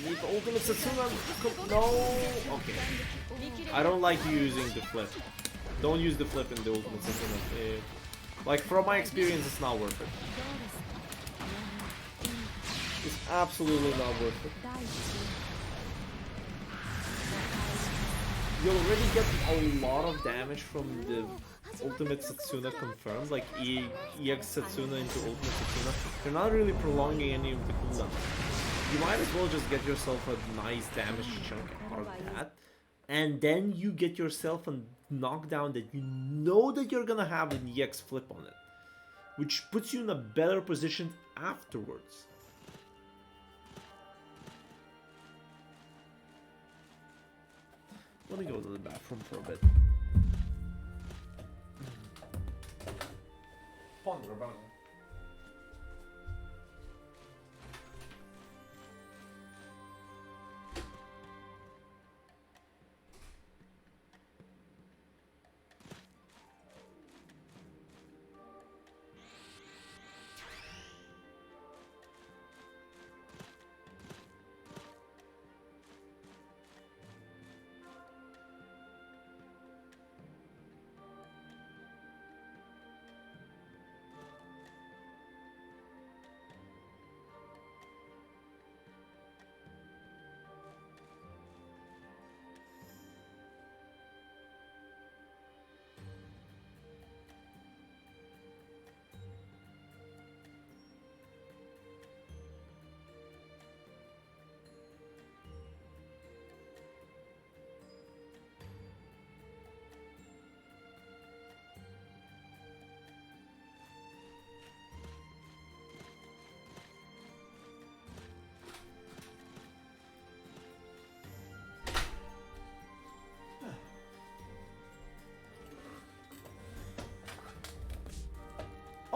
Need the ultimate Satsuma. No. Okay. I don't like using the flip. Don't use the flip in the ultimate Satsuma. Like from my experience, it's not worth it. It's absolutely not worth it. You already get a lot of damage from the ultimate Satsuna confirmed, like EX Satsuna into ultimate Satsuna. You're not really prolonging any of the cooldown. You might as well just get yourself a nice damage chunk out of that, and then you get yourself a knockdown that you know that you're gonna have an EX flip on it, which puts you in a better position afterwards. Let me go to the bathroom for a bit. Ponder about it.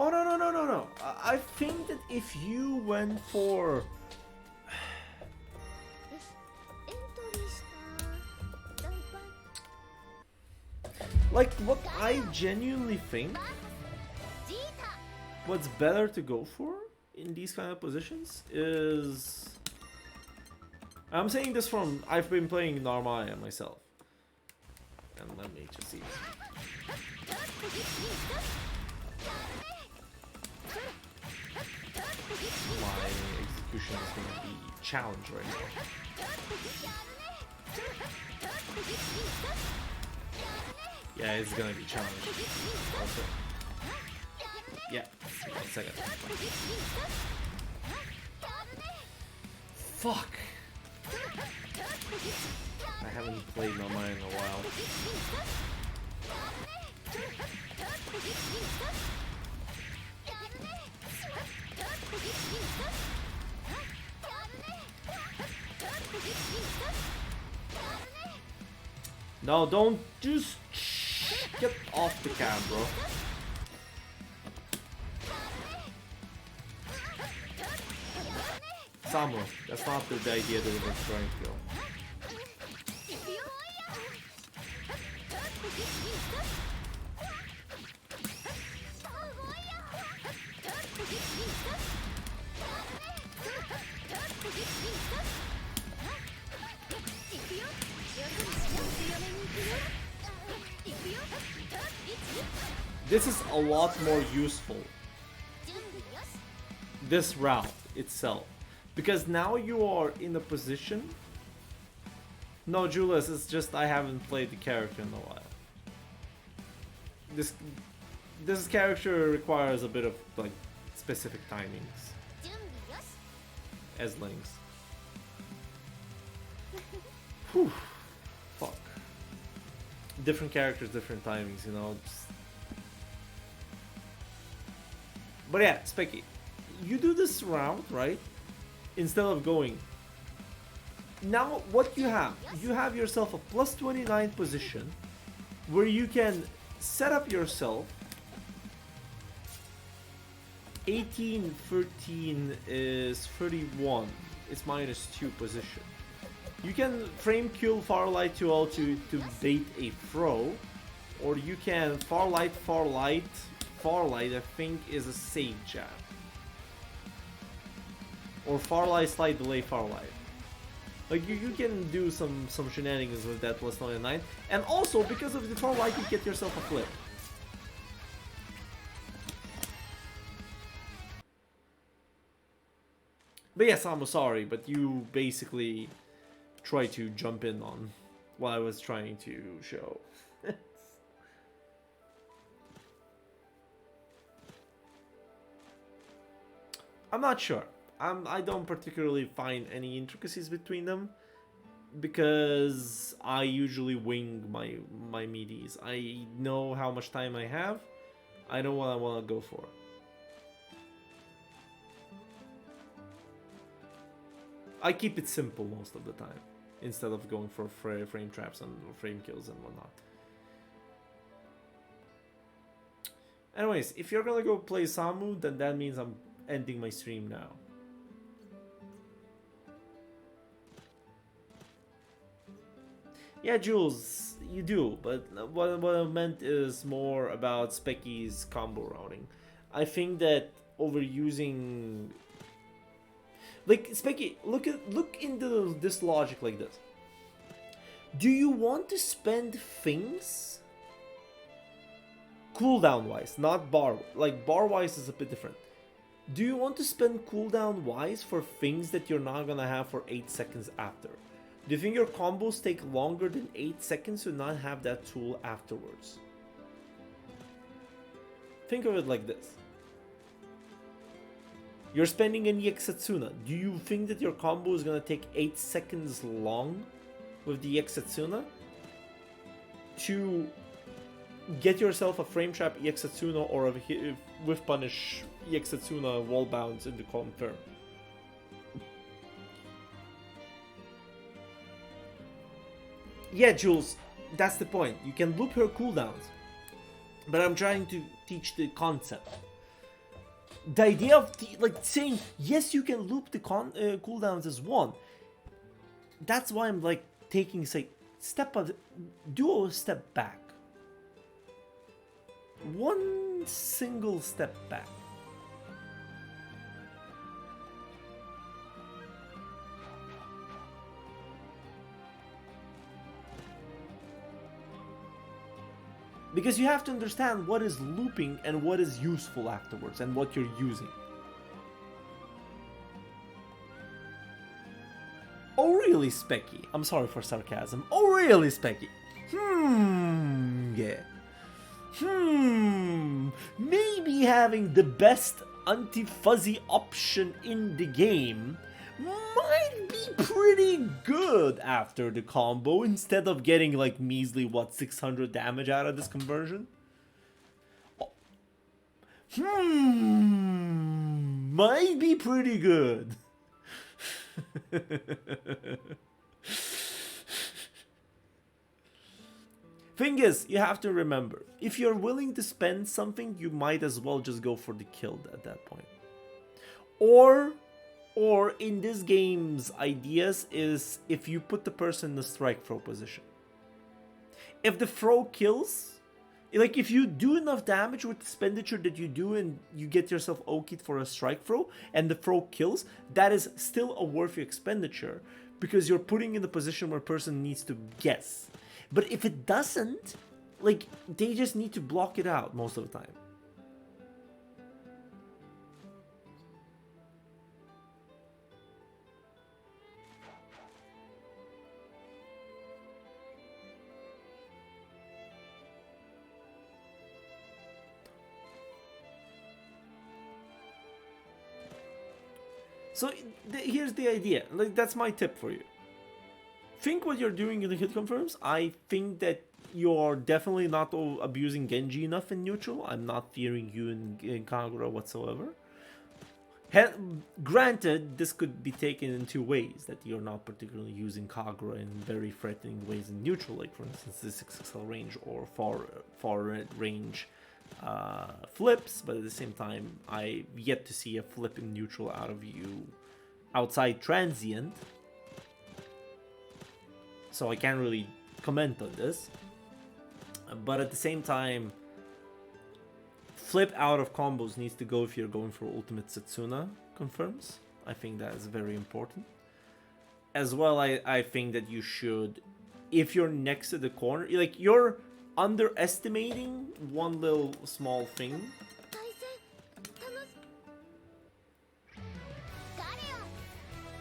Oh no. I think that if you went for like what I genuinely think what's better to go for in these kind of positions is, I'm saying this from I've been playing Narm myself, and let me just see. My execution is going to be challenged right now. Yeah, it's going to be challenged. Also. Yeah, 1 second. Fuck! I haven't played Narm in a while. No, don't just get off the cam, bro. Samu, that's not the idea that we were trying to go. This is a lot more useful, this route itself, because now you are in a position. No, Julius, it's just I haven't played the character in a while. This character requires a bit of like specific timings as links. Whew. Fuck. Different characters, different timings, you know. But yeah, Specky, you do this round, right? Instead of going. Now, what you have yourself a plus 29 position where you can set up yourself 18, 13 is 31. It's -2 position. You can frame kill Farlight 2L to bait a throw, or you can far light, I think is a safe jab. Or far light, slide delay, far light. Like you can do some shenanigans with that plus 99. And also because of the far light you get yourself a flip. But yes, I'm sorry, but you basically try to jump in on what I was trying to show. I'm not sure. I don't particularly find any intricacies between them because I usually wing my meaties. I know how much time I have. I know what I want to go for. I keep it simple most of the time instead of going for frame traps and frame kills and whatnot. Anyways, if you're gonna go play Samu, then that means I'm ending my stream now. Yeah, Jules, you do, but what I meant is more about Specky's combo routing. I think that overusing... Like, Specky, look into this logic like this. Do you want to spend things cooldown-wise, not bar... Like, bar-wise is a bit different. Do you want to spend cooldown-wise for things that you're not gonna have for 8 seconds after? Do you think your combos take longer than 8 seconds to not have that tool afterwards? Think of it like this. You're spending an EX Setsuna. Do you think that your combo is going to take 8 seconds long with the EX Setsuna to get yourself a frame trap EX Setsuna or a whiff punish EX Setsuna wall bounce in the calm turn? Yeah, Jules, that's the point. You can loop her cooldowns, but I'm trying to teach the concept. The idea of like saying yes, you can loop the cooldowns is one. That's why I'm like taking do a step back. One single step back. Because you have to understand what is looping and what is useful afterwards and what you're using. Oh really, Specky? I'm sorry for sarcasm. Oh really, Specky? Yeah. Maybe having the best anti-fuzzy option in the game might be pretty good after the combo instead of getting like measly, what, 600 damage out of this conversion? Might be pretty good. Thing is, you have to remember, if you're willing to spend something, you might as well just go for the kill at that point. Or in this game's ideas is if you put the person in the strike throw position. If the throw kills, like if you do enough damage with the expenditure that you do and you get yourself okayed for a strike throw and the throw kills, that is still a worthy expenditure because you're putting in the position where a person needs to guess. But if it doesn't, like they just need to block it out most of the time. So here's the idea, like that's my tip for you. Think what you're doing in the hit confirms. I think that you're definitely not abusing Genji enough in neutral. I'm not fearing you in Kagura whatsoever. Granted, this could be taken in two ways, that you're not particularly using Kagura in very threatening ways in neutral, like for instance the 6XL range or far range flips, but at the same time I've yet to see a flip in neutral out of you outside transient, so I can't really comment on this. but at the same time, flip out of combos needs to go if you're going for ultimate Setsuna confirms. I think that is very important. As well, I think that you should, if you're next to the corner, like you're underestimating one little small thing,
対戦楽し Galleon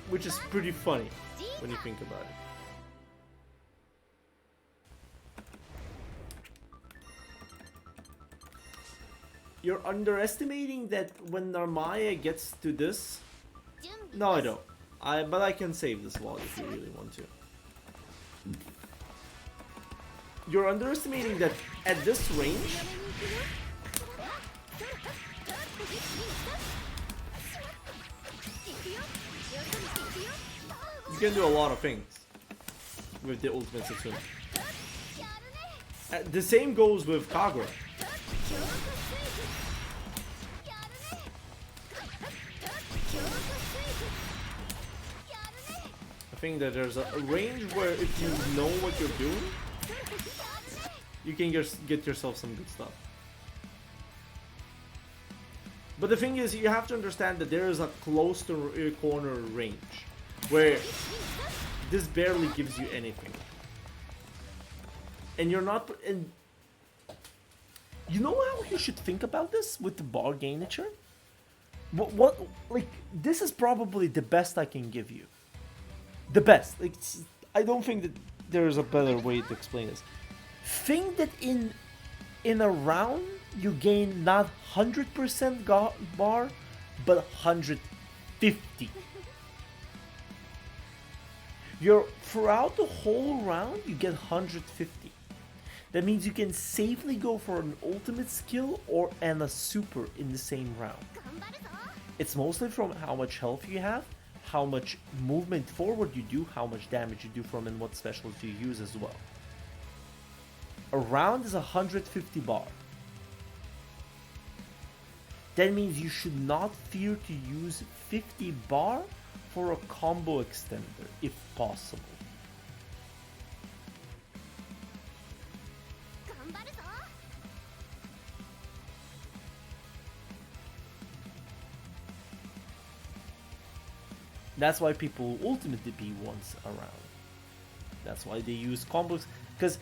which is pretty funny when you think about it. You're underestimating that when Narmaya gets to this.
準備
No, I don't. But I can save this wall if you really want to. You're underestimating that at this range,
行くよよそに行くよ
you can do a lot of things with the ultimate Setsuna.
やるね
The same goes with Kagura.
強化スイーツやるね強化スイーツやるね
I think that there's a range where if you know what you're doing,
やるね
you can just get yourself some good stuff. But the thing is, you have to understand that there is a close to corner range where this barely gives you anything. And you're not... And you know how you should think about this with the bar gainature? What like, this is probably the best I can give you. The best. Like, I don't think that there is a better way to explain this. Think that in a round you gain not 100% bar, but 150. Throughout the whole round you get 150. That means you can safely go for an ultimate skill and a super in the same round.
頑張るぞ
It's mostly from how much health you have, how much movement forward you do, how much damage you do from, and what specials you use as well. A round is 150 bar. That means you should not fear to use 50 bar for a combo extender, if possible.
頑張るぞ
That's why people ultimately be once around. That's why they use combos, because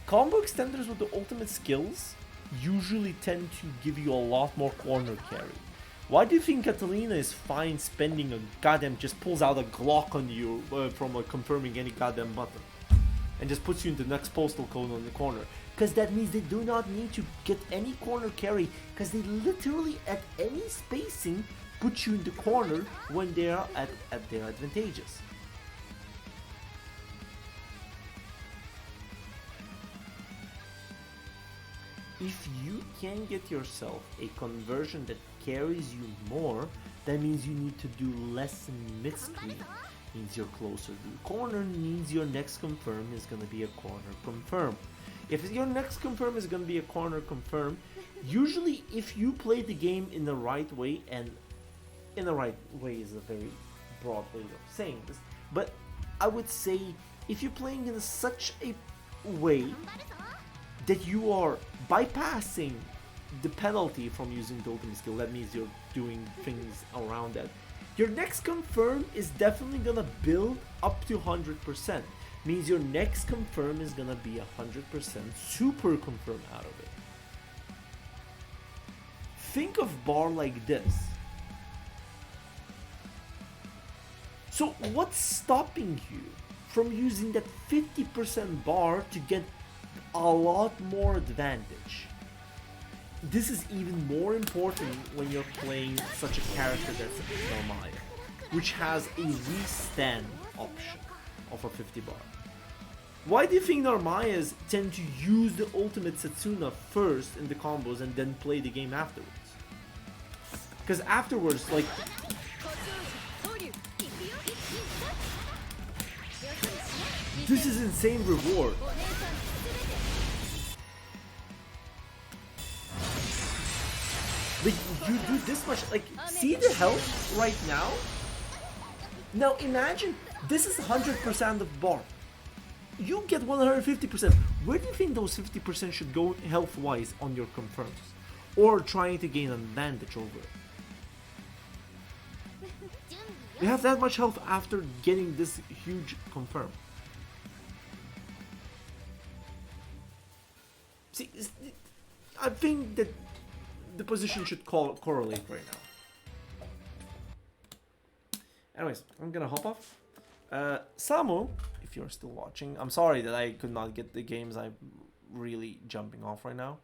combo extenders with the ultimate skills usually tend to give you a lot more corner carry. Why do you think Catalina is fine spending a goddamn, just pulls out a Glock on you from confirming any goddamn button and just puts you in the next postal code on the corner? Because that means they do not need to get any corner carry, because they literally at any spacing put you in the corner when they are at their advantages. If you can get yourself a conversion that carries you more, that means you need to do less in mid-screen. Means you're closer to the corner, means your next confirm is going to be a corner confirm. If your next confirm is going to be a corner confirm, usually if you play the game in the right way, and in the right way is a very broad way of saying this, but I would say if you're playing in such a way
頑張るぞ
that you are bypassing the penalty from using the ultimate skill, that means you're doing things around that. Your next confirm is definitely gonna build up to 100%. Means your next confirm is gonna be 100% super confirm out of it. Think of bar like this. So what's stopping you from using that 50% bar to get a lot more advantage? This is even more important when you're playing such a character that's Narmaya, which has a restand option of a 50 bar. Why do you think Narmayas tend to use the ultimate Setsuna first in the combos and then play the game afterwards? Because afterwards, like,
投入行くよ
this is insane reward.
お姉さん全て
Like, you do this much, like, see the health right now? Now imagine, this is 100% of bar. You get 150%. where do you think those 50% should go health-wise on your confirms? Or trying to gain an advantage over it? You have that much health after getting this huge confirm. See, I think that the position should correlate right now. Anyways, I'm gonna hop off. Samu, if you're still watching, I'm sorry that I could not get the games. I'm really jumping off right now.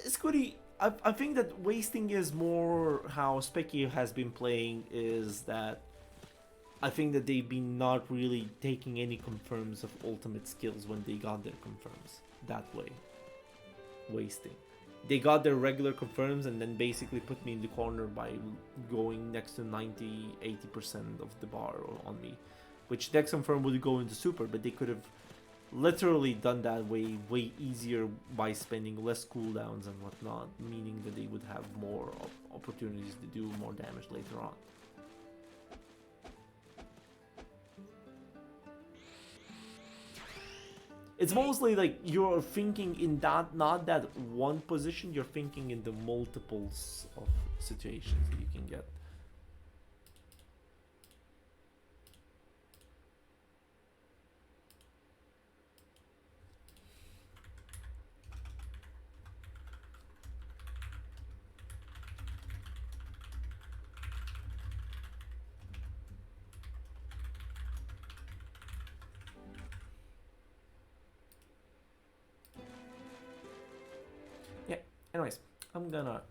Scooty, I think that wasting is more how Specky has been playing, is that I think that they've been not really taking any confirms of ultimate skills when they got their confirms that way. Wasting. They got their regular confirms and then basically put me in the corner by going next to 90-80% of the bar on me. Which next confirm would go into super, but they could have literally done that way easier by spending less cooldowns and whatnot, meaning that they would have more opportunities to do more damage later on. It's mostly like you're thinking in that, not that one position, you're thinking in the multiples of situations that you can get. Anyways, I'm gonna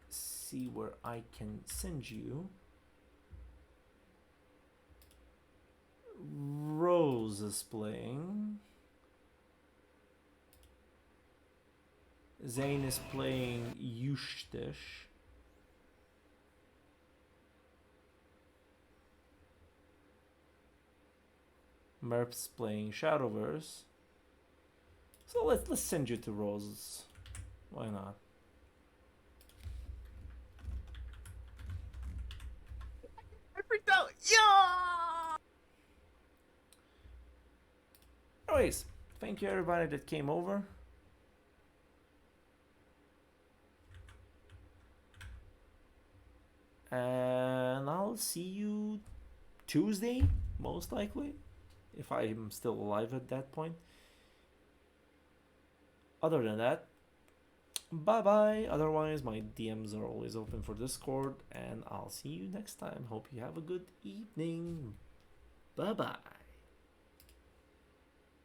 see where I can send you. Rose is playing. Zane is playing Yushtish. Merp's playing Shadowverse. So let's send you to Rose. Why not?
I freaked out. Yeah.
Anyways, thank you everybody that came over. And I'll see you Tuesday, most likely, if I'm still alive at that point. Other than that, bye-bye. Otherwise, my DMs are always open for Discord, and I'll see you next time. Hope you have a good evening. Bye-bye.